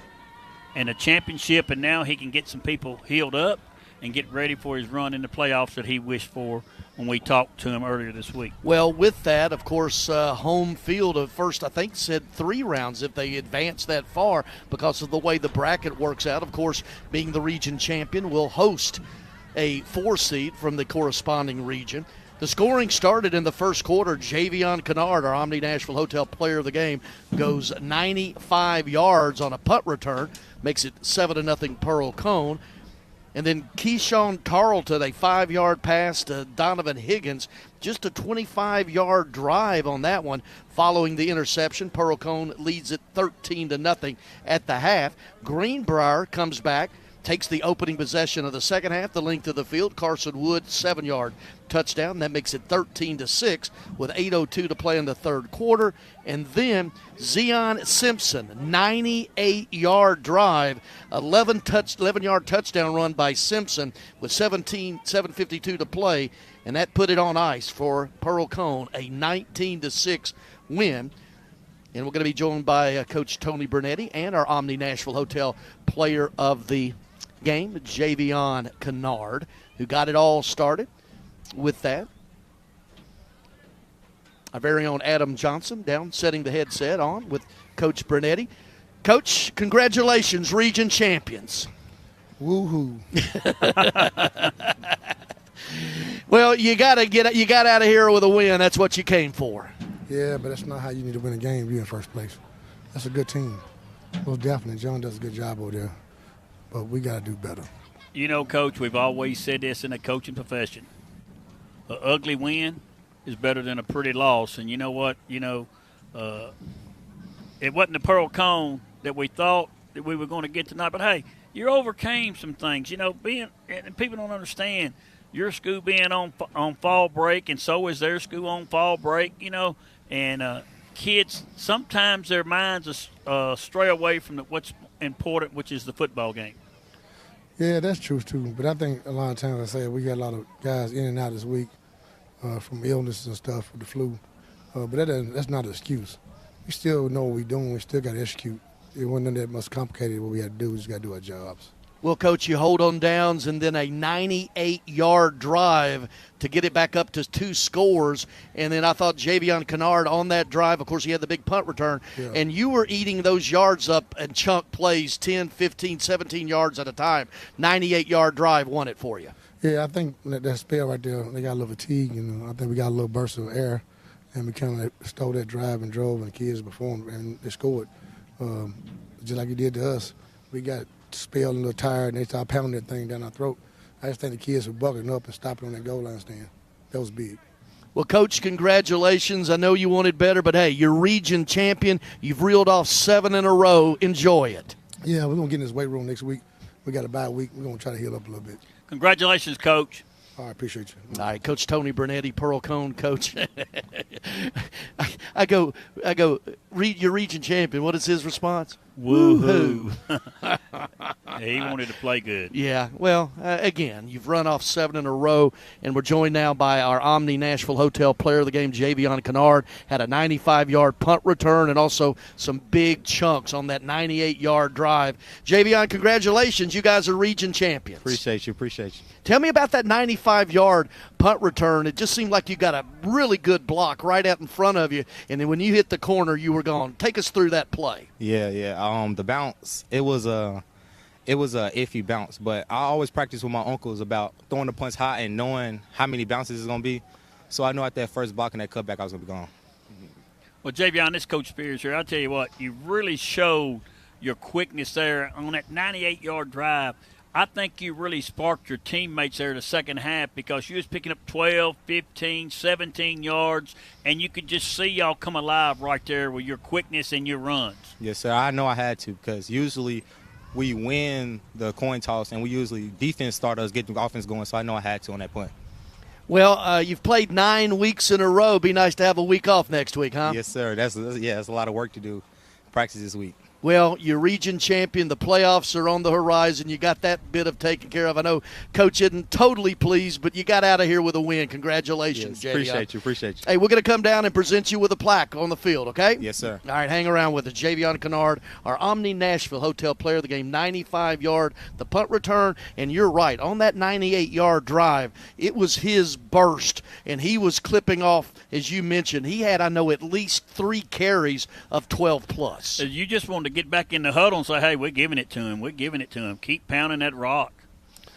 and a championship, and now he can get some people healed up and get ready for his run in the playoffs that he wished for when we talked to him earlier this week. Well, with that, of course, home field of first, I think, said 3 rounds if they advance that far because of the way the bracket works out. Of course, being the region champion, will host a 4 seed from the corresponding region. The scoring started in the first quarter. Javion Kennard, our Omni Nashville Hotel player of the game, goes 95 yards on a punt return, makes it 7-0 Pearl-Cohn. And then Keyshawn Tarleton, a 5-yard pass to Donovan Higgins, just a 25-yard drive on that one. Following the interception, Pearl-Cohn leads it 13-0 at the half. Greenbrier comes back, takes the opening possession of the second half, the length of the field. Carson Wood, 7-yard touchdown. That makes it 13-6 with 8:02 to play in the third quarter. And then Zion Simpson, 98-yard drive, 11-yard touchdown run by Simpson with 7:52 to play, and that put it on ice for Pearl-Cohn, a 19-6 win. And we're going to be joined by Coach Tony Bernetti and our Omni Nashville Hotel player of the game, Javion Kennard, who got it all started with that. Our very own Adam Johnson down setting the headset on with Coach Bernetti. Coach, congratulations, region champions. Woo-hoo. Well, you got out of here with a win. That's what you came for. Yeah, but that's not how you need to win a game. You're in first place. That's a good team. Well, definitely, John does a good job over there, but we got to do better. You know, Coach, we've always said this in the coaching profession. An ugly win is better than a pretty loss. And you know what? It wasn't the Pearl-Cohn that we thought that we were going to get tonight. But, hey, you overcame some things. You know, and people don't understand, your school being on fall break, and so is their school on fall break, you know. And kids, sometimes their minds stray away from what's important, which is the football game. Yeah, that's true, too. But I think a lot of times, I say, we got a lot of guys in and out this week from illnesses and stuff with the flu. But that's not an excuse. We still know what we're doing. We still got to execute. It wasn't nothing that much complicated what we had to do. We just got to do our jobs. Well, Coach, you hold on downs and then a 98-yard drive to get it back up to 2 scores. And then I thought Javion Kennard on that drive, of course, he had the big punt return. Yeah. And you were eating those yards up and chunk plays 10, 15, 17 yards at a time. 98-yard drive won it for you. Yeah, I think that spell right there, they got a little fatigue. You know, I think we got a little burst of air. And we kind of stole that drive and drove, and the kids performed, and they scored. Just like you did to us. We got spelled and a little tired, and they started pounding that thing down our throat. I just think the kids were buckling up and stopping on that goal line stand. That was big. Well, Coach, congratulations. I know you wanted better, but, hey, you're region champion. You've reeled off 7 in a row. Enjoy it. Yeah, we're going to get in this weight room next week. We got a bye week. We're going to try to heal up a little bit. Congratulations, Coach. All right, appreciate you. All right, Coach Tony Bernetti, Pearl-Cohn coach. I go, your region champion. What is his response? Woo-hoo. He wanted to play good. Yeah, well, again, you've run off 7 in a row, and we're joined now by our Omni Nashville Hotel player of the game, Javion Kennard. Had a 95-yard punt return and also some big chunks on that 98-yard drive. Javion, congratulations. You guys are region champions. Appreciate you. Tell me about that 95-yard punt return. It just seemed like you got a really good block right out in front of you, and then when you hit the corner, you were gone. Take us through that play. Yeah. The bounce, it was a iffy bounce, but I always practice with my uncles about throwing the punch high and knowing how many bounces it's going to be. So I know at that first block and that cutback I was going to be gone. Well, Javion, this Coach Spears here. I'll tell you what, you really showed your quickness there on that 98-yard drive. I think you really sparked your teammates there the second half because you was picking up 12, 15, 17 yards, and you could just see y'all come alive right there with your quickness and your runs. Yes, sir. I know I had to because usually we win the coin toss, and we usually defense start us, get the offense going, so I know I had to on that point. Well, you've played 9 weeks in a row. Be nice to have a week off next week, huh? Yes, sir. That's a lot of work to do. Practice this week. Well, you're region champion. The playoffs are on the horizon. You got that bit of taken care of. I know Coach isn't totally pleased, but you got out of here with a win. Congratulations, yes, Javion. Appreciate you. Hey, we're going to come down and present you with a plaque on the field, okay? Yes, sir. All right, hang around with us. Javion Kennard, our Omni Nashville Hotel player of the game, 95-yard, the punt return. And you're right, on that 98-yard drive, it was his burst, and he was clipping off, as you mentioned. He had, I know, at least 3 carries of 12-plus. You just wanted to get back in the huddle and say, hey, we're giving it to him. We're giving it to him. Keep pounding that rock.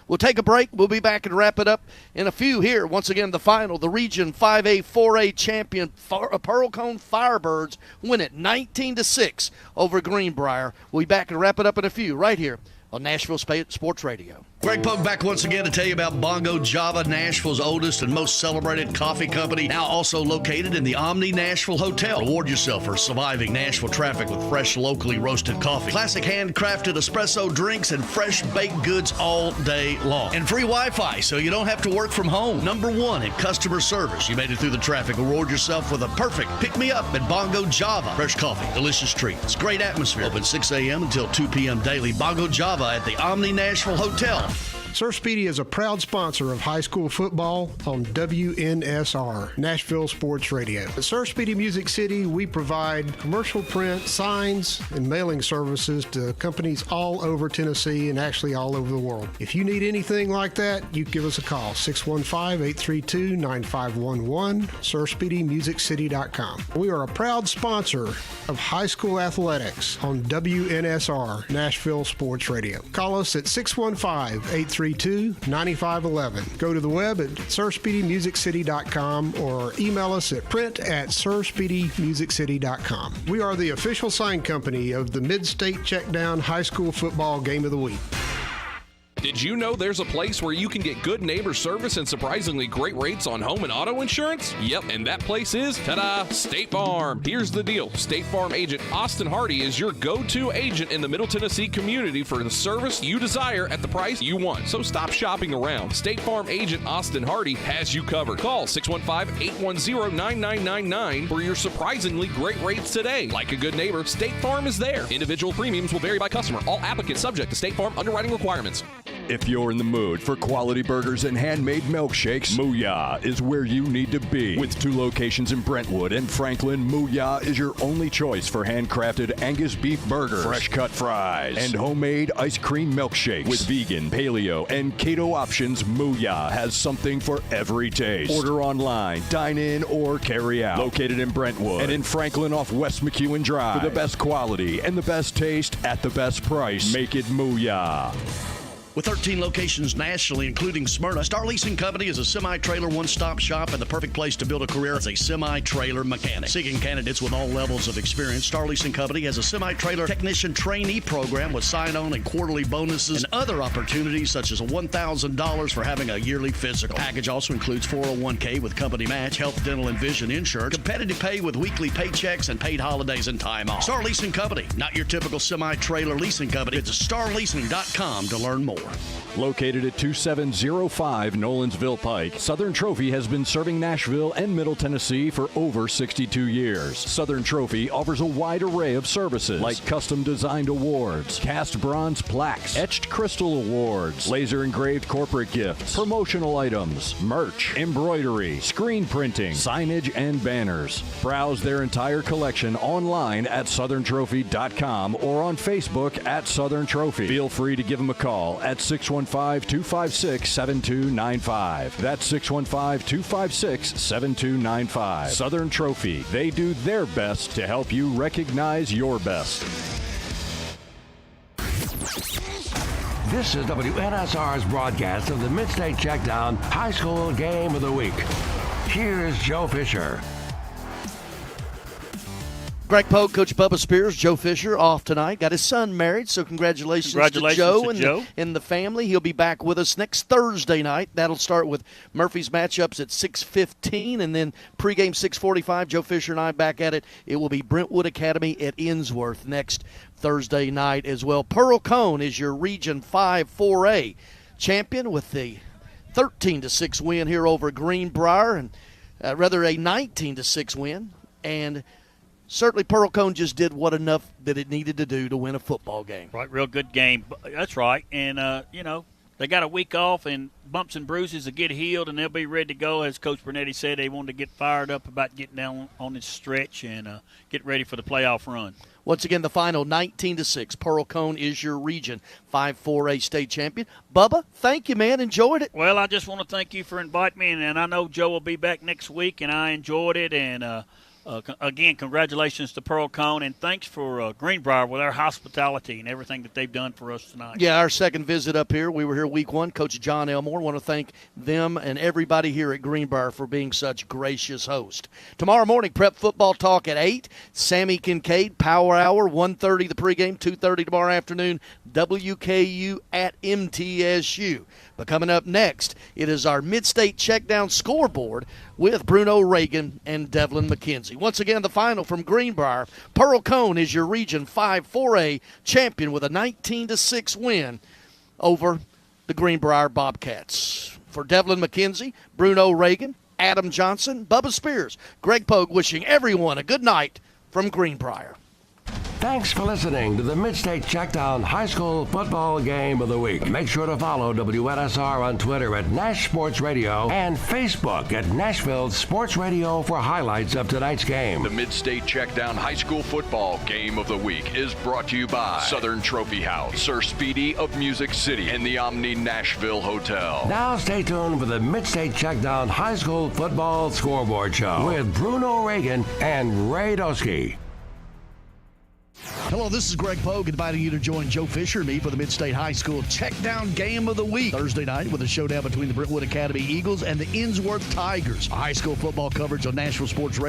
We'll take a break. We'll be back and wrap it up in a few here. Once again, the final, the Region 5A, 4A champion Pearl-Cohn Firebirds win it 19-6 over Greenbrier. We'll be back and wrap it up in a few right here on Nashville Sports Radio. Greg Pogue back once again to tell you about Bongo Java, Nashville's oldest and most celebrated coffee company, now also located in the Omni Nashville Hotel. Reward yourself for surviving Nashville traffic with fresh, locally roasted coffee, classic handcrafted espresso drinks, and fresh baked goods all day long. And free Wi-Fi, so you don't have to work from home. Number 1 in customer service. You made it through the traffic. Reward yourself with a perfect pick-me-up at Bongo Java. Fresh coffee, delicious treats, great atmosphere. Open 6 a.m. until 2 p.m. daily. Bongo Java at the Omni Nashville Hotel. Sir Speedy is a proud sponsor of high school football on WNSR, Nashville Sports Radio. At Sir Speedy Music City, we provide commercial print, signs, and mailing services to companies all over Tennessee and actually all over the world. If you need anything like that, you give us a call, 615-832-9511, SirSpeedyMusicCity.com. We are a proud sponsor of high school athletics on WNSR, Nashville Sports Radio. Call us at 615-832-9511. Go to the web at SirSpeedyMusicCity.com or email us at print@SirSpeedyMusicCity.com. We are the official sign company of the Mid-State Checkdown High School Football Game of the Week. Did you know there's a place where you can get good neighbor service and surprisingly great rates on home and auto insurance? Yep, and that place is, ta-da, State Farm. Here's the deal. State Farm agent Austin Hardy is your go-to agent in the Middle Tennessee community for the service you desire at the price you want. So stop shopping around. State Farm agent Austin Hardy has you covered. Call 615-810-9999 for your surprisingly great rates today. Like a good neighbor, State Farm is there. Individual premiums will vary by customer. All applicants subject to State Farm underwriting requirements. If you're in the mood for quality burgers and handmade milkshakes, Mooyah is where you need to be. With 2 locations in Brentwood and Franklin, Mooyah is your only choice for handcrafted Angus beef burgers, fresh cut fries, and homemade ice cream milkshakes. With vegan, paleo, and keto options, Mooyah has something for every taste. Order online, dine in, or carry out. Located in Brentwood and in Franklin off West McEwen Drive. For the best quality and the best taste at the best price, make it Mooyah. With 13 locations nationally, including Smyrna, Star Leasing Company is a semi-trailer one-stop shop and the perfect place to build a career as a semi-trailer mechanic. Seeking candidates with all levels of experience, Star Leasing Company has a semi-trailer technician trainee program with sign-on and quarterly bonuses and other opportunities such as $1,000 for having a yearly physical. The package also includes 401k with company match, health, dental, and vision insurance, competitive pay with weekly paychecks, and paid holidays and time off. Star Leasing Company, not your typical semi-trailer leasing company. Visit starleasing.com to learn more. Located at 2705 Nolensville Pike, Southern Trophy has been serving Nashville and Middle Tennessee for over 62 years. Southern Trophy offers a wide array of services like custom designed awards, cast bronze plaques, etched crystal awards, laser engraved corporate gifts, promotional items, merch, embroidery, screen printing, signage, and banners. Browse their entire collection online at southerntrophy.com or on Facebook at Southern Trophy. Feel free to give them a call at 615-256-7295. That's 615-256-7295. Southern Trophy. They do their best to help you recognize your best. This is WNSR's broadcast of the Mid-State Checkdown High School Game of the Week. Here's Joe Fisher. Greg Pogue, Coach Bubba Spears, Joe Fisher off tonight. Got his son married, so congratulations to Joe and the family. He'll be back with us next Thursday night. That'll start with Murphy's matchups at 6:15, and then pregame 6:45. Joe Fisher and I back at it. It will be Brentwood Academy at Innsworth next Thursday night as well. Pearl-Cohn is your Region 5 4A champion with the 13-6 win here over Greenbrier, and a 19-6 win, and certainly Pearl-Cohn just did what enough that it needed to do to win a football game. Right, real good game. That's right. And, they got a week off, and bumps and bruises will get healed, and they'll be ready to go. As Coach Bernetti said, they wanted to get fired up about getting down on this stretch and get ready for the playoff run. Once again, the final 19-6. Pearl-Cohn is your Region 5 4A state champion. Bubba, thank you, man. Enjoyed it. Well, I just want to thank you for inviting me, and I know Joe will be back next week, and I enjoyed it. And, again, congratulations to Pearl-Cohn, and thanks for Greenbrier with their hospitality and everything that they've done for us tonight. Yeah, our second visit up here. We were here week 1. Coach John Elmore. Want to thank them and everybody here at Greenbrier for being such gracious host. Tomorrow morning, prep football talk at 8. Sammy Kincaid, Power Hour, 1:30 the pregame, 2:30 tomorrow afternoon, WKU at MTSU. But coming up next, it is our Mid-State Checkdown scoreboard with Bruno Reagan and Devlin McKenzie. Once again, the final from Greenbrier. Pearl-Cohn is your Region 5 4A champion with a 19-6 win over the Greenbrier Bobcats. For Devlin McKenzie, Bruno Reagan, Adam Johnson, Bubba Spears, Greg Pogue wishing everyone a good night from Greenbrier. Thanks for listening to the Mid-State Checkdown High School Football Game of the Week. Make sure to follow WNSR on Twitter at Nash Sports Radio and Facebook at Nashville Sports Radio for highlights of tonight's game. The Mid-State Checkdown High School Football Game of the Week is brought to you by Southern Trophy House, Sir Speedy of Music City, and the Omni Nashville Hotel. Now stay tuned for the Mid-State Checkdown High School Football Scoreboard Show with Bruno Reagan and Ray Doski. Hello, this is Greg Pogue inviting you to join Joe Fisher and me for the Mid-State High School Checkdown Game of the Week. Thursday night with a showdown between the Brentwood Academy Eagles and the Innsworth Tigers. High school football coverage on Nashville Sports Radio.